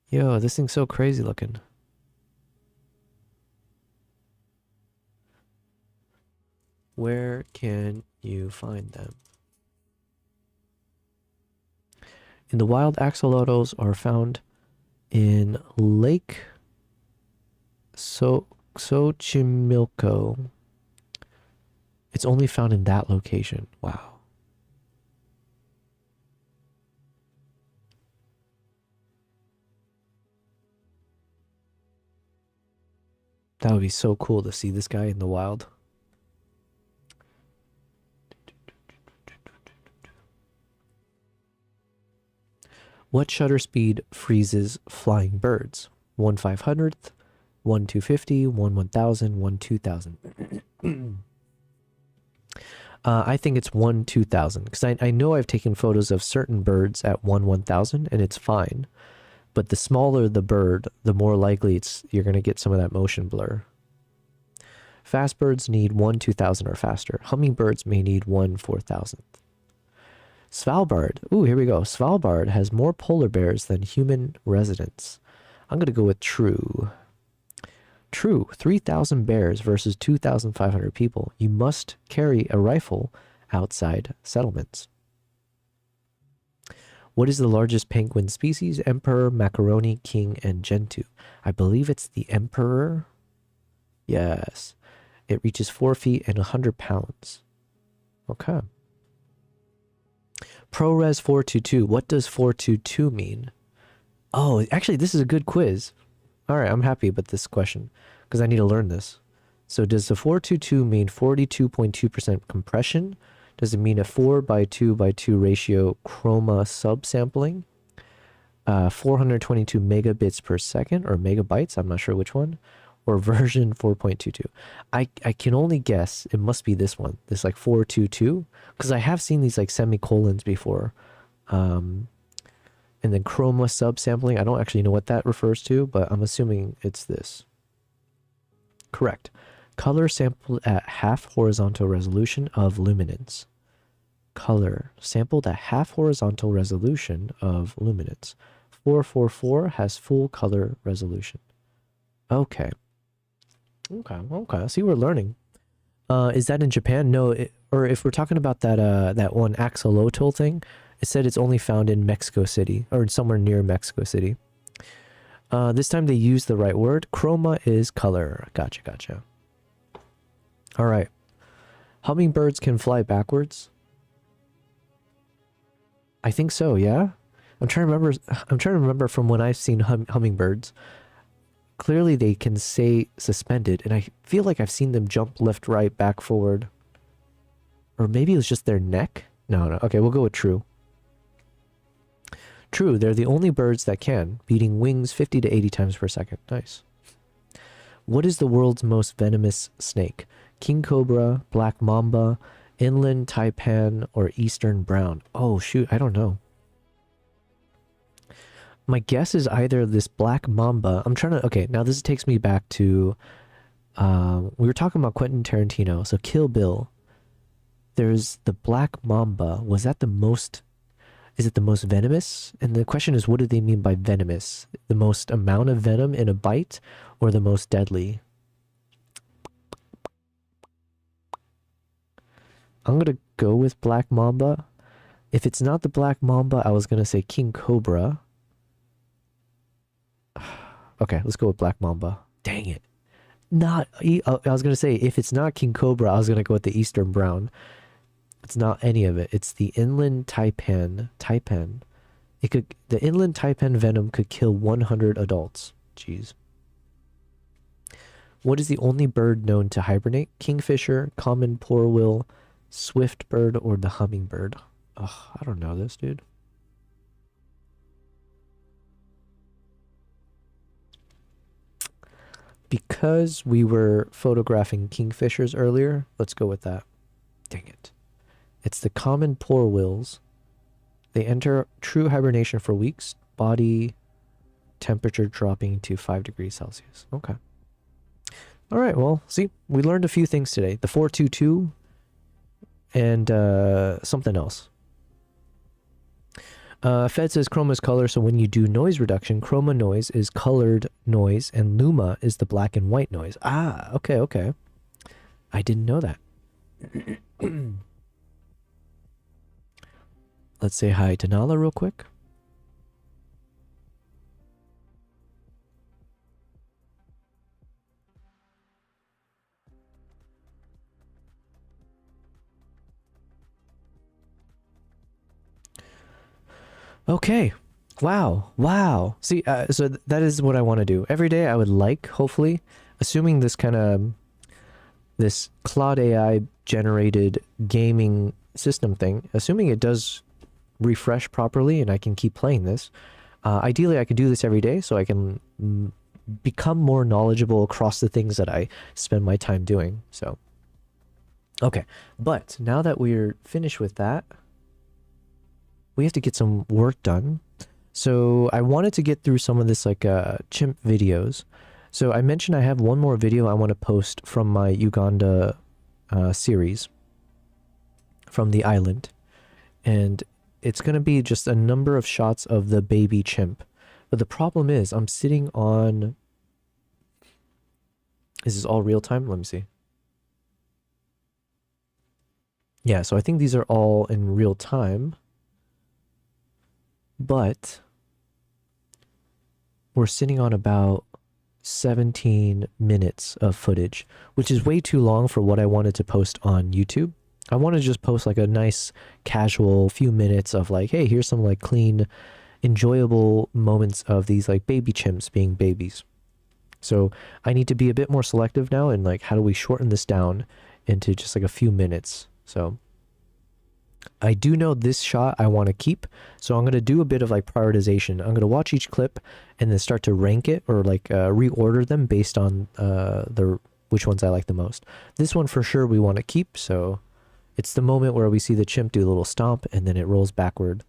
S1: Yo, this thing's so crazy looking. Where can you find them? In the wild, axolotls are found in Lake Xochimilco. It's only found in that location. Wow. That would be so cool to see this guy in the wild. What shutter speed freezes flying birds? 1/500th, 1/250, 1/1000, 1/2000. I think it's 1/2000 because I know I've taken photos of certain birds at 1/1000 and it's fine. But the smaller the bird, the more likely you're going to get some of that motion blur. Fast birds need 1/2000 or faster. Hummingbirds may need 1/4000. Svalbard. Ooh, here we go. Svalbard has more polar bears than human residents. I'm going to go with true. True. 3,000 bears versus 2,500 people. You must carry a rifle outside settlements. What is the largest penguin species? Emperor, macaroni, king, and gentoo. I believe it's the emperor. Yes. It reaches 4 feet and 100 pounds. Okay. ProRes 422. What does 422 mean? Oh, actually, this is a good quiz. All right, I'm happy about this question because I need to learn this. So does the 422 mean 42.2% compression? Does it mean a 4:2:2 ratio chroma subsampling? 422 megabits per second or megabytes? I'm not sure which one. Or version 4.22. I can only guess it must be this one. This like 422. Because I have seen these like semicolons before. And then chroma subsampling. I don't actually know what that refers to, but I'm assuming it's this. Correct. Color sampled at half horizontal resolution of luminance. Color sampled at half horizontal resolution of luminance. 444 has full color resolution. Okay. Okay. See, we're learning. Is that in Japan? No, or if we're talking about that one axolotl thing, it said it's only found in Mexico City or somewhere near Mexico City. This time they used the right word. Chroma is color. Gotcha. All right. Hummingbirds can fly backwards. I think so. Yeah. I'm trying to remember from when I've seen hummingbirds. Clearly they can stay suspended, and I feel like I've seen them jump left, right, back, forward. Or maybe it was just their neck? No. Okay, we'll go with true. True, they're the only birds that can, beating wings 50 to 80 times per second. Nice. What is the world's most venomous snake? King cobra, black mamba, inland taipan, or eastern brown? Oh, shoot, I don't know. My guess is either this black mamba. I'm trying to... Okay, now this takes me back to... we were talking about Quentin Tarantino. So Kill Bill. There's the black mamba. Was that the most... Is it the most venomous? And the question is, what do they mean by venomous? The most amount of venom in a bite or the most deadly? I'm going to go with black mamba. If it's not the black mamba, I was going to say king cobra. Okay, let's go with black mamba. Dang it. I was going to say, if it's not king cobra, I was going to go with the eastern brown. It's not any of it. It's the inland taipan. The inland taipan venom could kill 100 adults. Jeez. What is the only bird known to hibernate? Kingfisher, common porwheel, swift bird, or the hummingbird? Ugh, I don't know this, dude. Because we were photographing kingfishers earlier, let's go with that. Dang it. It's the common porwheels. They enter true hibernation for weeks. Body temperature dropping to 5 degrees Celsius. Okay. All right, well, see, we learned a few things today. The 422 and something else. Fed says chroma is color, so when you do noise reduction, chroma noise is colored noise, and luma is the black and white noise. Ah, okay. I didn't know that. Let's say hi to Nala real quick. Okay. Wow. See, so that is what I want to do. Every day I would like, hopefully, assuming this this Claude AI generated gaming system thing, assuming it does refresh properly and I can keep playing this. Ideally, I could do this every day so I can become more knowledgeable across the things that I spend my time doing. So, okay. But now that we're finished with that, we have to get some work done. So I wanted to get through some of this like chimp videos. So I mentioned I have one more video I want to post from my Uganda series from the island. And it's going to be just a number of shots of the baby chimp. But the problem is I'm sitting on... Is this all real time? Let me see. Yeah, so I think these are all in real time. But we're sitting on about 17 minutes of footage, which is way too long for what I wanted to post on YouTube. I want to just post like a nice casual few minutes of like, hey, here's some like clean, enjoyable moments of these like baby chimps being babies. So I need to be a bit more selective now and like, how do we shorten this down into just like a few minutes? So I do know this shot I want to keep, so I'm going to do a bit of like prioritization. I'm going to watch each clip and then start to rank it or like reorder them based on which ones I like the most. This one for sure we want to keep, so it's the moment where we see the chimp do a little stomp and then it rolls backward.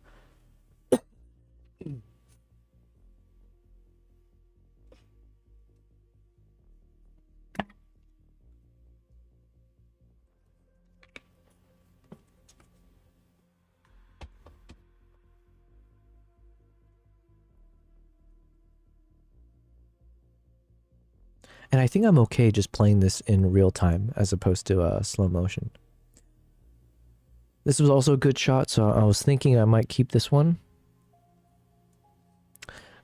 S1: And I think I'm okay just playing this in real time as opposed to slow motion. This was also a good shot, so I was thinking I might keep this one.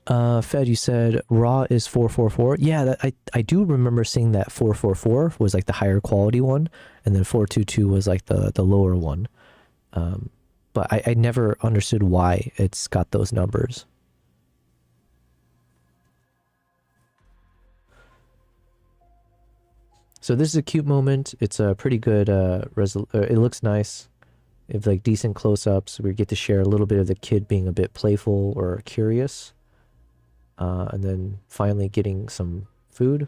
S1: Fed, you said raw is 444. Yeah, I do remember seeing that 444 was like the higher quality one, and then 422 was like the lower one. But I never understood why it's got those numbers. So this is a cute moment. It's a pretty good it looks nice. If like decent close-ups, we get to share a little bit of the kid being a bit playful or curious. And then finally getting some food.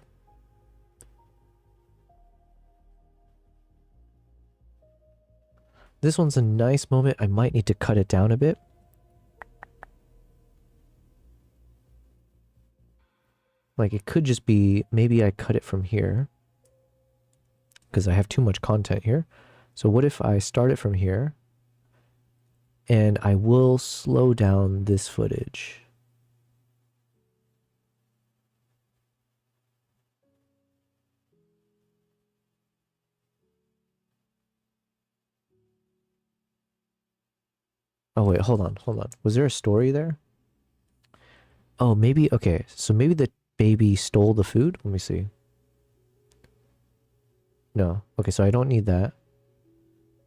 S1: This one's a nice moment. I might need to cut it down a bit. Like it could just be, maybe I cut it from here, because I have too much content here. So what if I start it from here and I will slow down this footage. Oh wait, hold on. Was there a story there? Oh, maybe, okay, so maybe the baby stole the food? Let me see. No, okay, so I don't need that.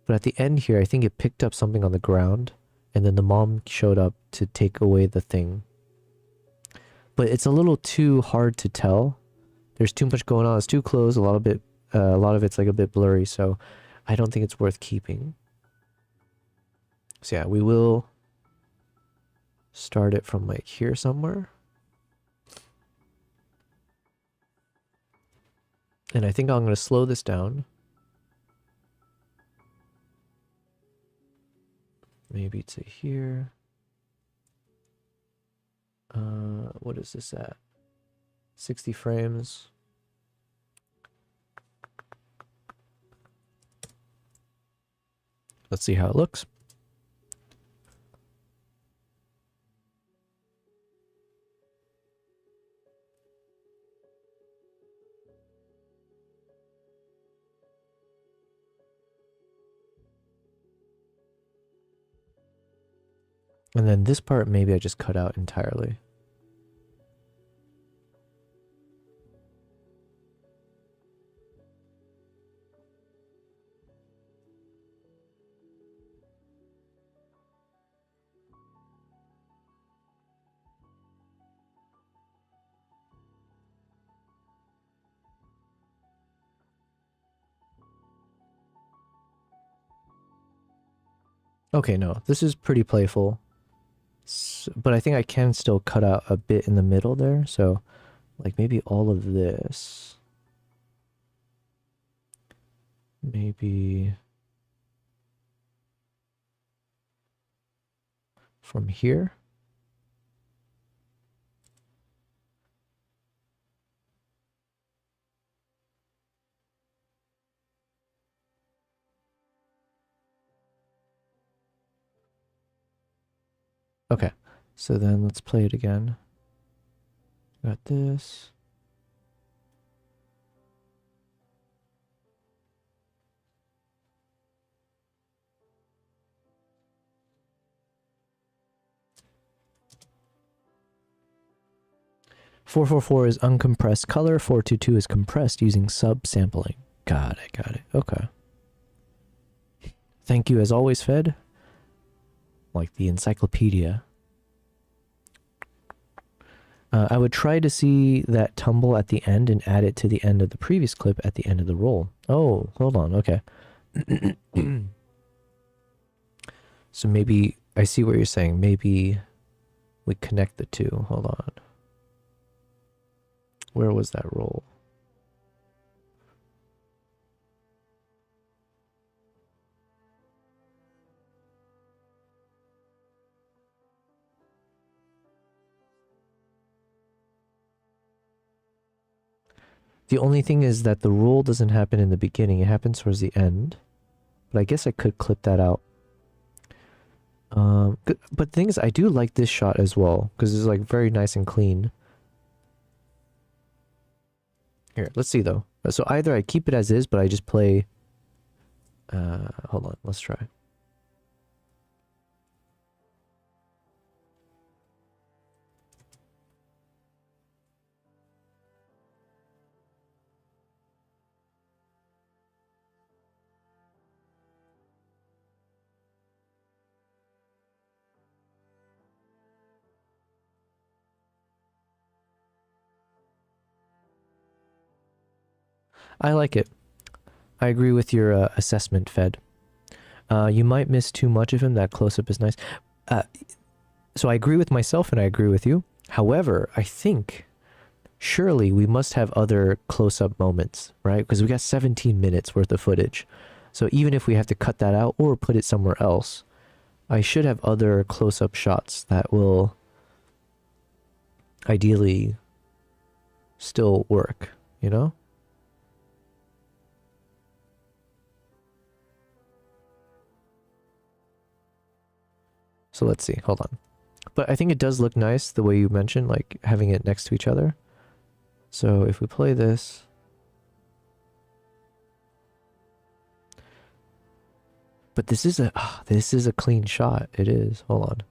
S1: But at the end here, I think it picked up something on the ground, and then the mom showed up to take away the thing. But it's a little too hard to tell. There's too much going on. It's too close. A lot of it's like a bit blurry, so I don't think it's worth keeping. So yeah, we will start it from like here somewhere. And I think I'm going to slow this down. Maybe to here. What is this at? 60 frames. Let's see how it looks. And then this part, maybe I just cut out entirely. Okay, no, this is pretty playful. But I think I can still cut out a bit in the middle there. So, like maybe all of this. Maybe from here. Okay, so then let's play it again. Got this. .444 is uncompressed color. 422 is compressed using subsampling. Got it, got it. Okay. Thank you as always, Fed. Like the encyclopedia. I would try to see that tumble at the end and add it to the end of the previous clip at the end of the roll. Oh, hold on. Okay. So maybe, I see what you're saying. Maybe we connect the two. Hold on. Where was that roll? The only thing is that the roll doesn't happen in the beginning. It happens towards the end. But I guess I could clip that out. But the thing is, I do like this shot as well. Because it's like very nice and clean. Here, let's see though. So either I keep it as is, but I just play... hold on, let's try. I like it. I agree with your assessment, Fed. You might miss too much of him. That close-up is nice. So I agree with myself and I agree with you. However, I think surely we must have other close-up moments, right? Because we got 17 minutes worth of footage. So even if we have to cut that out or put it somewhere else, I should have other close-up shots that will ideally still work, you know? So let's see, hold on. But I think it does look nice the way you mentioned, like having it next to each other. So if we play this... But this is a clean shot. It is. Hold on.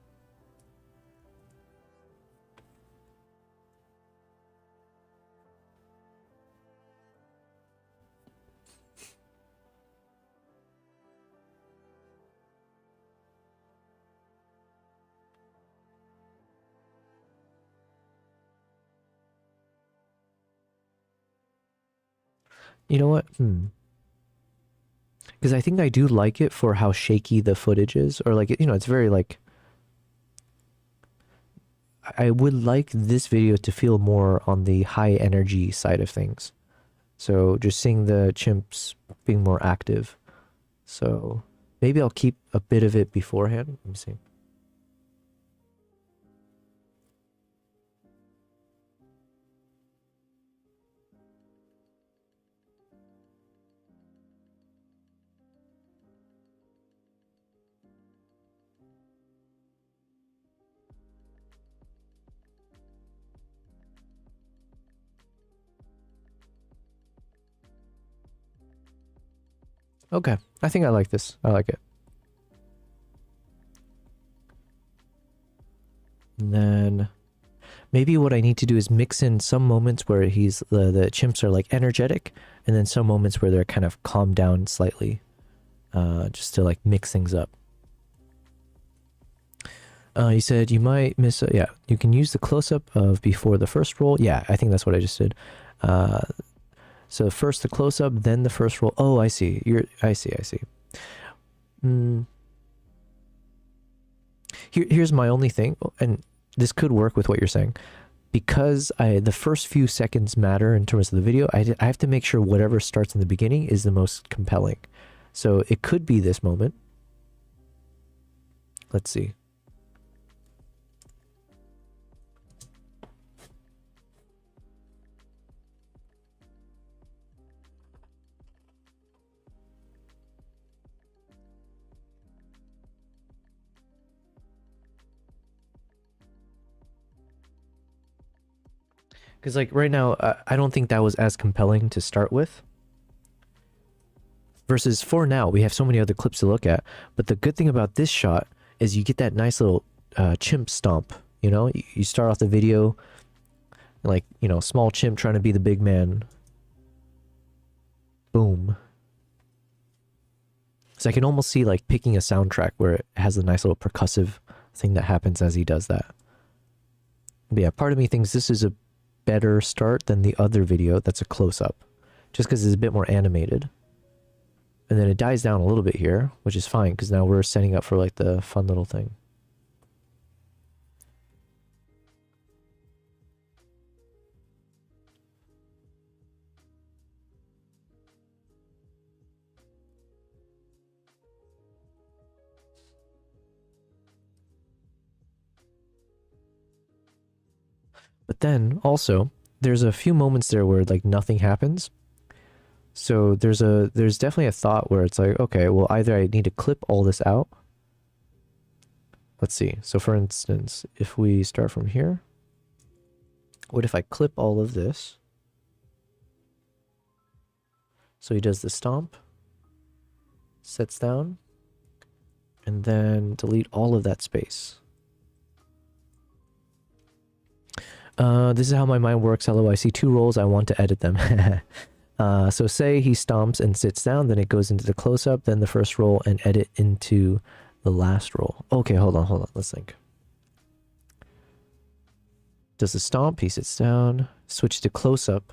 S1: You know what? Because I think I do like it for how shaky the footage is. Or like, you know, it's very like... I would like this video to feel more on the high energy side of things. So just seeing the chimps being more active. So maybe I'll keep a bit of it beforehand. Let me see. Okay, I think I like this. I like it. And then maybe what I need to do is mix in some moments where the chimps are like energetic, and then some moments where they're kind of calmed down slightly, just to like mix things up. You said you might miss. Yeah, you can use the close-up of before the first roll. Yeah, I think that's what I just did. So first the close-up, then the first roll. Oh, I see. I see. Here's my only thing, and this could work with what you're saying. Because the first few seconds matter in terms of the video, I have to make sure whatever starts in the beginning is the most compelling. So it could be this moment. Let's see. Because like right now, I don't think that was as compelling to start with. Versus for now, we have so many other clips to look at. But the good thing about this shot is you get that nice little chimp stomp. You know, you start off the video like, you know, small chimp trying to be the big man. Boom. So I can almost see like picking a soundtrack where it has a nice little percussive thing that happens as he does that. But yeah, part of me thinks this is a better start than the other video that's a close-up. Just because it's a bit more animated. And then it dies down a little bit here, which is fine, because now we're setting up for like the fun little thing. But then also, there's a few moments there where like nothing happens. So there's definitely a thought where it's like, okay, well, either I need to clip all this out. Let's see. So for instance, if we start from here, what if I clip all of this? So he does the stomp, sets down, and then delete all of that space. This is how my mind works. Hello, I see two rolls. I want to edit them. So say he stomps and sits down, then it goes into the close-up, then the first roll, and edit into the last roll. Okay, hold on. Let's think. Does the stomp, he sits down, switch to close-up.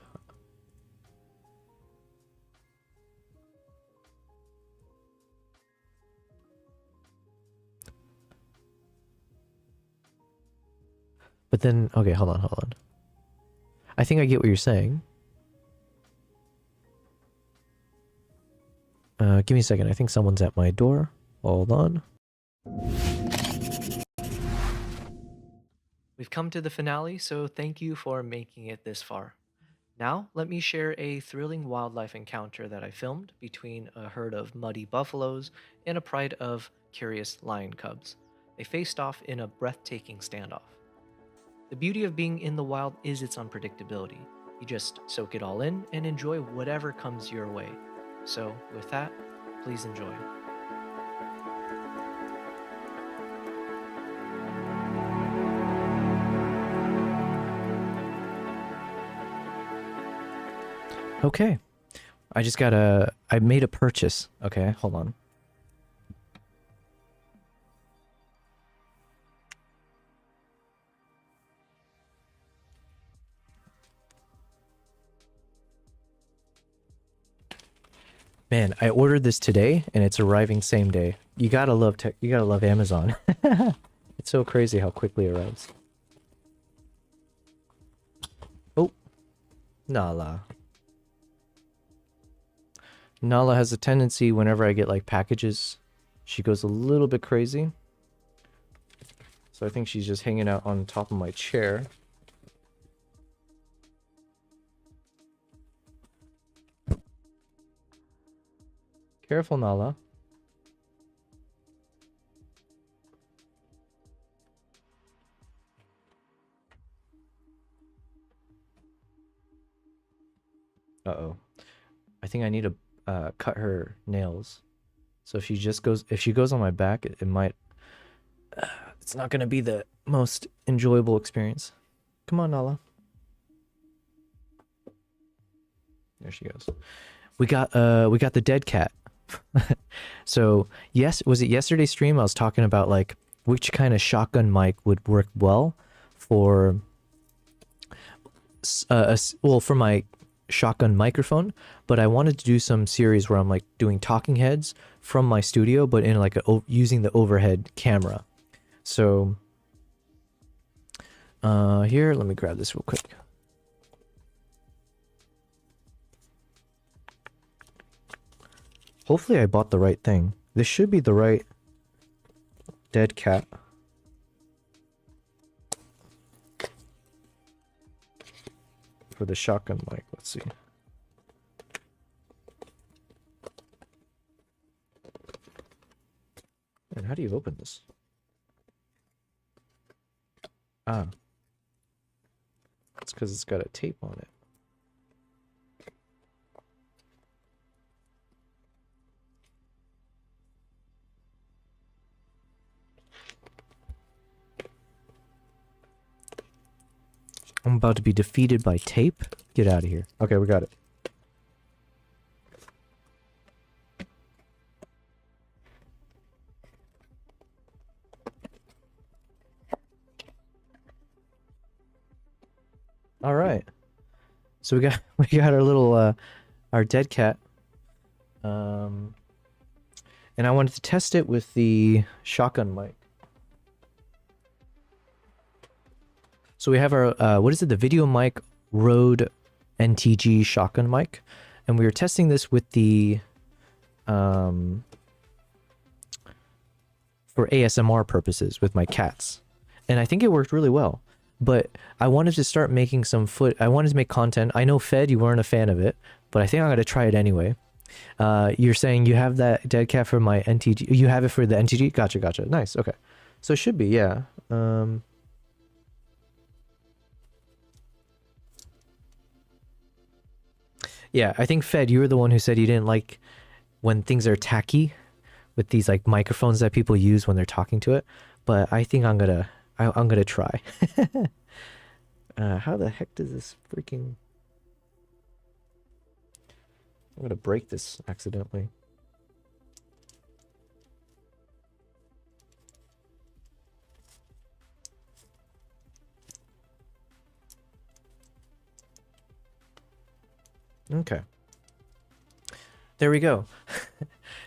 S1: But then, okay, hold on. I think I get what you're saying. Give me a second. I think someone's at my door. Hold on. We've come to the finale, so thank you for making it this far. Now, let me share a thrilling wildlife encounter that I filmed between a herd of muddy buffaloes and a pride of curious lion cubs. They faced off in a breathtaking standoff. The beauty of being in the wild is its unpredictability. You just soak it all in and enjoy whatever comes your way. So, with that, please enjoy. Okay. I made a purchase. Okay, hold on. Man, I ordered this today and it's arriving same day. You gotta love Amazon. It's so crazy how quickly it arrives. Oh, Nala. Nala has a tendency whenever I get like packages, she goes a little bit crazy. So I think she's just hanging out on top of my chair. Careful, Nala. Uh-oh. I think I need to cut her nails. So if she goes on my back, it might it's not gonna be the most enjoyable experience. Come on, Nala. There she goes. We got the dead cat. So was it yesterday's stream? I was talking about like which kind of shotgun mic would work well for for my shotgun microphone, but I wanted to do some series where I'm like doing talking heads from my studio, but in like using the overhead camera. So here, let me grab this real quick. Hopefully I bought the right thing. This should be the right dead cat. For the shotgun mic, let's see. And how do you open this? Ah. It's because it's got a tape on it. I'm about to be defeated by tape. Get out of here. Okay, we got it. All right. So we got our little our dead cat. And I wanted to test it with the shotgun mic. So we have our what is it? The Video Mic Rode NTG shotgun mic, and we were testing this with the for ASMR purposes with my cats, and I think it worked really well. But I wanted to start making some I wanted to make content. I know Fed, you weren't a fan of it, but I think I'm gonna try it anyway. You're saying you have that dead cat for my NTG. You have it for the NTG. Gotcha. Nice. Okay, so it should be, yeah. Yeah, I think Fed, you were the one who said you didn't like when things are tacky with these like microphones that people use when they're talking to it. But I think I'm gonna try. How the heck does this freaking... I'm gonna break this accidentally. Okay. There we go.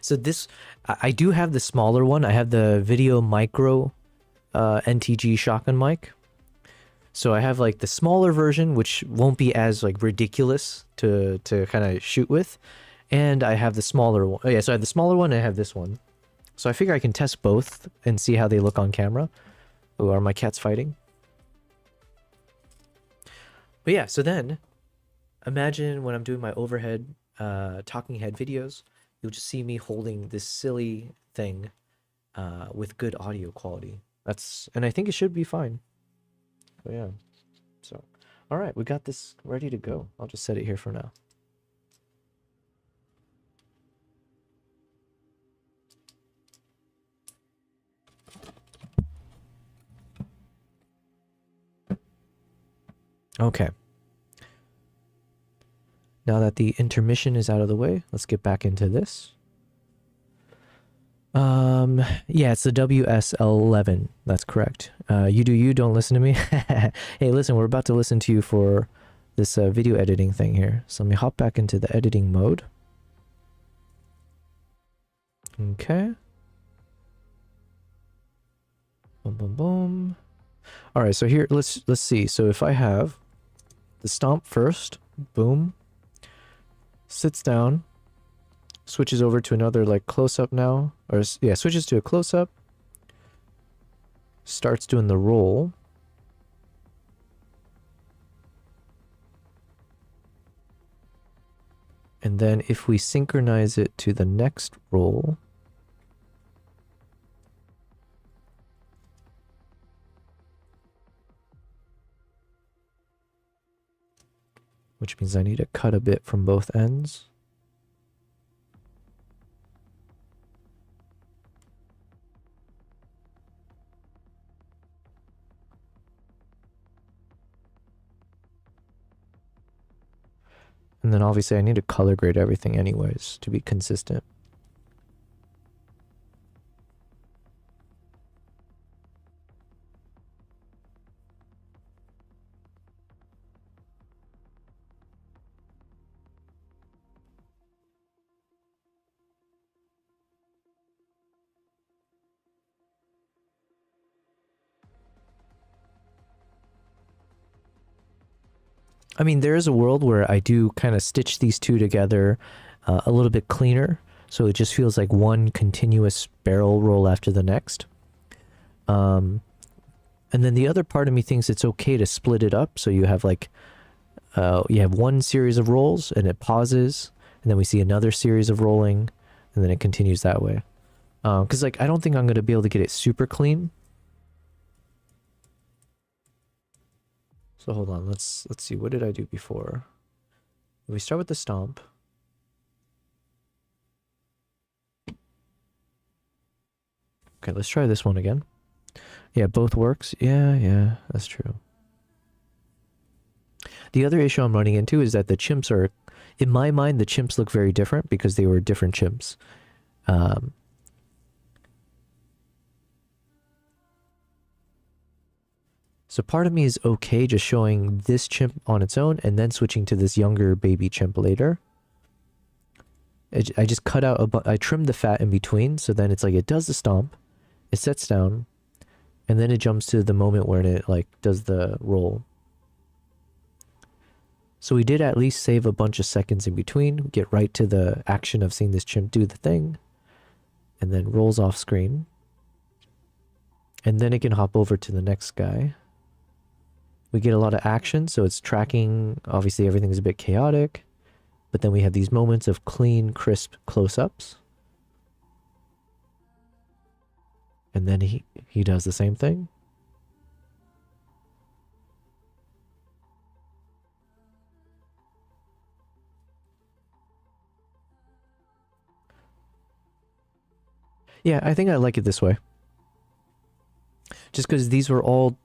S1: So this, I do have the smaller one. I have the Video Micro NTG shotgun mic. So I have like the smaller version, which won't be as like ridiculous to kind of shoot with. And I have the smaller one. Oh yeah, so I have the smaller one and I have this one. So I figure I can test both and see how they look on camera. Oh, are my cats fighting? But yeah, so then imagine when I'm doing my overhead talking head videos, you'll just see me holding this silly thing with good audio quality. And I think it should be fine. So yeah. So, all right, we got this ready to go. I'll just set it here for now. Okay. Now that the intermission is out of the way, let's get back into this. Yeah, it's the WS11. That's correct. You do you, don't listen to me. Hey, listen, we're about to listen to you for this video editing thing here. So let me hop back into the editing mode. Okay. Boom, boom, boom. All right, so here, let's see. So if I have the stomp first, boom, sits down, switches over to another like close-up now, or yeah, switches to a close-up, starts doing the roll, and then if we synchronize it to the next roll, which means I need to cut a bit from both ends. And then obviously I need to color grade everything anyways to be consistent. I mean, there is a world where I do kind of stitch these two together a little bit cleaner, so it just feels like one continuous barrel roll after the next. And then the other part of me thinks it's okay to split it up, so you have like, you have one series of rolls and it pauses, and then we see another series of rolling, and then it continues that way. Because like, I don't think I'm going to be able to get it super clean. So So hold on, let's see, what did I do before? We start with the stomp. Okay, let's try this one again. Yeah, both works. Yeah, that's true. The other issue I'm running into is that the chimps are, in my mind, the chimps look very different because they were different chimps. So part of me is okay just showing this chimp on its own and then switching to this younger baby chimp later. I just cut out I trimmed the fat in between, so then it's like it does the stomp, it sets down, and then it jumps to the moment where it like does the roll. So we did at least save a bunch of seconds in between, get right to the action of seeing this chimp do the thing, and then rolls off screen. And then it can hop over to the next guy. We get a lot of action, so it's tracking, obviously everything's a bit chaotic, but then we have these moments of clean, crisp close-ups. And then he does the same thing. Yeah, I think I like it this way. Just because these were all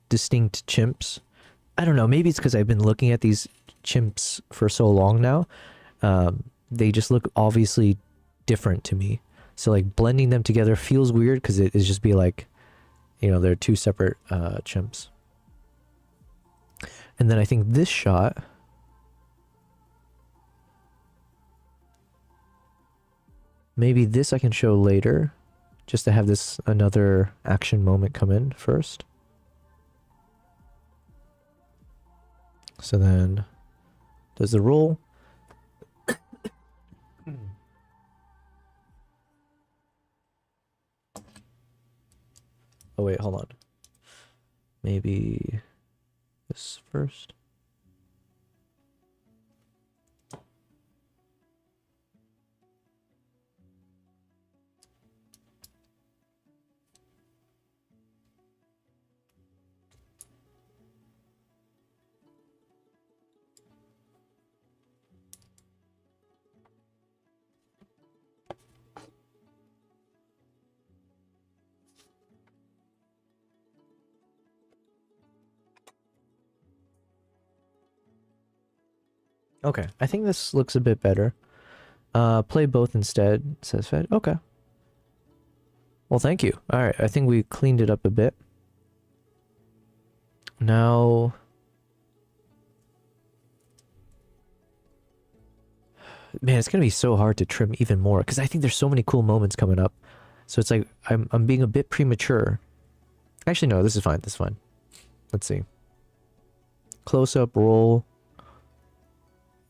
S1: distinct chimps. I don't know, maybe it's because I've been looking at these chimps for so long now. They just look obviously different to me. So like blending them together feels weird because it is just be like, you know, they're two separate chimps. And then I think this shot, maybe this I can show later, just to have this another action moment come in first. So then, does the roll. Oh wait, hold on. Maybe this first. Okay, I think this looks a bit better. Play both instead, says Fed. Okay. Well, thank you. Alright, I think we cleaned it up a bit. Now... Man, it's gonna be so hard to trim even more, because I think there's so many cool moments coming up. So it's like, I'm being a bit premature. Actually, no, this is fine, this is fine. Let's see. Close-up, roll.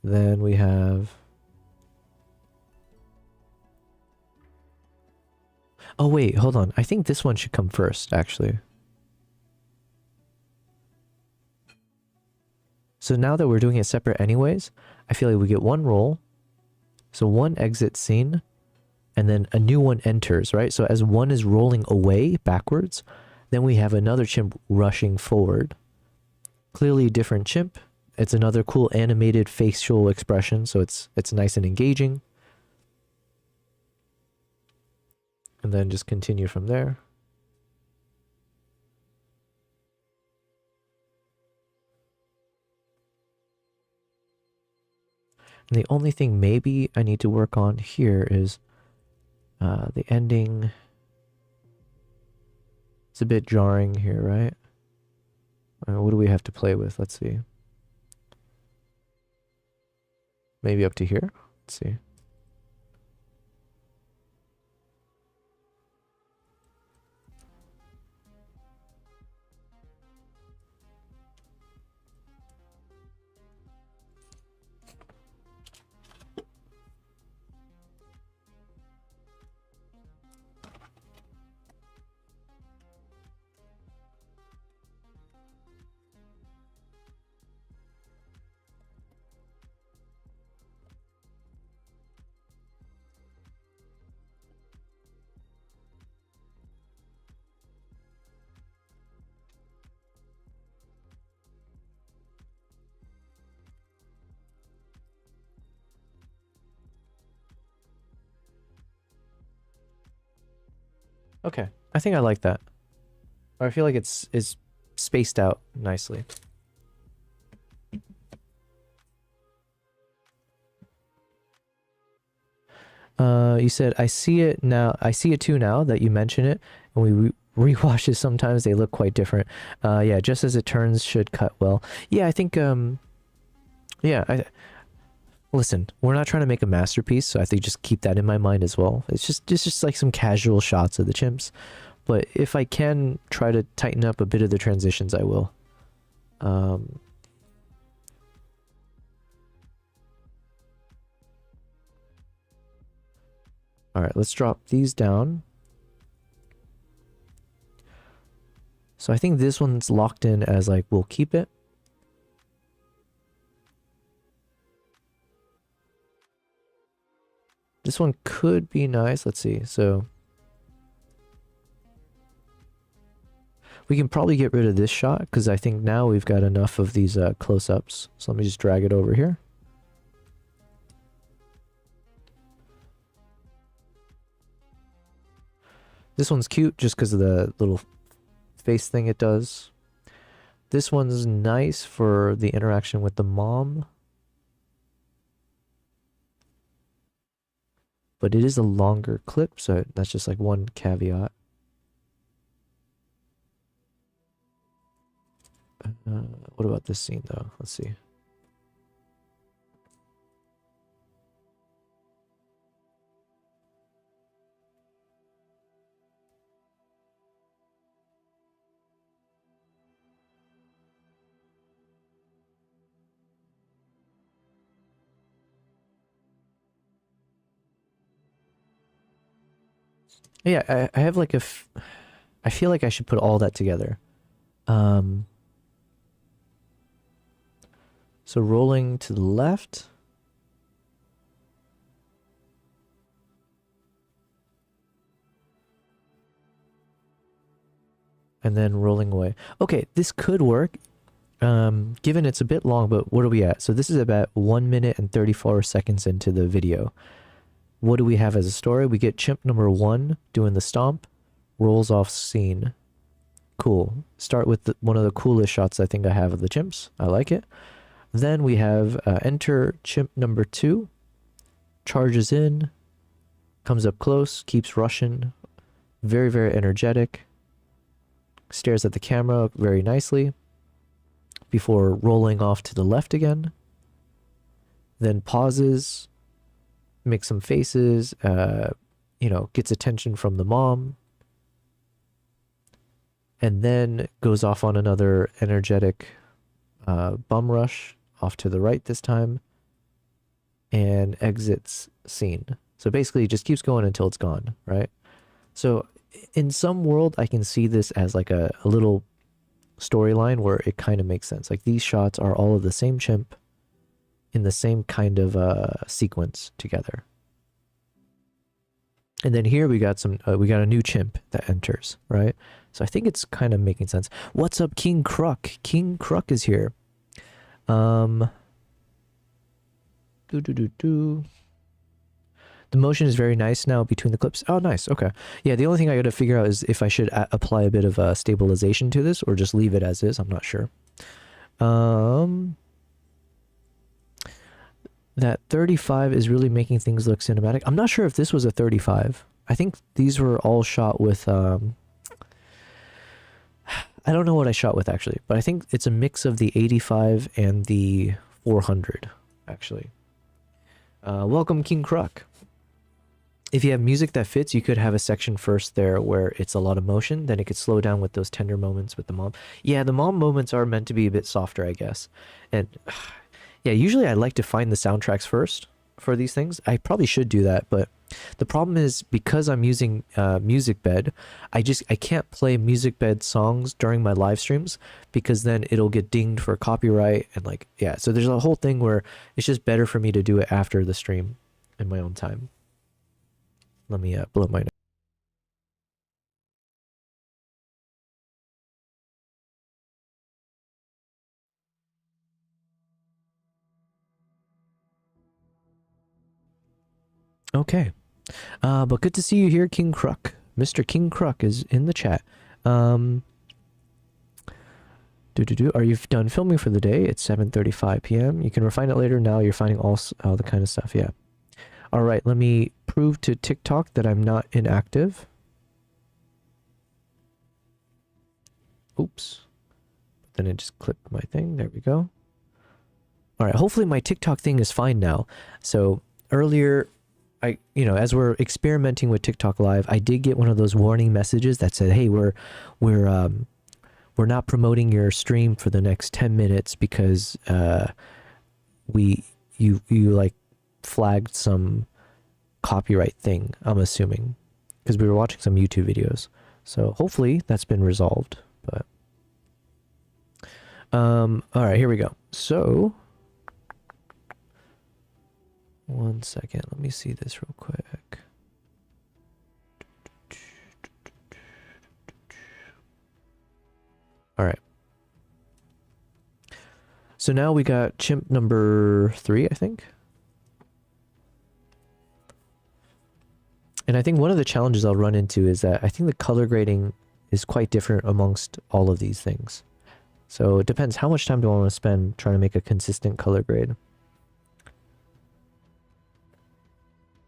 S1: Then we have... Oh wait, hold on. I think this one should come first, actually. So now that we're doing it separate anyways, I feel like we get one roll. So one exit scene, and then a new one enters, right? So as one is rolling away backwards, then we have another chimp rushing forward. Clearly a different chimp. It's another cool animated facial expression, so it's nice and engaging. And then just continue from there. And the only thing maybe I need to work on here is the ending. It's a bit jarring here, right? What do we have to play with? Let's see. Maybe up to here? Let's see. Okay, I think I like that. I feel like it's spaced out nicely. You said I see it now. I see it too now that you mention it. And we rewatches sometimes they look quite different. Yeah, just as it turns should cut well. Yeah, I think yeah, listen, we're not trying to make a masterpiece, so I think just keep that in my mind as well. It's just like some casual shots of the chimps. But if I can try to tighten up a bit of the transitions, I will. All right, let's drop these down. So I think this one's locked in as like, we'll keep it. This one could be nice. Let's see. So we can probably get rid of this shot because I think now we've got enough of these close-ups. So let me just drag it over here. This one's cute just because of the little face thing it does. This one's nice for the interaction with the mom. But it is a longer clip, so that's just like one caveat. What about this scene though? Let's see. Yeah, I have like I feel like I should put all that together. So rolling to the left. And then rolling away. Okay, this could work. Given it's a bit long, but what are we at? So this is about 1 minute and 34 seconds into the video. What do we have as a story? We get chimp number 1 doing the stomp, rolls off scene. Cool. Start with one of the coolest shots I think I have of the chimps. I like it. Then we have enter chimp number 2, charges in, comes up close, keeps rushing, very, very energetic, stares at the camera very nicely before rolling off to the left again, then pauses, makes some faces, you know, gets attention from the mom, and then goes off on another energetic bum rush off to the right this time and exits scene. So basically it just keeps going until it's gone, right? So in some world I can see this as like a little storyline where it kind of makes sense. Like these shots are all of the same chimp in the same kind of sequence together. And then here we got some we got a new chimp that enters, right? So I think it's kind of making sense. What's up, King Kruk? King Kruk is here. The motion is very nice now between the clips. Oh, nice. Okay. Yeah, the only thing I got to figure out is if I should apply a bit of stabilization to this or just leave it as is. I'm not sure. That 35 is really making things look cinematic. I'm not sure if this was a 35. I think these were all shot with I don't know what I shot with actually, but I think it's a mix of the 85 and the 400 actually. Welcome, King Kruk. If you have music that fits, you could have a section first there where it's a lot of motion, then it could slow down with those tender moments with the mom. Yeah, the mom moments are meant to be a bit softer, I guess. And yeah, usually I like to find the soundtracks first for these things. I probably should do that, but the problem is because I'm using Music Bed, I can't play Music Bed songs during my live streams because then it'll get dinged for copyright and like, yeah. So there's a whole thing where it's just better for me to do it after the stream in my own time. Let me blow my nose. Okay. But good to see you here, King Kruk. Mr. King Kruk is in the chat. Are you done filming for the day? It's 7:35 p.m. You can refine it later. Now you're finding all the kind of stuff. Yeah. All right. Let me prove to TikTok that I'm not inactive. Oops. Then it just clipped my thing. There we go. All right. Hopefully my TikTok thing is fine now. So earlier, as we're experimenting with TikTok Live, I did get one of those warning messages that said, "Hey, we're not promoting your stream for the next 10 minutes because you like flagged some copyright thing." I'm assuming because we were watching some YouTube videos. So hopefully that's been resolved. But all right, here we go. So. One second, let me see this real quick. All right. So now we got chimp number 3, I think. And I think one of the challenges I'll run into is that I think the color grading is quite different amongst all of these things. So it depends, how much time do I want to spend trying to make a consistent color grade?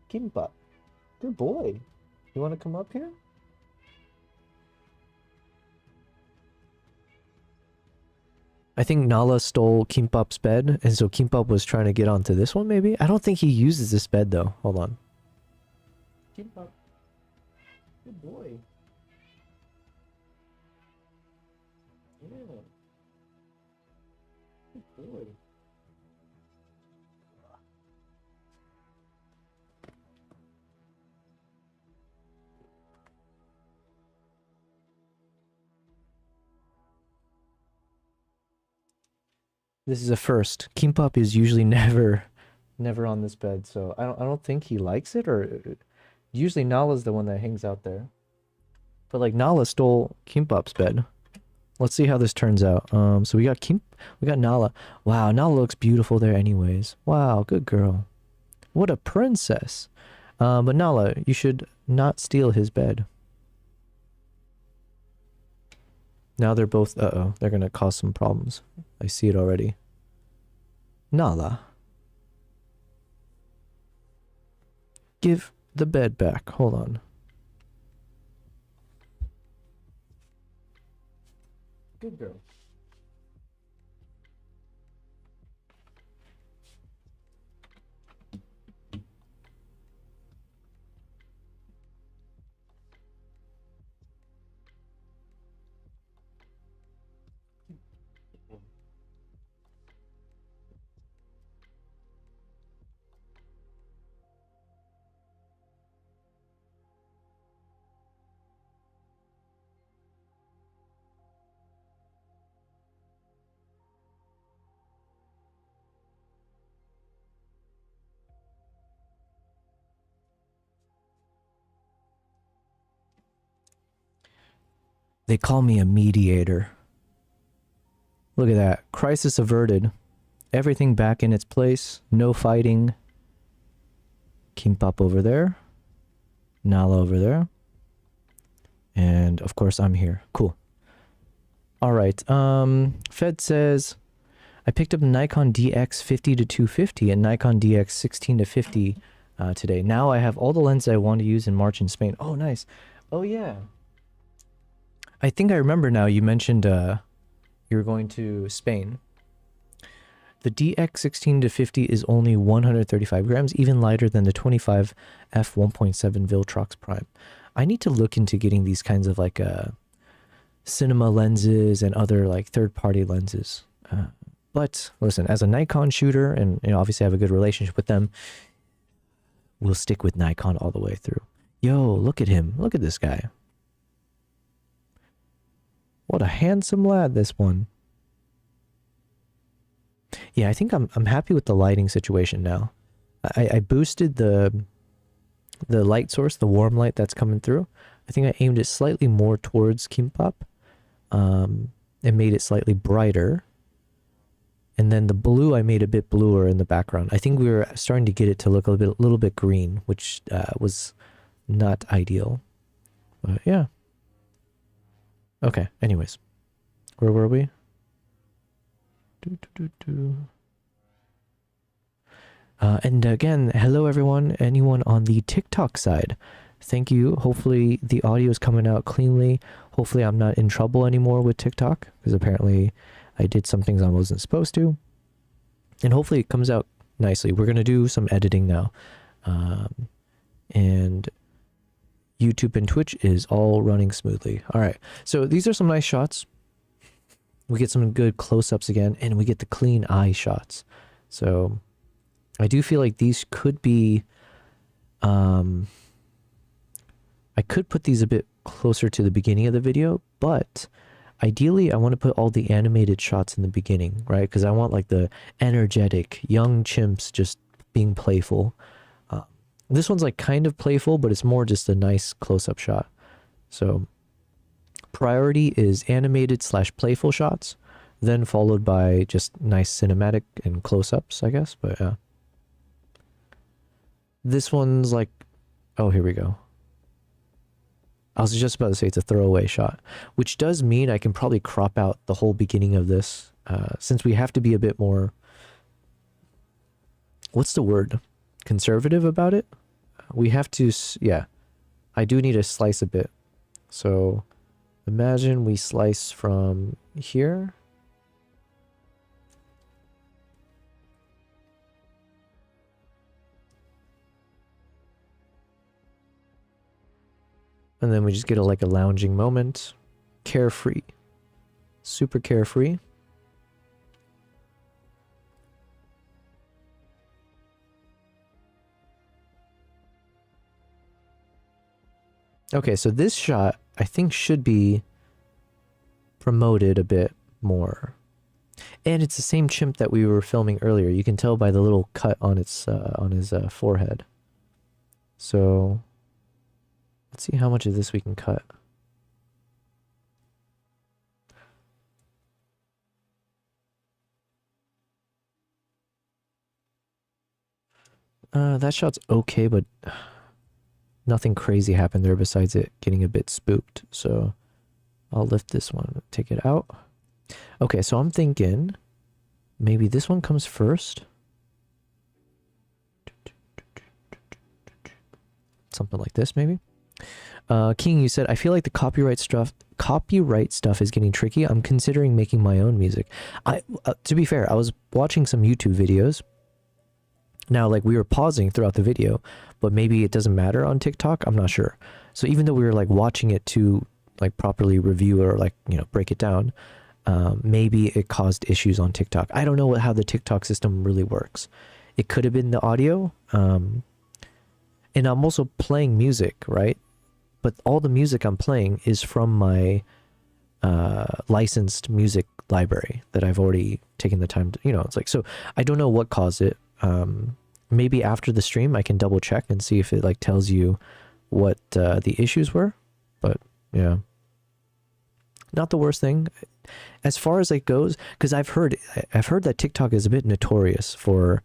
S1: Kimpa, good boy. You want to come up here? I think Nala stole Kimpup's bed, and so Kimpup was trying to get onto this one, maybe? I don't think he uses this bed, though. Hold on. Kimpup. Good boy. Yeah. Good boy. This is a first. Kimpup is usually never on this bed, so I don't think he likes it, or usually Nala's the one that hangs out there. But like Nala stole Kimpup's bed. Let's see how this turns out. So we got Nala. Wow, Nala looks beautiful there anyways. Wow, good girl. What a princess. But Nala, you should not steal his bed. Now they're both, they're gonna cause some problems. I see it already. Nala. Give the bed back. Hold on. Good girl. They call me a mediator. Look at that. Crisis averted. Everything back in its place. No fighting. Kimpap over there. Nala over there. And of course I'm here. Cool. Alright. Fed says I picked up a Nikon DX 50 to 250 and Nikon DX 16 to 50 today. Now I have all the lenses I want to use in March in Spain. Oh, nice. Oh, yeah. I think I remember now you mentioned you were going to Spain. The DX 16 to 50 is only 135 grams, even lighter than the 25 f 1.7 Viltrox Prime. I need to look into getting these kinds of like cinema lenses and other like third-party lenses. But listen, as a Nikon shooter, and obviously I have a good relationship with them, we'll stick with Nikon all the way through. Yo, look at him. Look at this guy. What a handsome lad, this one. Yeah, I think I'm happy with the lighting situation now. I boosted the light source, the warm light that's coming through. I think I aimed it slightly more towards Kimpap. And made it slightly brighter. And then the blue I made a bit bluer in the background. I think we were starting to get it to look a little bit green, which was not ideal. But yeah. Okay, anyways. Where were we? And again, hello everyone, anyone on the TikTok side. Thank you. Hopefully the audio is coming out cleanly. Hopefully I'm not in trouble anymore with TikTok, because apparently I did some things I wasn't supposed to. And hopefully it comes out nicely. We're going to do some editing now. And YouTube and Twitch is all running smoothly. All right. So these are some nice shots. We get some good close-ups again, and we get the clean eye shots. So I do feel like these could be... I could put these a bit closer to the beginning of the video, but ideally I want to put all the animated shots in the beginning, right? Because I want like the energetic young chimps just being playful. This one's like kind of playful, but it's more just a nice close-up shot. So priority is animated / playful shots, then followed by just nice cinematic and close-ups, I guess. But this one's like, oh, here we go. I was just about to say it's a throwaway shot, which does mean I can probably crop out the whole beginning of this, since we have to be a bit more, what's the word, conservative about it. We have to, yeah, I do need to slice a bit. So imagine we slice from here. And then we just get like a lounging moment. Carefree. Super carefree. Okay, so this shot, I think, should be promoted a bit more. And it's the same chimp that we were filming earlier. You can tell by the little cut on its on his forehead. So let's see how much of this we can cut. That shot's okay, but nothing crazy happened there besides it getting a bit spooked. So I'll lift this one, take it out. Okay, so I'm thinking maybe this one comes first. Something like this, maybe. King, you said, I feel like the copyright stuff is getting tricky. I'm considering making my own music. To be fair, I was watching some YouTube videos. Now, like, we were pausing throughout the video, but maybe it doesn't matter on TikTok. I'm not sure. So even though we were like watching it to like properly review or like, you know, break it down, maybe it caused issues on TikTok. I don't know how the TikTok system really works. It could have been the audio. And I'm also playing music, right? But all the music I'm playing is from my licensed music library that I've already taken the time to, you know, it's like, so I don't know what caused it. Maybe after the stream I can double check and see if it like tells you what the issues were. But yeah, not the worst thing as far as it goes, because I've heard that TikTok is a bit notorious for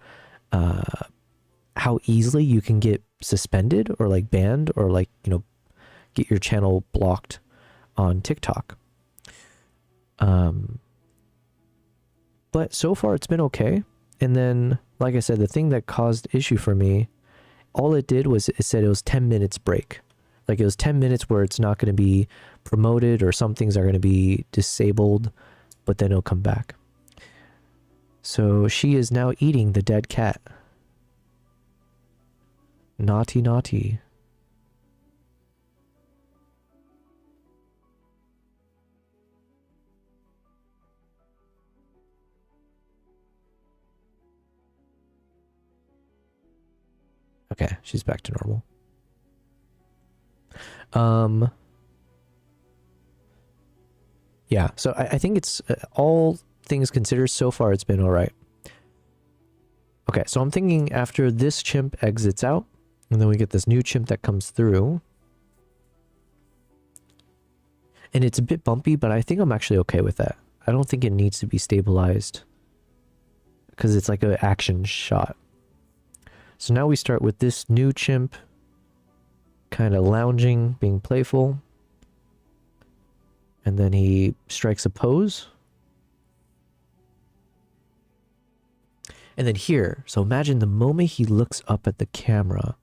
S1: how easily you can get suspended or like banned or like, you know, get your channel blocked on TikTok. But so far it's been okay. And then, like I said, the thing that caused issue for me, all it did was it said it was 10 minutes break. Like it was 10 minutes where it's not going to be promoted or some things are going to be disabled, but then it'll come back. So she is now eating the dead cat. Naughty, naughty. Okay, she's back to normal. Yeah, so I think it's all things considered, so far it's been all right. Okay, so I'm thinking after this chimp exits out, and then we get this new chimp that comes through. And it's a bit bumpy, but I think I'm actually okay with that. I don't think it needs to be stabilized because it's like an action shot. So now we start with this new chimp kind of lounging, being playful. And then he strikes a pose. And then here, so imagine the moment he looks up at the camera.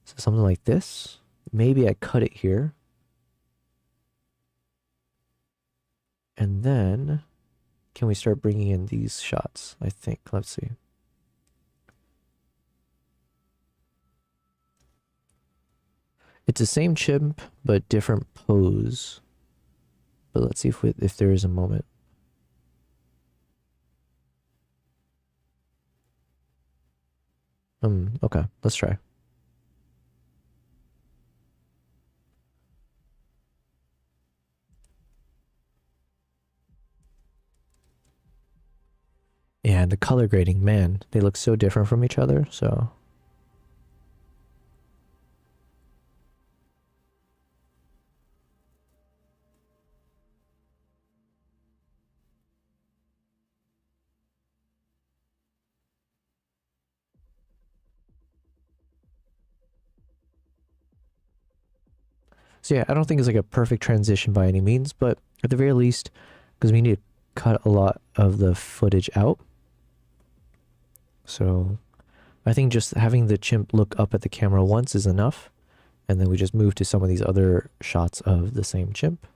S1: So something like this. Maybe I cut it here. And then, can we start bringing in these shots? I think, let's see. It's the same chimp, but different pose. But let's see if there is a moment. Okay, let's try. Yeah, and the color grading, man, they look so different from each other, so. So yeah, I don't think it's like a perfect transition by any means, but at the very least, because we need to cut a lot of the footage out. So I think just having the chimp look up at the camera once is enough. And then we just move to some of these other shots of the same chimp.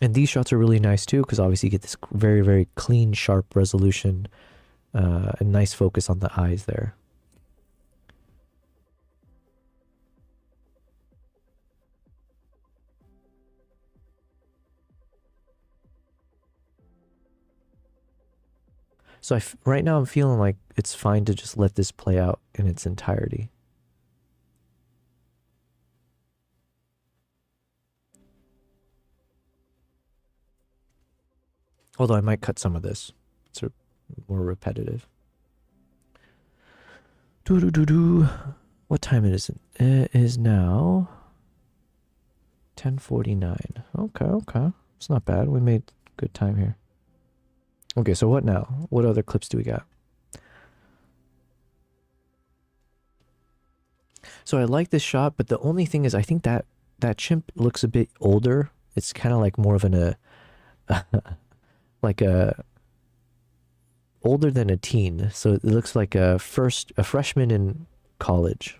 S1: And these shots are really nice too, because obviously you get this very, very clean, sharp resolution, and nice focus on the eyes there. So right now I'm feeling like it's fine to just let this play out in its entirety. Although I might cut some of this. It's more repetitive. What time it is? It is now 10:49. Okay. It's not bad. We made good time here. Okay, so what now? What other clips do we got? So I like this shot, but the only thing is I think that chimp looks a bit older. It's kind of like more of an like a older than a teen. So it looks like a freshman in college.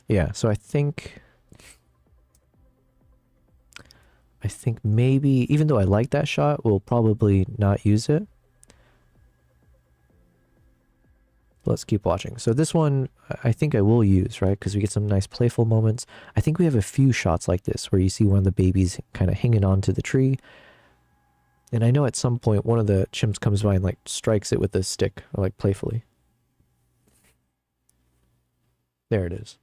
S1: Yeah, so I think maybe, even though I like that shot, we'll probably not use it. Let's keep watching. So this one, I think I will use, right? Because we get some nice playful moments. I think we have a few shots like this where you see one of the babies kind of hanging onto the tree. And I know at some point one of the chimps comes by and like strikes it with a stick, or like playfully. There it is.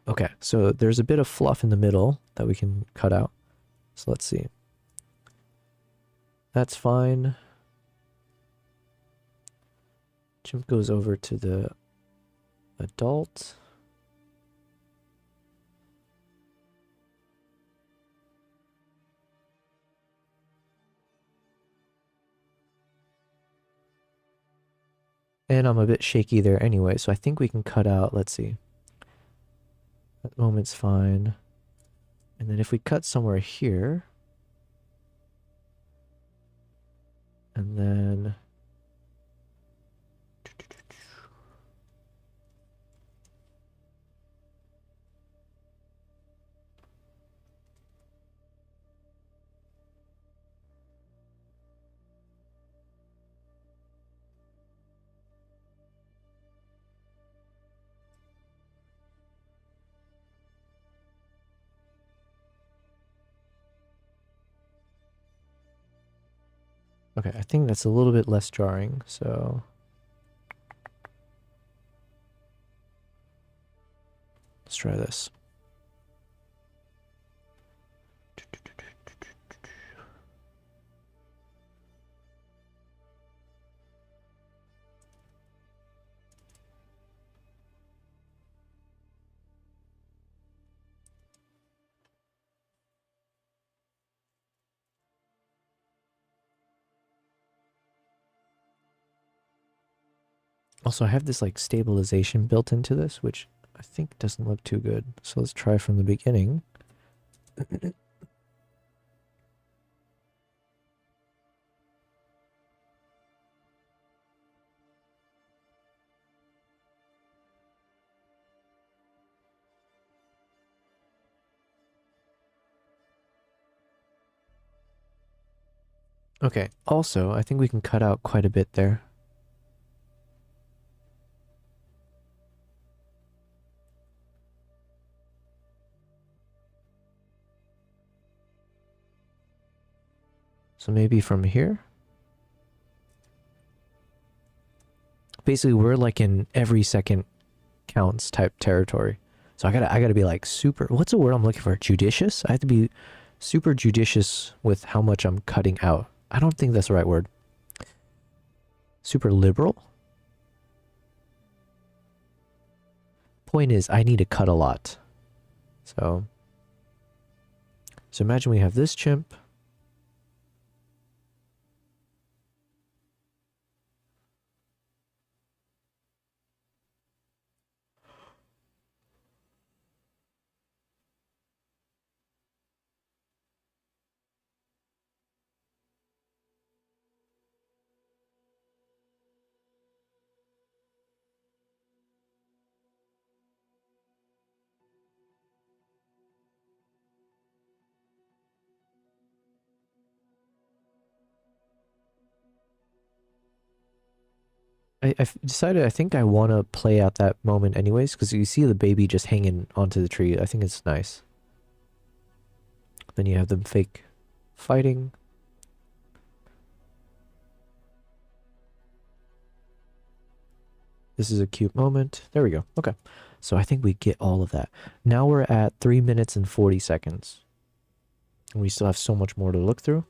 S1: Okay, so there's a bit of fluff in the middle that we can cut out. So let's see. That's fine. Chimp goes over to the adult. And I'm a bit shaky there anyway, so I think we can cut out, let's see. That moment's fine. And then if we cut somewhere here, and then okay, I think that's a little bit less jarring, so let's try this. Also, I have this like stabilization built into this, which I think doesn't look too good. So let's try from the beginning. Okay, also, I think we can cut out quite a bit there. So maybe from here? Basically, we're like in every second counts type territory. So I gotta be like super, what's the word I'm looking for? Judicious? I have to be super judicious with how much I'm cutting out. I don't think that's the right word. Super liberal? Point is, I need to cut a lot. So imagine we have this chimp. I've decided I think I want to play out that moment anyways, because you see the baby just hanging onto the tree. I think it's nice. Then you have them fake fighting. This is a cute moment. There we go. Okay. So I think we get all of that. Now we're at 3 minutes and 40 seconds. And we still have so much more to look through.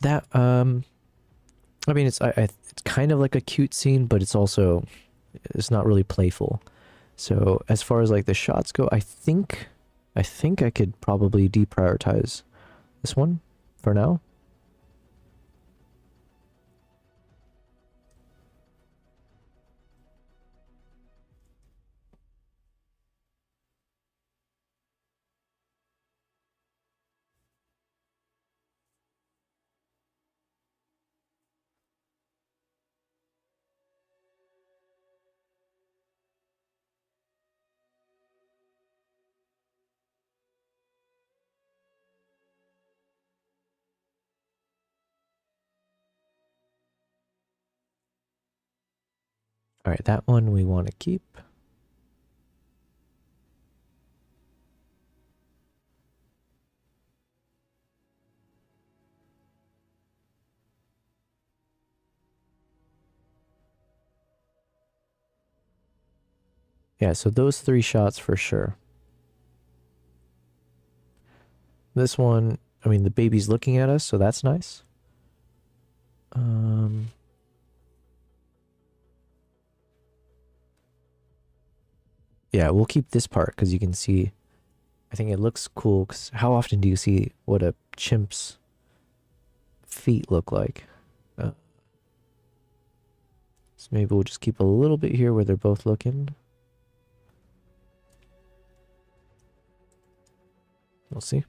S1: That I mean it's it's kind of like a cute scene, but it's also it's not really playful. So as far as like the shots go, I think I could probably deprioritize this one for now. All right, that one we want to keep. Yeah, so those 3 shots for sure. This one, I mean, the baby's looking at us, so that's nice. Yeah, we'll keep this part because you can see, I think it looks cool because how often do you see what a chimp's feet look like? So maybe we'll just keep a little bit here where they're both looking. We'll see.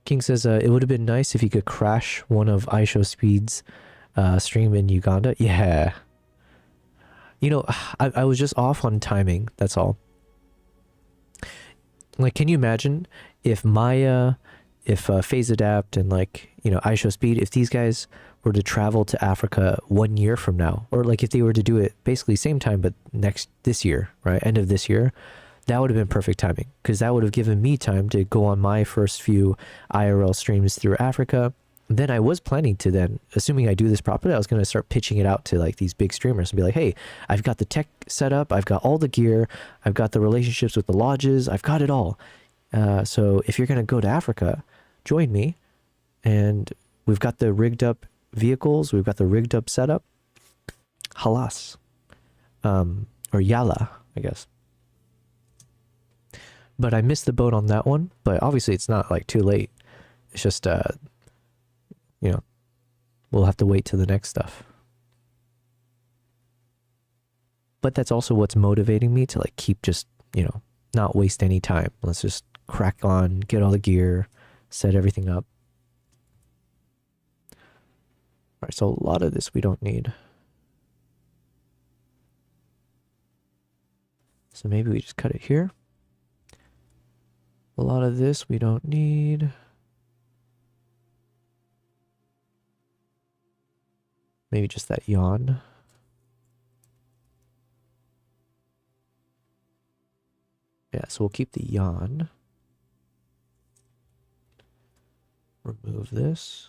S1: King says, it would have been nice if you could crash one of iShowSpeed's stream in Uganda. Yeah. You know, I was just off on timing, that's all. Like, can you imagine if Maya, if Phase Adapt and like, you know, iShowSpeed, if these guys were to travel to Africa 1 year from now, or like if they were to do it basically same time, but this year, right? End of this year, that would have been perfect timing because that would have given me time to go on my first few IRL streams through Africa. Then I was planning to then, assuming I do this properly, I was going to start pitching it out to like these big streamers and be like, hey, I've got the tech set up. I've got all the gear. I've got the relationships with the lodges. I've got it all. So if you're going to go to Africa, join me. And we've got the rigged up vehicles. We've got the rigged up setup. Halas. Or Yala, I guess. But I missed the boat on that one. But obviously it's not like too late. It's just, you know, we'll have to wait to the next stuff. But that's also what's motivating me to like keep just, you know, not waste any time. Let's just crack on, get all the gear, set everything up. All right, so a lot of this we don't need. So maybe we just cut it here. A lot of this we don't need. Maybe just that yawn. Yeah, so we'll keep the yawn. Remove this.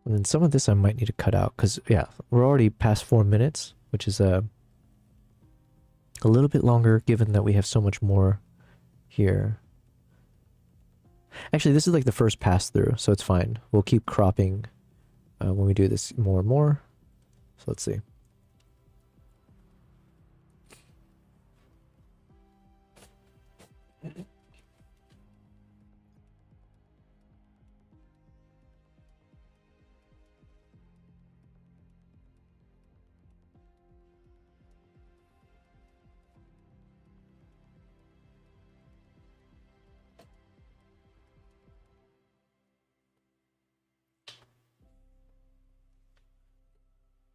S1: And then some of this I might need to cut out because, yeah, we're already past 4 minutes, which is a little bit longer given that we have so much more here. Actually, this is like the first pass through, so it's fine. We'll keep cropping when we do this more and more. So let's see.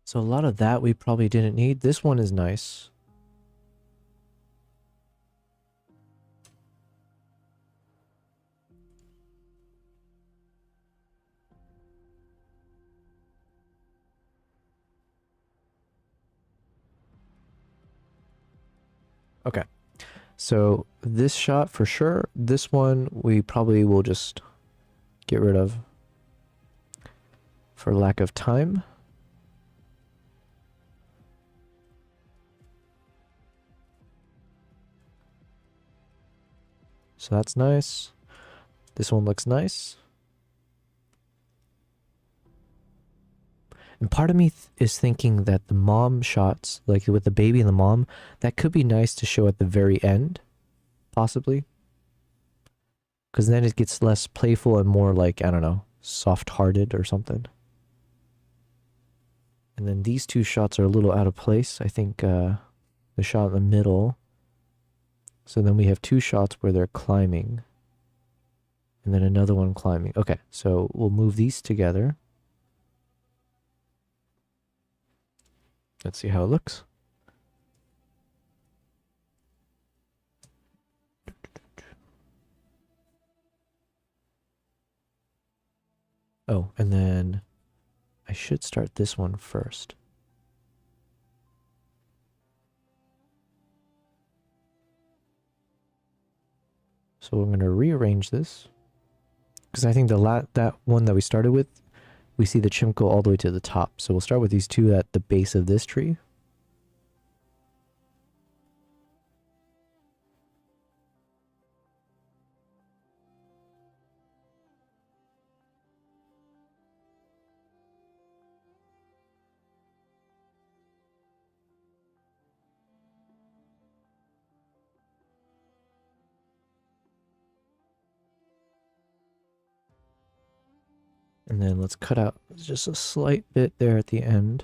S1: So a lot of that we probably didn't need. This one is nice. Okay. So this shot for sure. This one we probably will just get rid of for lack of time. So that's nice. This one looks nice. And part of me is thinking that the mom shots, like with the baby and the mom, that could be nice to show at the very end, possibly. Because then it gets less playful and more like, I don't know, soft-hearted or something. And then these two shots are a little out of place. I think the shot in the middle. So then we have two shots where they're climbing. And then another one climbing. Okay, so we'll move these together. Let's see how it looks. Oh, and then I should start this one first. So we're going to rearrange this. Because I think that one that we started with, we see the chimp go all the way to the top. So we'll start with these two at the base of this tree. And then let's cut out just a slight bit there at the end.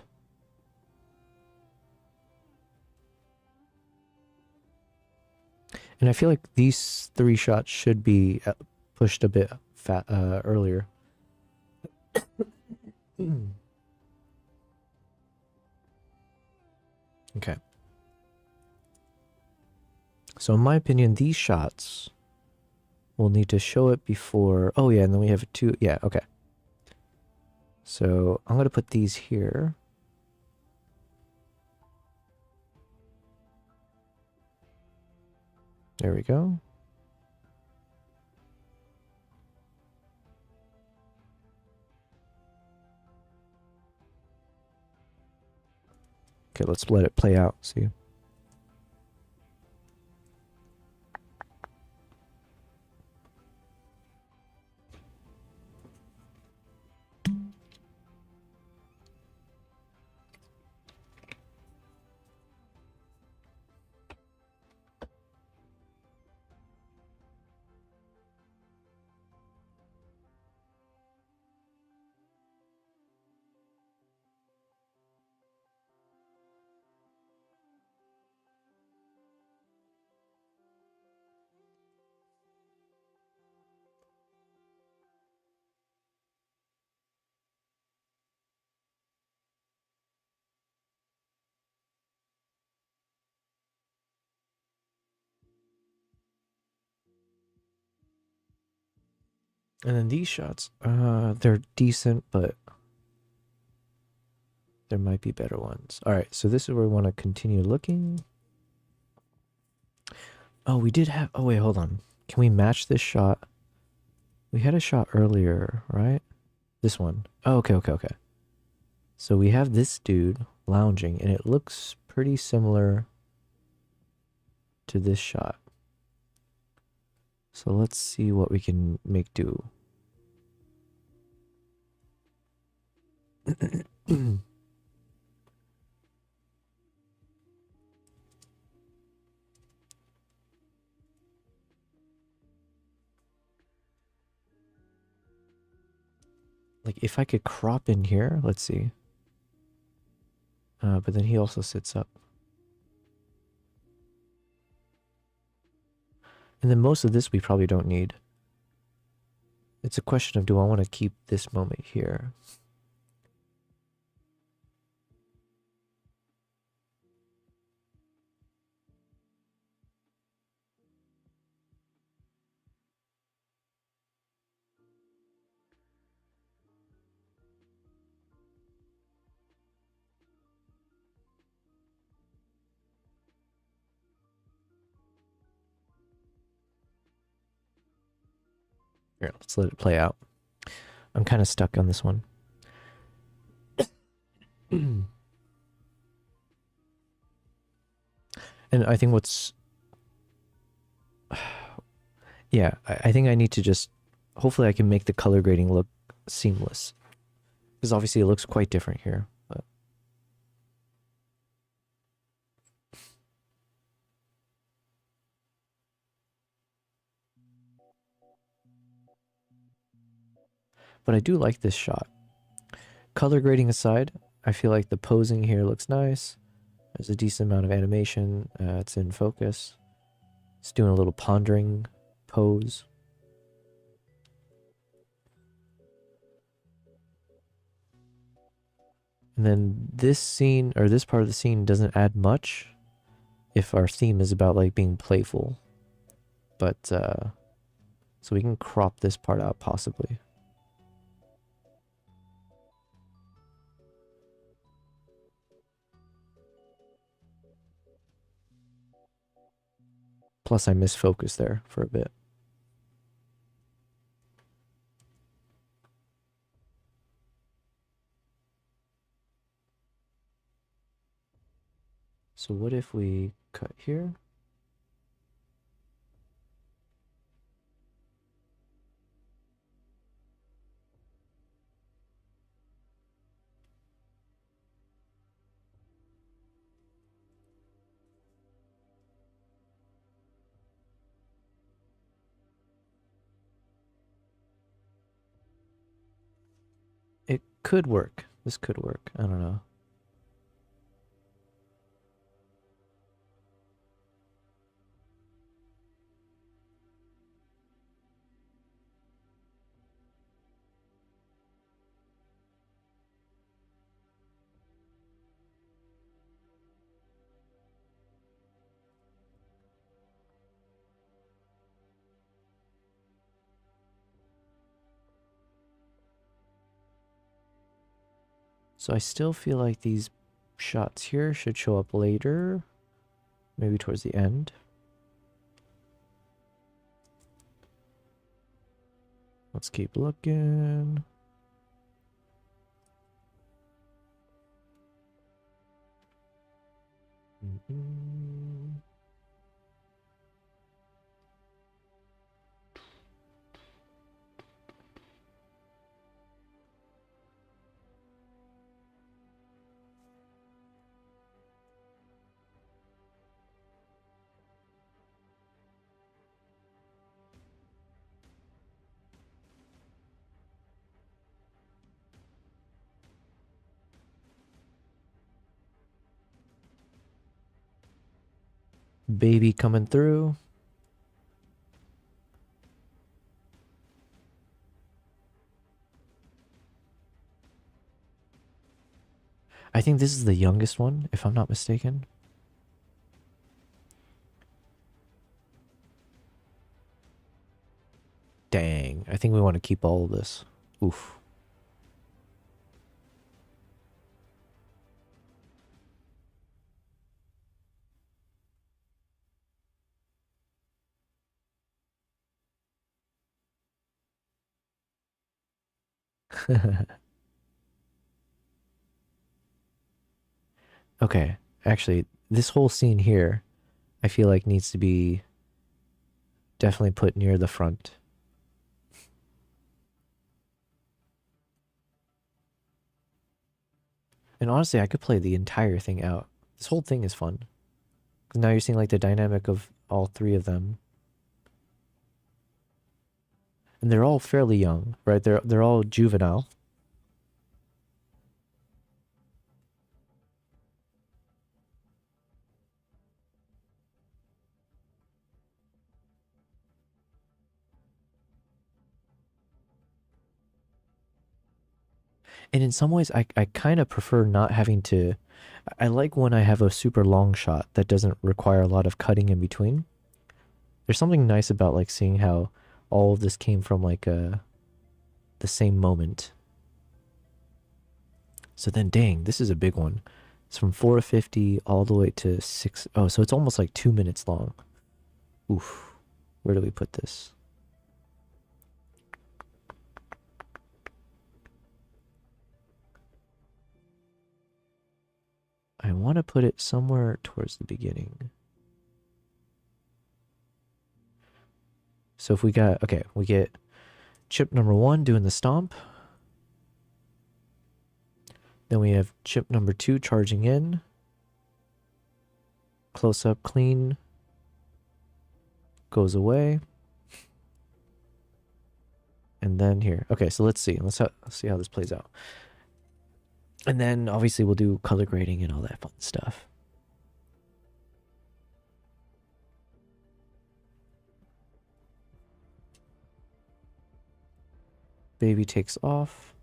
S1: And I feel like these three shots should be pushed a bit earlier. Okay. So in my opinion, these shots will need to show it before... Oh yeah, and then we have two... Yeah, okay. So I'm going to put these here. There we go. Okay, let's let it play out, see. And then these shots, they're decent, but there might be better ones. All right, so this is where we want to continue looking. Oh, we did have, oh wait, hold on. Can we match this shot? We had a shot earlier, right? This one. Oh, okay. So we have this dude lounging, and it looks pretty similar to this shot. So let's see what we can make do. Like, if I could crop in here, let's see. But then he also sits up. And then most of this we probably don't need. It's a question of, do I want to keep this moment here? Here, let's let it play out. I'm kind of stuck on this one. And I think what's... Yeah, I think I need to just... Hopefully I can make the color grading look seamless. Because obviously it looks quite different here. But I do like this shot. Color grading aside, I feel like the posing here looks nice. There's a decent amount of animation. It's in focus. It's doing a little pondering pose. And then this scene, or this part of the scene, doesn't add much if our theme is about like being playful. But, so we can crop this part out possibly. Plus I misfocused there for a bit. So what if we cut here? It could work. This could work. I don't know. So I still feel like these shots here should show up later, maybe towards the end. Let's keep looking. Baby coming through. I think this is the youngest one, if I'm not mistaken. Dang, I think we want to keep all of this. Oof. Okay, actually, this whole scene here, I feel like needs to be definitely put near the front. And honestly, I could play the entire thing out. This whole thing is fun. Because now you're seeing like the dynamic of all three of them. And they're all fairly young, right? They're all juvenile. And in some ways, I kind of prefer not having to... I like when I have a super long shot that doesn't require a lot of cutting in between. There's something nice about like seeing how all of this came from like the same moment. So then, dang, this is a big one. It's from 4 to 50 all the way to 6. Oh, so it's almost like 2 minutes long. Oof. Where do we put this? I want to put it somewhere towards the beginning. So if we got, okay, we get chip number 1 doing the stomp. Then we have chip number 2 charging in. Close up, clean. Goes away. And then here. Okay, so let's see. Let's see how this plays out. And then obviously we'll do color grading and all that fun stuff. Baby takes off.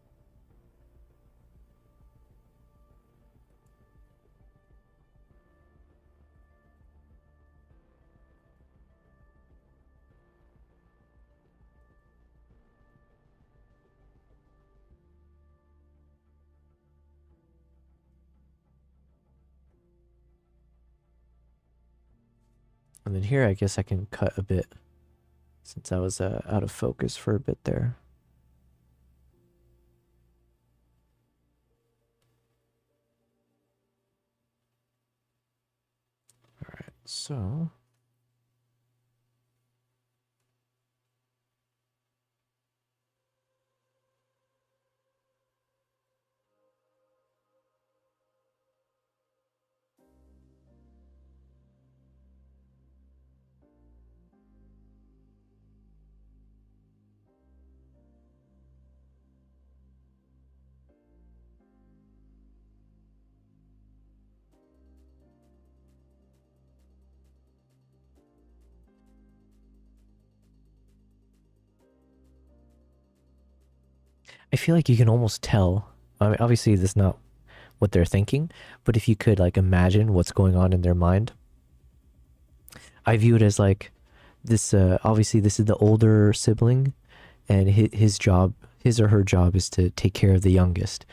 S1: And then here, I guess I can cut a bit since I was out of focus for a bit there. All right, so I feel like you can almost tell. I mean, obviously, this is not what they're thinking, but if you could like imagine what's going on in their mind, I view it as like this. Obviously, this is the older sibling, and his job, his or her job, is to take care of the youngest.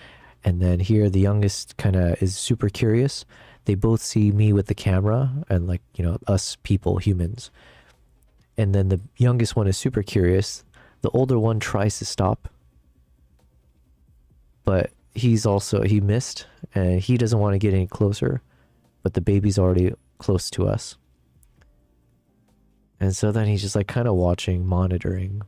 S1: And then here the youngest kind of is super curious. They both see me with the camera and like, you know, us people, humans. And then the youngest one is super curious. The older one tries to stop, but he missed, and he doesn't want to get any closer, but the baby's already close to us. And so then he's just like kind of watching, monitoring.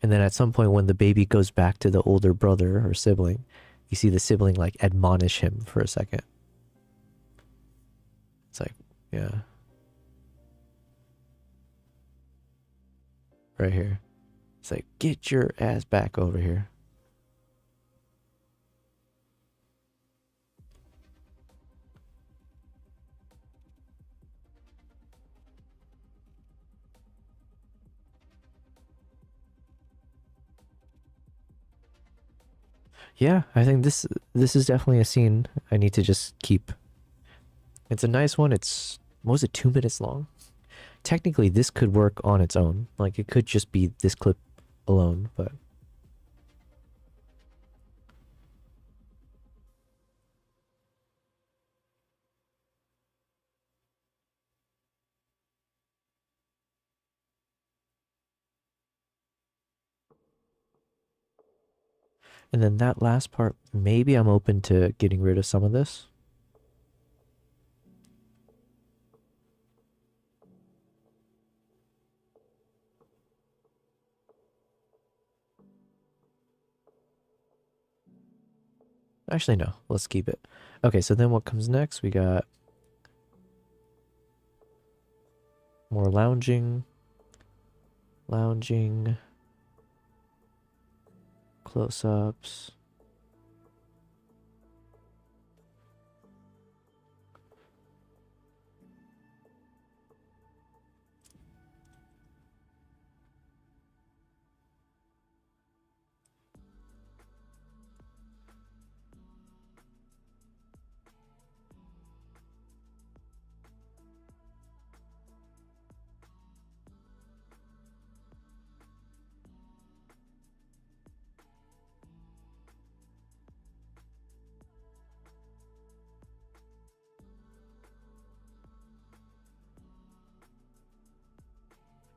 S1: And then at some point when the baby goes back to the older brother or sibling, you see the sibling like admonish him for a second. It's like, yeah. Right here. It's like, get your ass back over here. Yeah, I think this is definitely a scene I need to just keep. It's a nice one. It's, what was it, 2 minutes long? Technically, this could work on its own. Like, it could just be this clip alone, but... And then that last part, maybe I'm open to getting rid of some of this. Actually, no. Let's keep it. Okay, so then what comes next? We got more lounging. Lounging. Close-ups.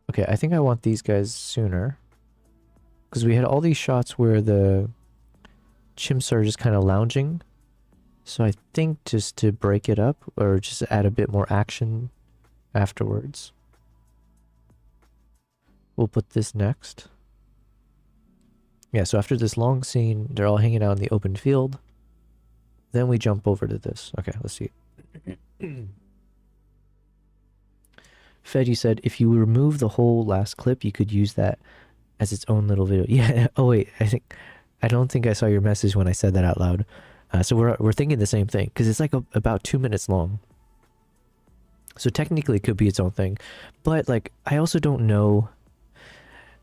S1: Okay, I think I want these guys sooner. Because we had all these shots where the chimps are just kind of lounging. So I think just to break it up, or just add a bit more action afterwards. We'll put this next. Yeah, so after this long scene, they're all hanging out in the open field. Then we jump over to this. Okay, let's see. Fed, you said if you remove the whole last clip, you could use that as its own little video. Yeah. Oh wait, I don't think I saw your message when I said that out loud. So we're thinking the same thing because it's like about 2 minutes long. So technically, it could be its own thing, but like I also don't know.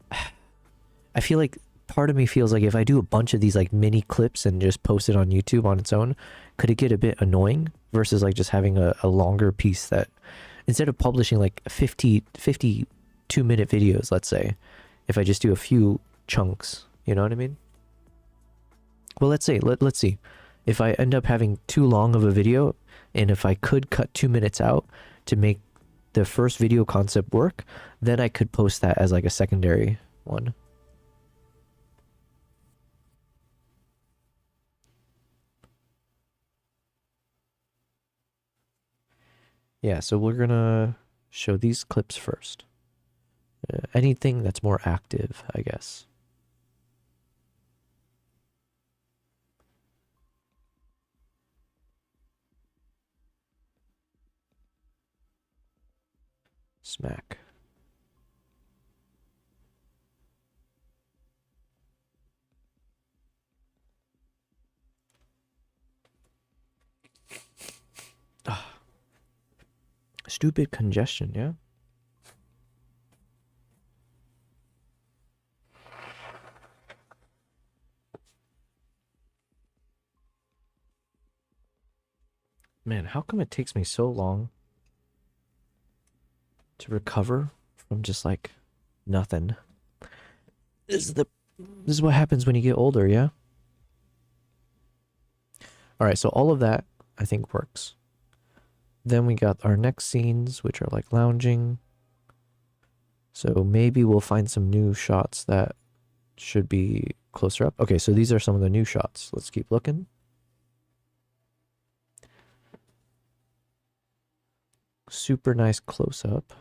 S1: I feel like part of me feels like if I do a bunch of these like mini clips and just post it on YouTube on its own, could it get a bit annoying versus like just having a longer piece that instead of publishing like 52-minute videos, let's say, if I just do a few chunks, you know what I mean? Well, let's see. If I end up having too long of a video, and if I could cut 2 minutes out to make the first video concept work, then I could post that as like a secondary one. Yeah, so we're gonna show these clips first. Anything that's more active, I guess. Smack. Ah. Stupid congestion, yeah? Man, how come it takes me so long to recover from just like nothing? This is the This is what happens when you get older, yeah? All right, so all of that I think works. Then we got our next scenes, which are like lounging. So maybe we'll find some new shots that should be closer up. Okay, so these are some of the new shots. Let's keep looking. Super nice close up.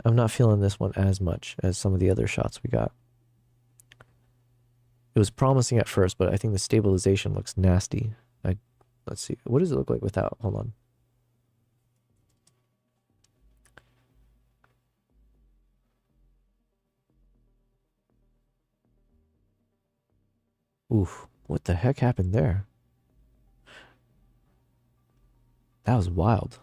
S1: I'm not feeling this one as much as some of the other shots we got. It was promising at first, but I think the stabilization looks nasty. Let's see. What does it look like without? Hold on. Oof. What the heck happened there? That was wild.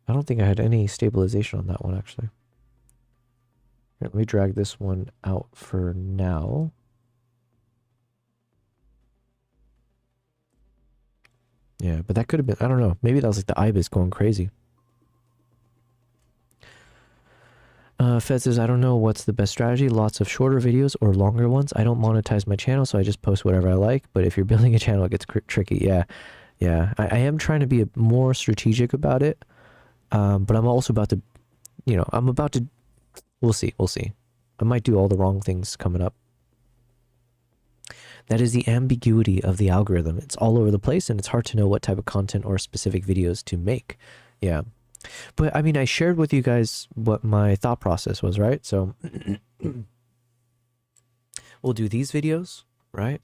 S1: I don't think I had any stabilization on that one, actually. Here, let me drag this one out for now. Yeah, but that could have been, I don't know. Maybe that was like the IBIS going crazy. Fed says, I don't know what's the best strategy. Lots of shorter videos or longer ones. I don't monetize my channel, so I just post whatever I like. But if you're building a channel, it gets tricky. Yeah, yeah. I am trying to be more strategic about it. But I'm also about to, I'm about to, we'll see. I might do all the wrong things coming up. That is the ambiguity of the algorithm. It's all over the place, and it's hard to know what type of content or specific videos to make. Yeah. But, I mean, I shared with you guys what my thought process was, right? So, we'll do these videos, right?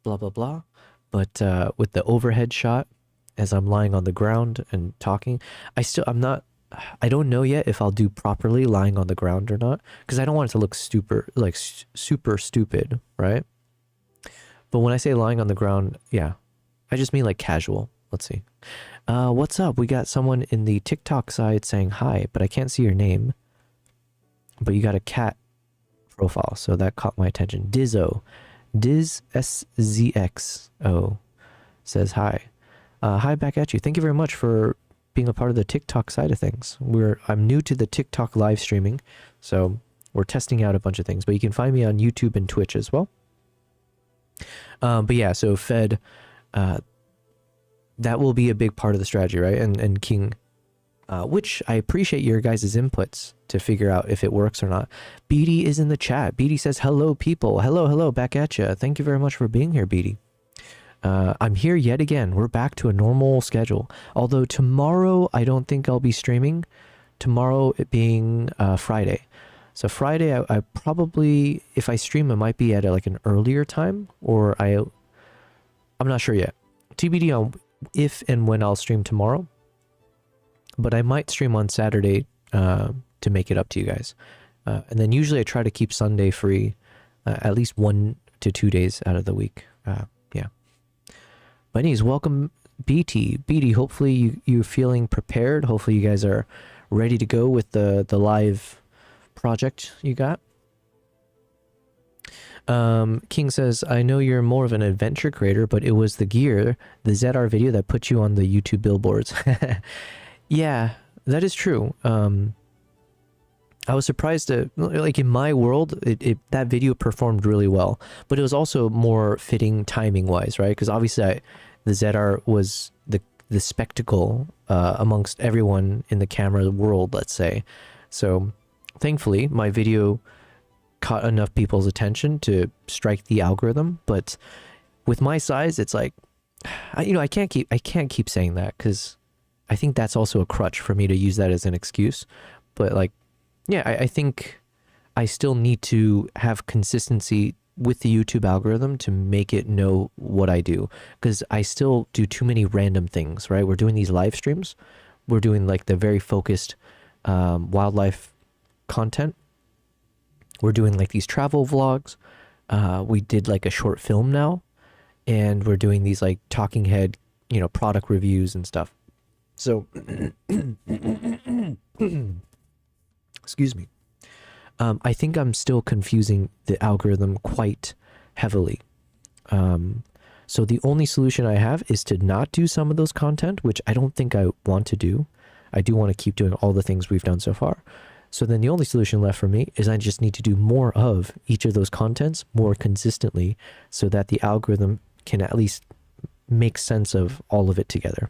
S1: Blah, blah, blah. But with the overhead shot, as I'm lying on the ground and talking, I don't know yet if I'll do properly lying on the ground or not, because I don't want it to look super stupid, right? But when I say lying on the ground, yeah, I just mean like casual. Let's see. What's up? We got someone in the TikTok side saying hi, but I can't see your name. But you got a cat profile, so that caught my attention. Dizzo, Diz SZXO says hi. Hi back at you. Thank you very much for being a part of the TikTok side of things. I'm new to the TikTok live streaming, so we're testing out a bunch of things. But you can find me on YouTube and Twitch as well. But yeah, so Fed, that will be a big part of the strategy, right? And King, which I appreciate your guys' inputs to figure out if it works or not. Beatty is in the chat. Beatty says, hello, people. Hello, back at you. Thank you very much for being here, Beatty. I'm here yet again. We're back to a normal schedule. Although tomorrow, I don't think I'll be streaming. Tomorrow it being Friday. So Friday, I probably, if I stream, it might be at like an earlier time, or I'm not sure yet. TBD on if and when I'll stream tomorrow. But I might stream on Saturday to make it up to you guys. And then usually I try to keep Sunday free at least 1 to 2 days out of the week. Yeah. But anyways, welcome BT. BT, hopefully you're feeling prepared. Hopefully you guys are ready to go with the live project you got. King says, I know you're more of an adventure creator, but it was the gear, the ZR video that put you on the YouTube billboards. Yeah, that is true. I was surprised that, like, in my world, that video performed really well, but it was also more fitting timing wise, right? Because obviously the ZR was the spectacle amongst everyone in the camera world, let's say. So thankfully my video caught enough people's attention to strike the algorithm. But with my size, it's like, I can't keep saying that, because I think that's also a crutch for me to use that as an excuse. But like, yeah, I think I still need to have consistency with the YouTube algorithm to make it know what I do, because I still do too many random things, right? We're doing these live streams. We're doing like the very focused wildlife content. We're doing like these travel vlogs. We did like a short film now, and we're doing these like talking head, product reviews and stuff. So, excuse me. I think I'm still confusing the algorithm quite heavily. So the only solution I have is to not do some of those content, which I don't think I want to do. I do want to keep doing all the things we've done so far. So then the only solution left for me is I just need to do more of each of those contents more consistently so that the algorithm can at least make sense of all of it together.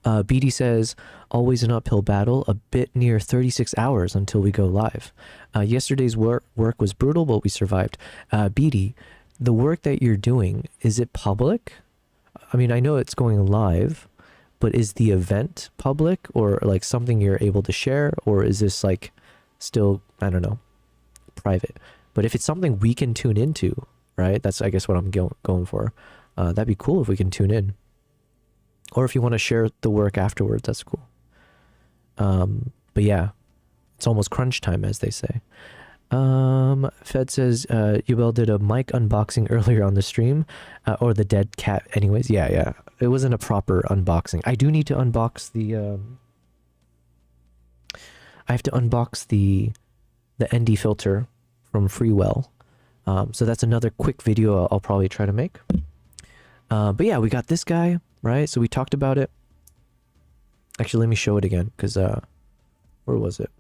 S1: BD says, always an uphill battle, a bit near 36 hours until we go live. Yesterday's work was brutal, but we survived. BD, the work that you're doing, is it public? I mean, I know it's going live, but is the event public or like something you're able to share? Or is this like still, I don't know, private? But if it's something we can tune into, right? That's, I guess, what I'm going for. That'd be cool if we can tune in. Or if you want to share the work afterwards, that's cool. But yeah, it's almost crunch time, as they say. Fed says, Yubel did a mic unboxing earlier on the stream, or the dead cat. Anyways, yeah. It wasn't a proper unboxing. I do need to unbox the, I have to unbox the ND filter from Freewell. So that's another quick video I'll probably try to make. But yeah, we got this guy, right? So we talked about it. Actually, let me show it again, because, where was it?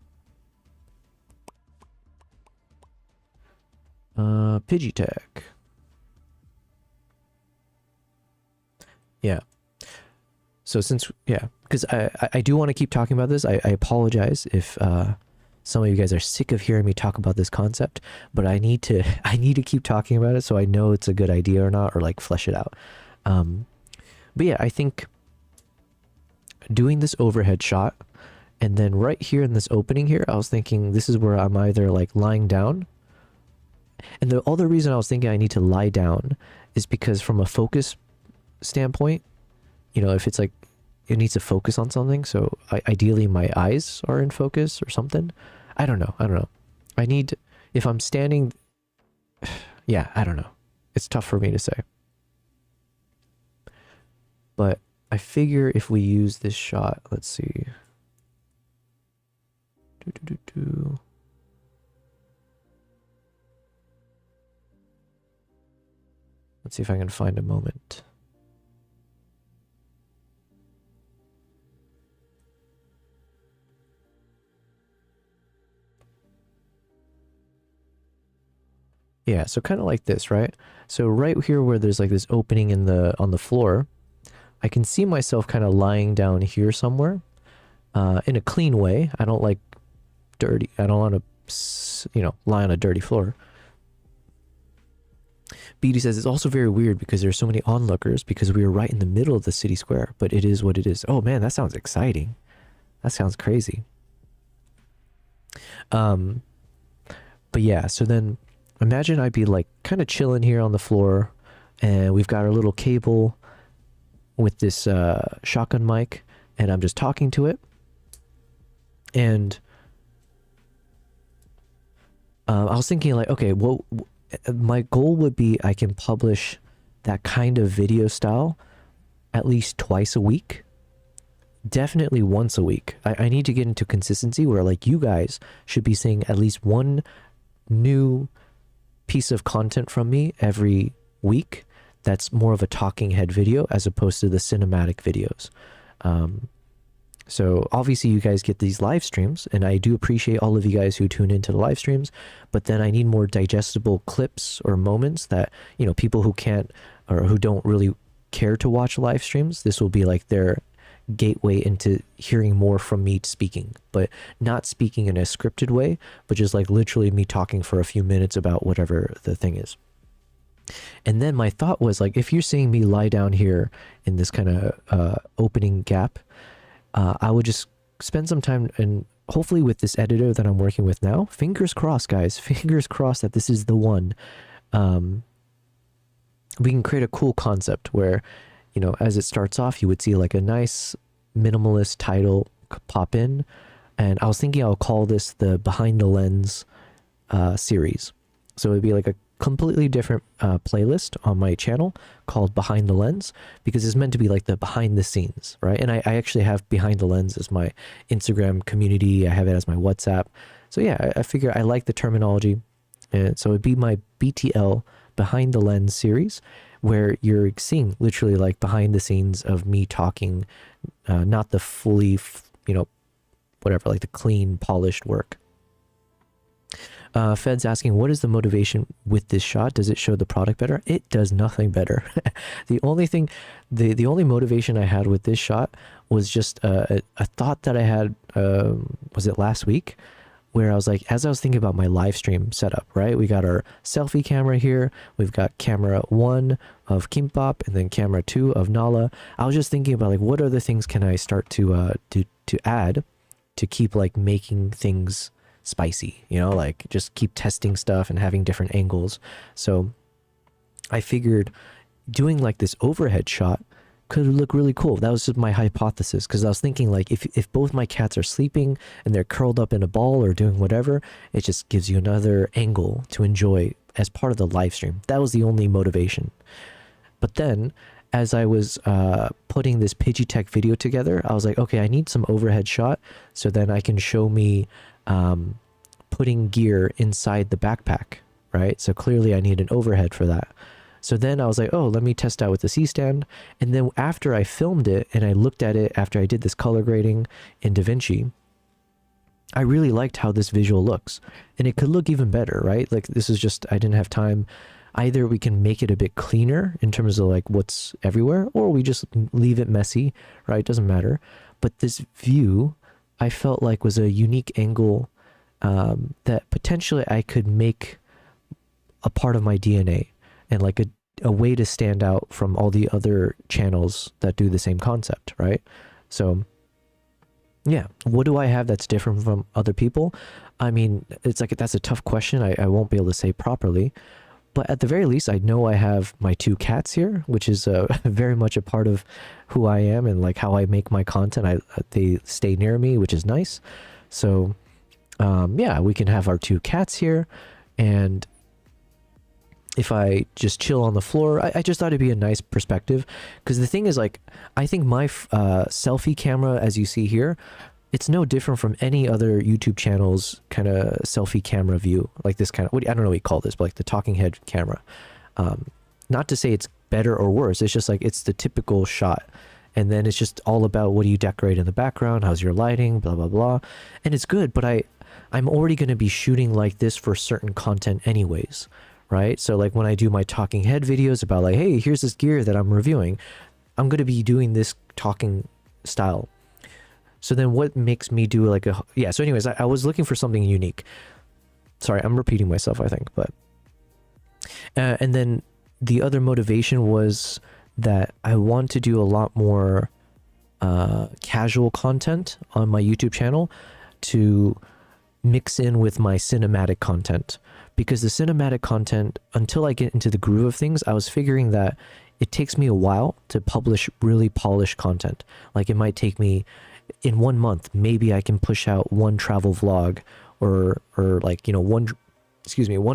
S1: Pidgeotech. Yeah. So since, yeah, because I do want to keep talking about this. I apologize if some of you guys are sick of hearing me talk about this concept, but I need to keep talking about it so I know it's a good idea or not, or like flesh it out. But yeah, I think doing this overhead shot, and then right here in this opening here, I was thinking this is where I'm either like lying down. And the other reason I was thinking I need to lie down is because from a focus standpoint, you know, if it's like it needs to focus on something, so ideally my eyes are in focus or something. I don't know. I need, if I'm standing, yeah, I don't know. It's tough for me to say. But I figure if we use this shot, let's see. Let's see if I can find a moment. Yeah, so kind of like this, right? So right here where there's like this opening in on the floor, I can see myself kind of lying down here somewhere, in a clean way. I don't like dirty. I don't want to, you know, lie on a dirty floor. BD says it's also very weird because there's so many onlookers because we were right in the middle of the city square, but it is what it is. Oh man, that sounds exciting. That sounds crazy. But yeah, so then imagine I'd be like kind of chilling here on the floor, and we've got our little cable with this shotgun mic, and I'm just talking to it. And I was thinking like, okay, well, my goal would be I can publish that kind of video style at least twice a week. Definitely once a week. I need to get into consistency where like you guys should be seeing at least one new piece of content from me every week that's more of a talking head video as opposed to the cinematic videos. So obviously you guys get these live streams, and I do appreciate all of you guys who tune into the live streams, but then I need more digestible clips or moments that, you know, people who can't or who don't really care to watch live streams, this will be like their gateway into hearing more from me speaking, but not speaking in a scripted way, but just like literally me talking for a few minutes about whatever the thing is. And then my thought was like, if you're seeing me lie down here in this kind of opening gap, I would just spend some time, and hopefully with this editor that I'm working with now, fingers crossed guys, fingers crossed that this is the one, we can create a cool concept where, you know, as it starts off, you would see like a nice minimalist title pop in, and I was thinking I'll call this the Behind the Lens series. So it'd be like a completely different playlist on my channel called Behind the Lens, because it's meant to be like the behind the scenes, right? And I actually have Behind the Lens as my Instagram community. I have it as my WhatsApp. So yeah, I figure I like the terminology. And so it'd be my BTL, behind the lens series, where you're seeing literally like behind the scenes of me talking, not the fully, whatever, like the clean, polished work. Fed's asking, what is the motivation with this shot? Does it show the product better? It does nothing better. The only thing, the only motivation I had with this shot was just a thought that I had, was it last week? Where I was like, as I was thinking about my live stream setup, right? We got our selfie camera here. We've got camera 1 of Kimbap and then camera 2 of Nala. I was just thinking about like, what other things can I start to add to keep like making things spicy, like just keep testing stuff and having different angles. So I figured doing like this overhead shot could look really cool. That was just my hypothesis, because I was thinking like if both my cats are sleeping and they're curled up in a ball or doing whatever, it just gives you another angle to enjoy as part of the live stream. That was the only motivation. But then as I was putting this Pidgeotech video together, I was like, okay, I need some overhead shot so then I can show me putting gear inside the backpack, right? So clearly I need an overhead for that. So then I was like, oh, let me test out with the C-stand. And then after I filmed it and I looked at it after I did this color grading in DaVinci, I really liked how this visual looks. And it could look even better, right? Like this is just, I didn't have time. Either we can make it a bit cleaner in terms of like what's everywhere, or we just leave it messy, right? It doesn't matter. But this view, I felt like was a unique angle that potentially I could make a part of my DNA and like a way to stand out from all the other channels that do the same concept, right? So yeah, what do I have that's different from other people? I mean, it's like, that's a tough question. I won't be able to say properly, but at the very least, I know I have my 2 cats here, which is very much a part of who I am and like how I make my content. They stay near me, which is nice. So yeah, we can have our 2 cats here, and if I just chill on the floor, I just thought it'd be a nice perspective. Because the thing is, like, I think my selfie camera, as you see here, it's no different from any other YouTube channel's kind of selfie camera view. Like this kind of, I don't know what you call this, but like the talking head camera. Not to say it's better or worse. It's just like, it's the typical shot. And then it's just all about what do you decorate in the background? How's your lighting? Blah, blah, blah. And it's good, but I'm already going to be shooting like this for certain content anyways. Right? So like when I do my talking head videos about like, hey, here's this gear that I'm reviewing, I'm going to be doing this talking style. So then what makes me do like yeah. So anyways, I was looking for something unique. Sorry, I'm repeating myself, I think, but, and then the other motivation was that I want to do a lot more, casual content on my YouTube channel to mix in with my cinematic content. Because the cinematic content, until I get into the groove of things, I was figuring that it takes me a while to publish really polished content. Like it might take me in 1 month, maybe I can push out 1 travel vlog or like, one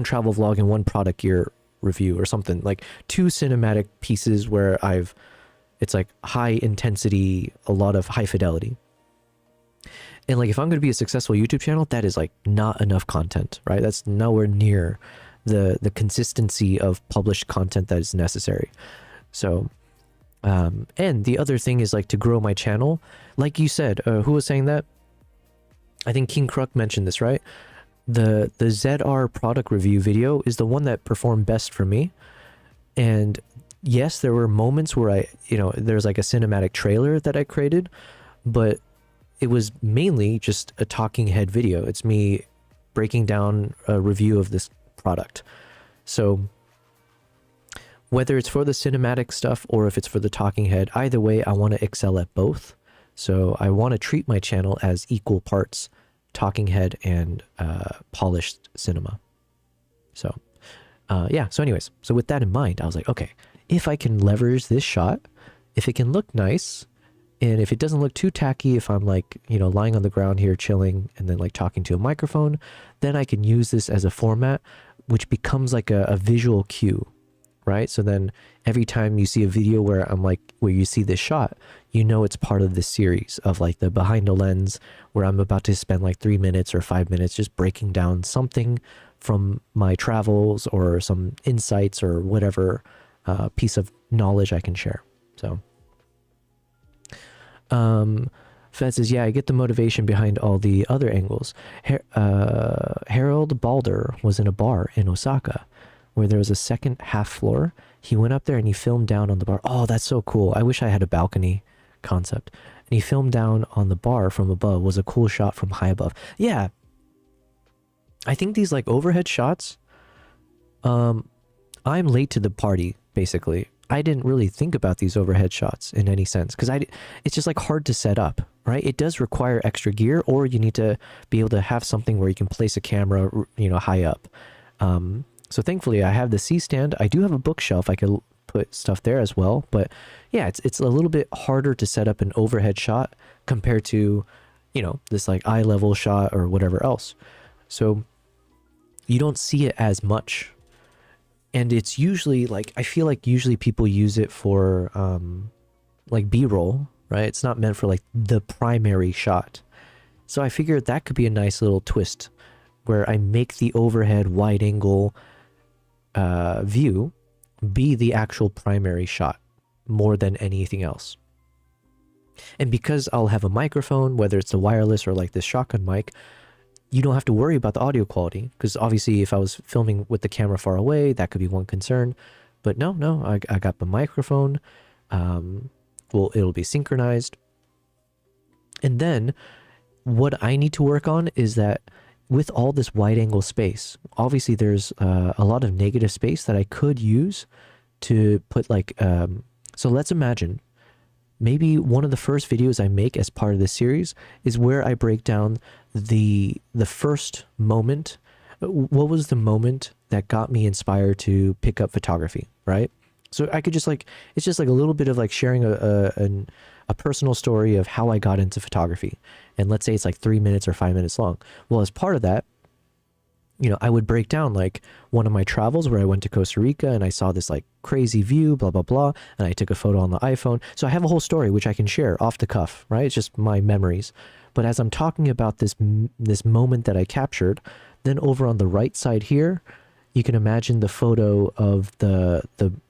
S1: travel vlog and 1 product gear review or something. Like 2 cinematic pieces where it's like high intensity, a lot of high fidelity. And like, if I'm going to be a successful YouTube channel, that is like not enough content, right? That's nowhere near the consistency of published content that is necessary. So, and the other thing is like to grow my channel. Like you said, who was saying that? I think King Kruk mentioned this, right? The ZR product review video is the one that performed best for me. And yes, there were moments where there's like a cinematic trailer that I created, but it was mainly just a talking head video. It's me breaking down a review of this product. So whether it's for the cinematic stuff or if it's for the talking head, either way, I want to excel at both. So I want to treat my channel as equal parts talking head and polished cinema. So yeah, so anyways, so with that in mind, I was like, okay, if I can leverage this shot, if it can look nice, and if it doesn't look too tacky, if I'm like, lying on the ground here chilling and then like talking to a microphone, then I can use this as a format, which becomes like a visual cue right? So then every time you see a video where I'm like, where you see this shot, you know it's part of this series of like the behind the lens, where I'm about to spend like 3 minutes or 5 minutes just breaking down something from my travels or some insights or whatever piece of knowledge I can share. So Fed says, yeah, I get the motivation behind all the other angles. Harold Balder was in a bar in Osaka where there was a second half floor. He went up there and he filmed down on the bar. Oh, that's so cool. I wish I had a balcony concept. And he filmed down on the bar from above. Was a cool shot from high above. Yeah. I think these like overhead shots, I'm late to the party, basically. I didn't really think about these overhead shots in any sense because it's just like hard to set up, right? It does require extra gear, or you need to be able to have something where you can place a camera, you know, high up. So thankfully I have the C-stand. I do have a bookshelf. I could put stuff there as well. But yeah, it's a little bit harder to set up an overhead shot compared to, you know, this like eye level shot or whatever else. So you don't see it as much. And it's usually like, I feel like usually people use it for like B-roll, right? It's not meant for like the primary shot. So I figured that could be a nice little twist where I make the overhead wide angle view be the actual primary shot more than anything else. And because I'll have a microphone, whether it's a wireless or like this shotgun mic, you don't have to worry about the audio quality, because obviously if I was filming with the camera far away, that could be one concern. But no, I got the microphone. Well, it'll be synchronized. And then what I need to work on is that with all this wide angle space, obviously there's a lot of negative space that I could use to put like, so let's imagine maybe one of the first videos I make as part of this series is where I break down the first moment. What was the moment that got me inspired to pick up photography, right? So I could just like, it's just like a little bit of like sharing a personal story of how I got into photography. And let's say it's like 3 minutes or 5 minutes long. Well, as part of that, you know, I would break down like one of my travels where I went to Costa Rica and I saw this like crazy view, blah, blah, blah. And I took a photo on the iPhone. So I have a whole story, which I can share off the cuff, right? It's just my memories. But as I'm talking about this moment that I captured, then over on the right side here, you can imagine the photo of the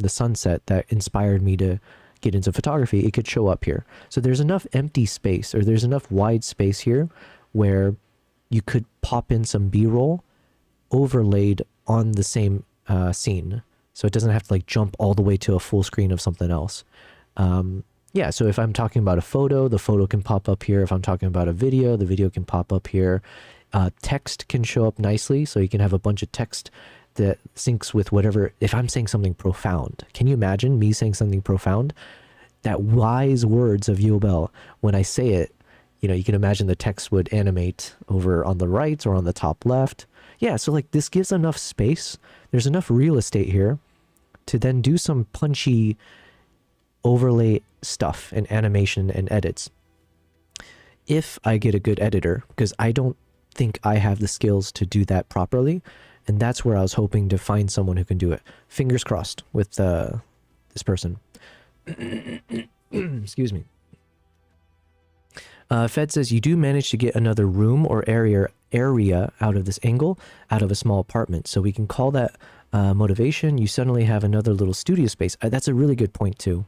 S1: sunset that inspired me to get into photography. It could show up here. So there's enough empty space, or there's enough wide space here where you could pop in some B-roll overlaid on the same scene. So it doesn't have to like jump all the way to a full screen of something else. Yeah, so if I'm talking about a photo, the photo can pop up here. If I'm talking about a video, the video can pop up here. Text can show up nicely, so you can have a bunch of text that syncs with whatever. If I'm saying something profound, can you imagine me saying something profound? That wise words of Yobel, when I say it, you know, you can imagine the text would animate over on the right or on the top left. Yeah, so like this gives enough space. There's enough real estate here to then do some punchy overlay stuff and animation and edits. If I get a good editor, because I don't think I have the skills to do that properly. And that's where I was hoping to find someone who can do it. Fingers crossed with this person. Excuse me. Fed says, you do manage to get another room or area out of this angle, out of a small apartment. So we can call that motivation. You suddenly have another little studio space. That's a really good point too.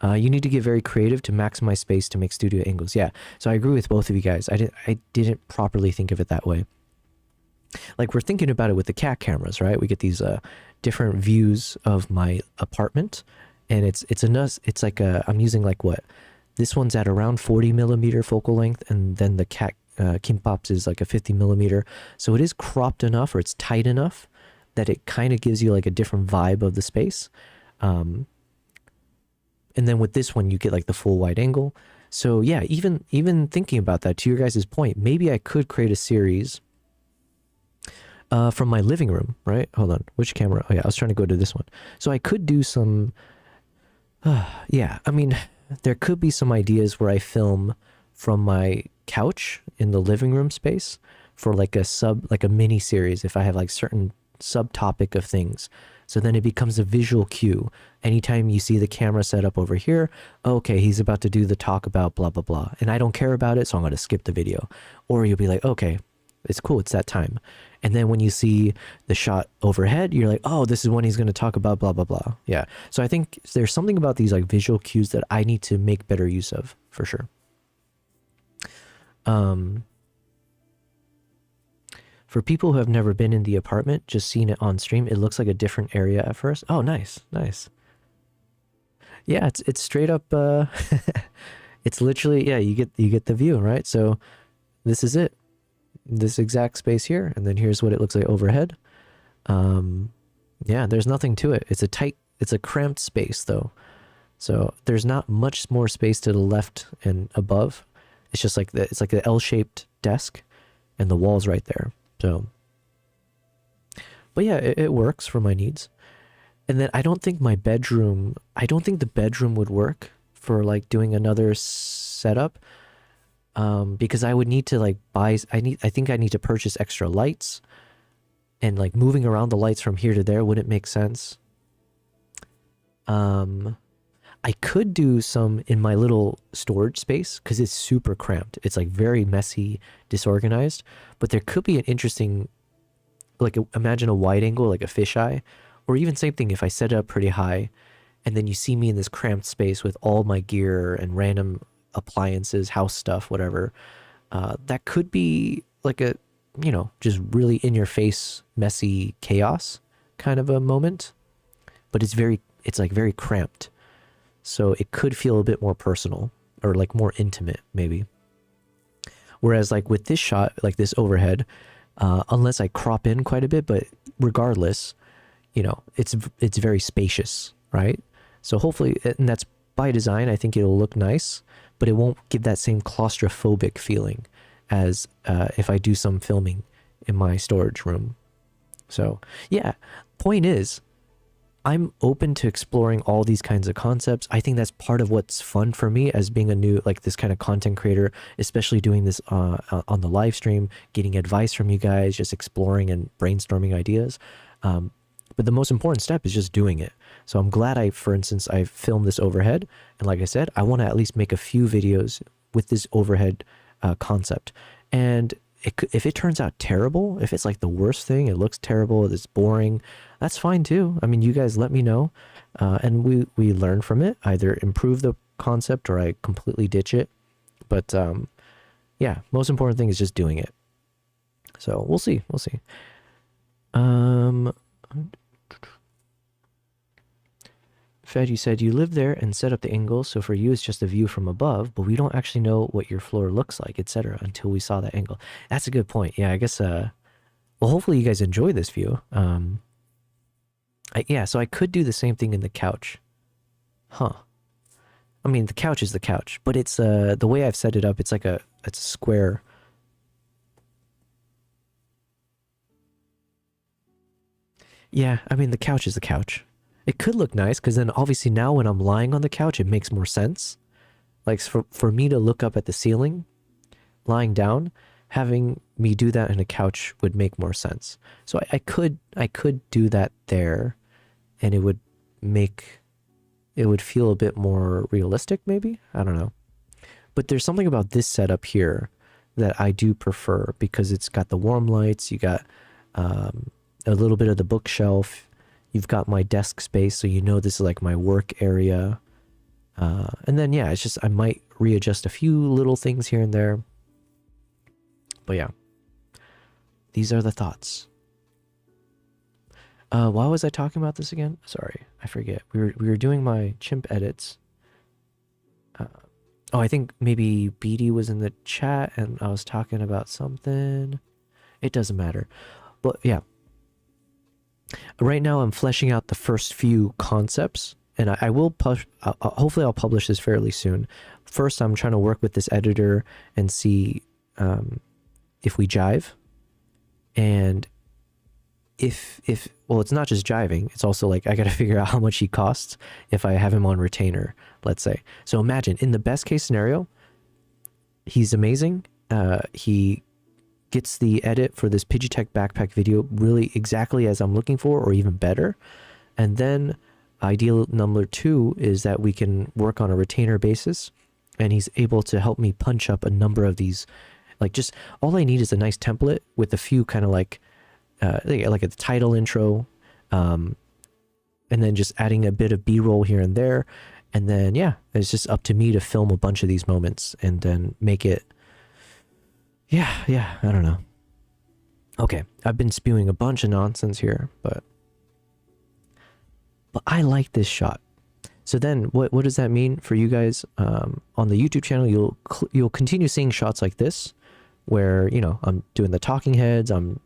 S1: You need to get very creative to maximize space to make studio angles. Yeah, so I agree with both of you guys. I didn't properly think of it that way. Like we're thinking about it with the cat cameras, right? We get these different views of my apartment, and it's like I'm using like what? This one's at around 40 millimeter focal length, and then the cat Kimpop's is like a 50 millimeter. So it is cropped enough, or it's tight enough that it kind of gives you like a different vibe of the space. And then with this one, you get like the full wide angle. So yeah, even thinking about that, to your guys' point, maybe I could create a series from my living room, right? Hold on, which camera? Oh yeah, I was trying to go to this one. So I could do some, yeah, I mean, there could be some ideas where I film from my couch in the living room space for like a mini series if I have like certain subtopic of things So then it becomes a visual cue. Anytime you see the camera set up over here, okay, he's about to do the talk about blah, blah, blah. And I don't care about it, so I'm going to skip the video. Or you'll be like, okay, it's cool, it's that time. And then when you see the shot overhead, you're like, oh, this is when he's going to talk about blah, blah, blah. Yeah. So I think there's something about these like visual cues that I need to make better use of, for sure. For people who have never been in the apartment, just seen it on stream, it looks like a different area at first. Oh, nice, nice. Yeah, it's straight up. It's literally, yeah. You get the view, right? So this is it, this exact space here, and then here's what it looks like overhead. Yeah, there's nothing to it. It's a cramped space though, so there's not much more space to the left and above. It's just like it's like an L-shaped desk, and the wall's right there. So, but yeah, it works for my needs. And then I don't think the bedroom would work for like doing another setup, because I would need to like I think I need to purchase extra lights, and like moving around the lights from here to there wouldn't make sense. I could do some in my little storage space because it's super cramped. It's like very messy, disorganized, but there could be an interesting, like imagine a wide angle, like a fisheye, or even same thing if I set it up pretty high and then you see me in this cramped space with all my gear and random appliances, house stuff, whatever. That could be like a, you know, just really in your face, messy chaos kind of a moment, but it's like very cramped. So it could feel a bit more personal or like more intimate maybe. Whereas like with this shot, like this overhead, unless I crop in quite a bit, but regardless, you know, it's very spacious, right? So hopefully, and that's by design, I think it'll look nice, but it won't give that same claustrophobic feeling as if I do some filming in my storage room. So yeah, point is, I'm open to exploring all these kinds of concepts. I think that's part of what's fun for me as being a new, like this kind of content creator, especially doing this on the live stream, getting advice from you guys, just exploring and brainstorming ideas. But the most important step is just doing it. So I'm glad for instance, I filmed this overhead. And like I said, I want to at least make a few videos with this overhead concept. And if it turns out terrible, if it's like the worst thing, it looks terrible, it's boring, that's fine too. I mean, you guys let me know, and we learn from it, either improve the concept or I completely ditch it. But yeah, most important thing is just doing it. So we'll see. Fed, you said you live there and set up the angle, so for you it's just a view from above, but we don't actually know what your floor looks like, etc. until we saw that angle. That's a good point. Yeah, I guess, well, hopefully you guys enjoy this view. Yeah, so I could do the same thing in the couch. Huh. I mean, the couch is the couch, but it's, the way I've set it up, it's like it's a square. Yeah, I mean, the couch is the couch. It could look nice, because then obviously now when I'm lying on the couch, it makes more sense. Like for me to look up at the ceiling, lying down, having me do that in a couch would make more sense. So I could do that there, and it would feel a bit more realistic maybe? I don't know. But there's something about this setup here that I do prefer, because it's got the warm lights, you got a little bit of the bookshelf, you've got my desk space, so you know this is like my work area. And then, yeah, it's just, I might readjust a few little things here and there. But yeah, these are the thoughts. Why was I talking about this again? Sorry, I forget. We were doing my chimp edits. Oh, I think maybe BD was in the chat and I was talking about something. It doesn't matter. But yeah. Right now I'm fleshing out the first few concepts, and I will hopefully I'll publish this fairly soon. First, I'm trying to work with this editor and see if we jive, and if well, it's not just jiving, it's also like I gotta figure out how much he costs if I have him on retainer, let's say. So imagine, in the best case scenario, he's amazing. He gets the edit for this Pidgeotech backpack video really exactly as I'm looking for, or even better. And then ideal number 2 is that we can work on a retainer basis, and he's able to help me punch up a number of these. Like, just all I need is a nice template with a few kind of like a title intro, and then just adding a bit of B-roll here and there. And then, yeah, it's just up to me to film a bunch of these moments and then make it. Yeah, I don't know. Okay, I've been spewing a bunch of nonsense here, but I like this shot. So then what does that mean for you guys? On the YouTube channel, you'll continue seeing shots like this, where, you know, I'm doing the talking heads, I'm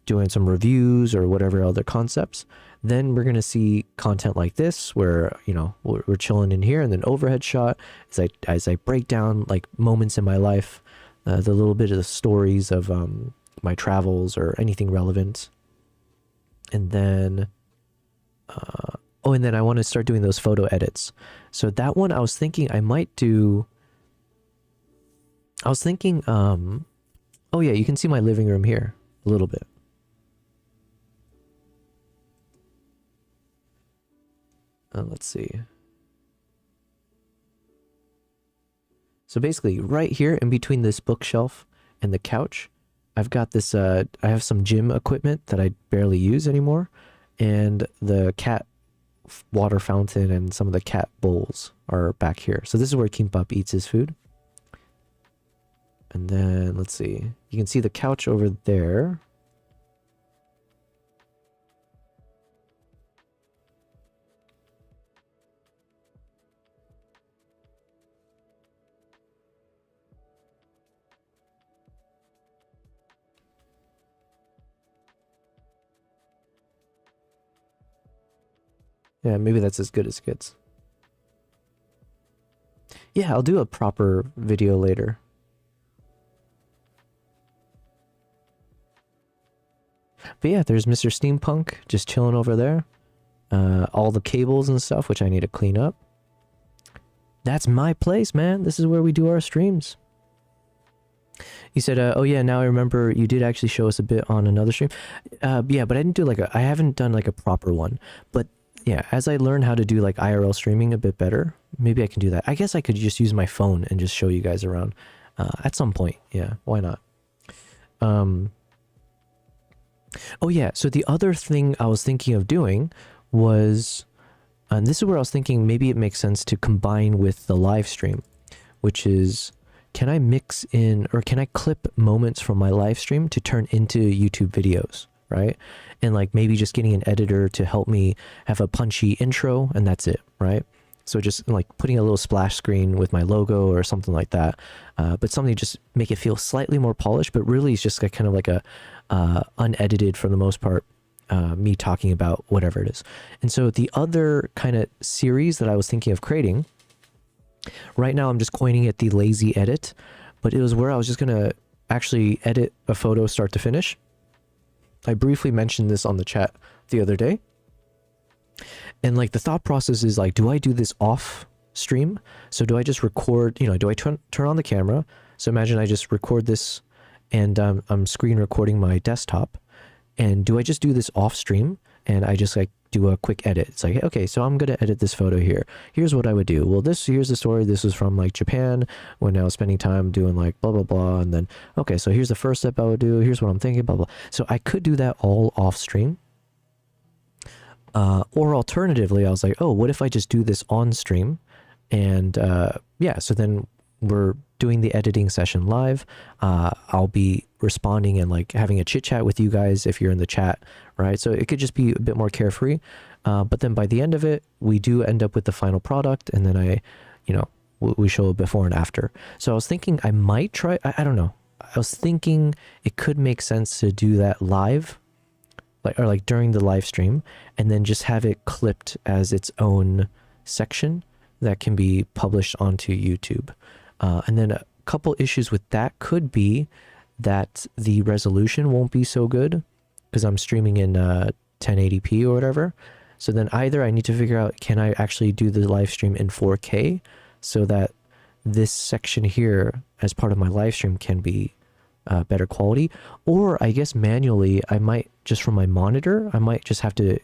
S1: doing some reviews or whatever other concepts. Then we're going to see content like this, where, you know, we're chilling in here, and then overhead shot as I break down like moments in my life, the little bit of the stories of my travels or anything relevant. And then and then I want to start doing those photo edits. So that one I was thinking I might do. I was thinking, oh yeah, you can see my living room here a little bit. Let's see. So basically right here in between this bookshelf and the couch, I've got this, I have some gym equipment that I barely use anymore. And the cat water fountain and some of the cat bowls are back here. So this is where Kimbap eats his food. And then let's see, you can see the couch over there. Yeah, maybe that's as good as it gets. Yeah, I'll do a proper video later. But yeah, there's Mr. Steampunk just chilling over there. All the cables and stuff, which I need to clean up. That's my place, man. This is where we do our streams. You said, oh yeah, now I remember you did actually show us a bit on another stream. Yeah, but I didn't do like I haven't done like a proper one. But yeah, as I learn how to do like IRL streaming a bit better, maybe I can do that. I guess I could just use my phone and just show you guys around at some point. Yeah, why not? Oh yeah, so the other thing I was thinking of doing was, and this is where I was thinking maybe it makes sense to combine with the live stream, which is, can I mix in, or can I clip moments from my live stream to turn into YouTube videos, right? And like maybe just getting an editor to help me have a punchy intro, and that's it, right? So just like putting a little splash screen with my logo or something like that, but something to just make it feel slightly more polished, but really it's just like kind of like a unedited, for the most part, me talking about whatever it is. And so the other kind of series that I was thinking of creating, right now I'm just coining it the lazy edit, but it was where I was just gonna actually edit a photo start to finish. I briefly mentioned this on the chat the other day. And like the thought process is like, do I do this off stream? So do I just record, you know, do I turn on the camera? So imagine I just record this and I'm screen recording my desktop. And do I just do this off stream and I just like do a quick edit? It's like, okay, so I'm going to edit this photo here. Here's what I would do. Well, here's the story. This was from like Japan when I was spending time doing like blah, blah, blah. And then, okay, so here's the first step I would do. Here's what I'm thinking, blah, blah. So I could do that all off stream. Or alternatively, I was like, oh, what if I just do this on stream? And yeah, so then we're doing the editing session live. I'll be responding and like having a chit chat with you guys if you're in the chat, right? So it could just be a bit more carefree. But then by the end of it, we do end up with the final product, and then we show a before and after. So I was thinking I might try, I don't know. I was thinking it could make sense to do that live, like during the live stream, and then just have it clipped as its own section that can be published onto YouTube. And then a couple issues with that could be that the resolution won't be so good because I'm streaming in 1080p or whatever. So then either I need to figure out, can I actually do the live stream in 4K so that this section here as part of my live stream can be better quality, or I guess manually I might just from my monitor, I might just have to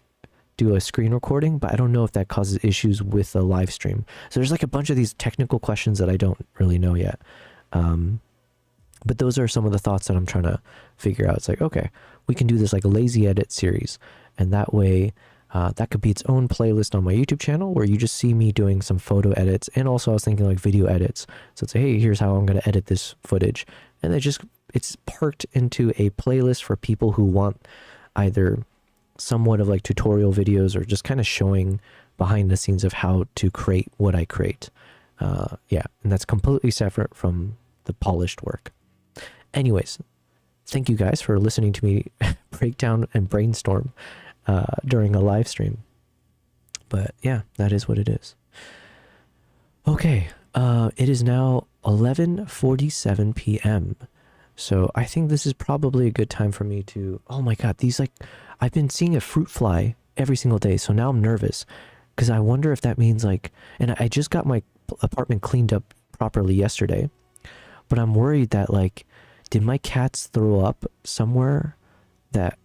S1: do a screen recording, but I don't know if that causes issues with the live stream. So there's like a bunch of these technical questions that I don't really know yet. But those are some of the thoughts that I'm trying to figure out. It's like, okay, we can do this like a lazy edit series, and that way that could be its own playlist on my YouTube channel where you just see me doing some photo edits. And also I was thinking like video edits. So it's like, hey, here's how I'm going to edit this footage. And it's parked into a playlist for people who want either somewhat of like tutorial videos or just kind of showing behind the scenes of how to create what I create. Yeah, and that's completely separate from the polished work. Anyways, thank you guys for listening to me break down and brainstorm during a live stream. But yeah, that is what it is. Okay, it is now 11:47 p.m. So I think this is probably a good time for me to... Oh my god, these like... I've been seeing a fruit fly every single day, so now I'm nervous. Because I wonder if that means like... And I just got my apartment cleaned up properly yesterday. But I'm worried that like... Did my cats throw up somewhere that...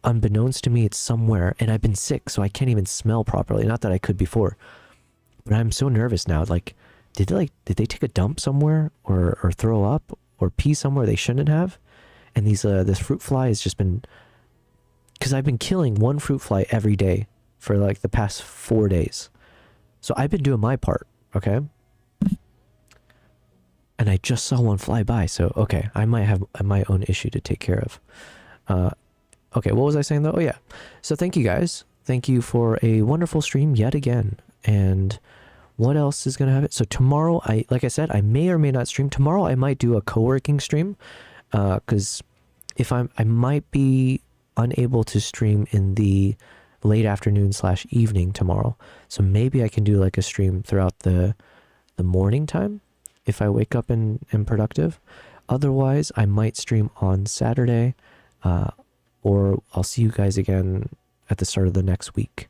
S1: unbeknownst to me, it's somewhere. And I've been sick, so I can't even smell properly. Not that I could before. But I'm so nervous now. Like, did they take a dump somewhere? Or throw up? Or pee somewhere they shouldn't have? And this fruit fly has just been... Because I've been killing one fruit fly every day for like the past 4 days. So I've been doing my part, okay? And I just saw one fly by, so okay, I might have my own issue to take care of. Okay, what was I saying though? Oh yeah. So thank you guys. Thank you for a wonderful stream yet again. And what else is gonna have it? So tomorrow, like I said, I may or may not stream. Tomorrow I might do a co-working stream. Because if I might be unable to stream in the late afternoon / evening tomorrow. So maybe I can do like a stream throughout the morning time if I wake up and am productive. Otherwise, I might stream on Saturday, or I'll see you guys again at the start of the next week.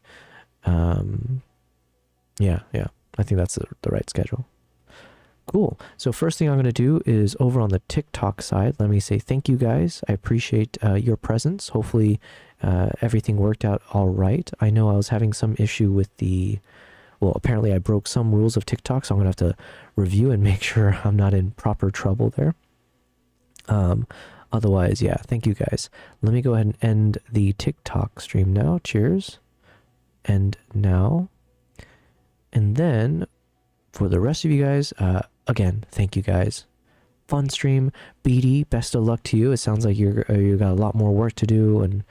S1: Yeah, I think that's the right schedule. Cool. So first thing I'm going to do is over on the TikTok side, let me say thank you guys. I appreciate your presence. Hopefully everything worked out all right. I know I was having some issue with well, apparently I broke some rules of TikTok, so I'm going to have to review and make sure I'm not in proper trouble there. Otherwise, yeah, thank you guys. Let me go ahead and end the TikTok stream now. Cheers. And now. And then for the rest of you guys, again, thank you guys. Fun stream. BD, best of luck to you. It sounds like you got a lot more work to do and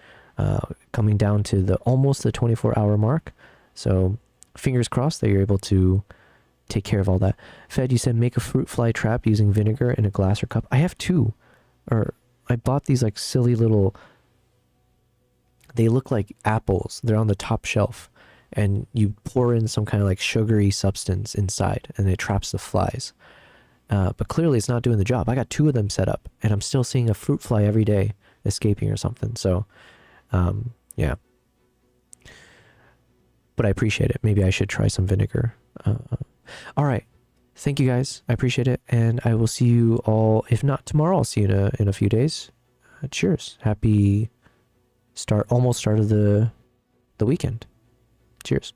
S1: coming down to almost the 24-hour mark. So fingers crossed that you're able to take care of all that. Fed, you said make a fruit fly trap using vinegar in a glass or cup. I have two. Or I bought these like silly little... They look like apples. They're on the top shelf. And you pour in some kind of like sugary substance inside and it traps the flies. But clearly it's not doing the job. I got two of them set up and I'm still seeing a fruit fly every day escaping or something. So, yeah. But I appreciate it. Maybe I should try some vinegar. All right. Thank you guys. I appreciate it. And I will see you all, if not tomorrow, I'll see you in a few days. Cheers. Happy almost start of the weekend. Cheers.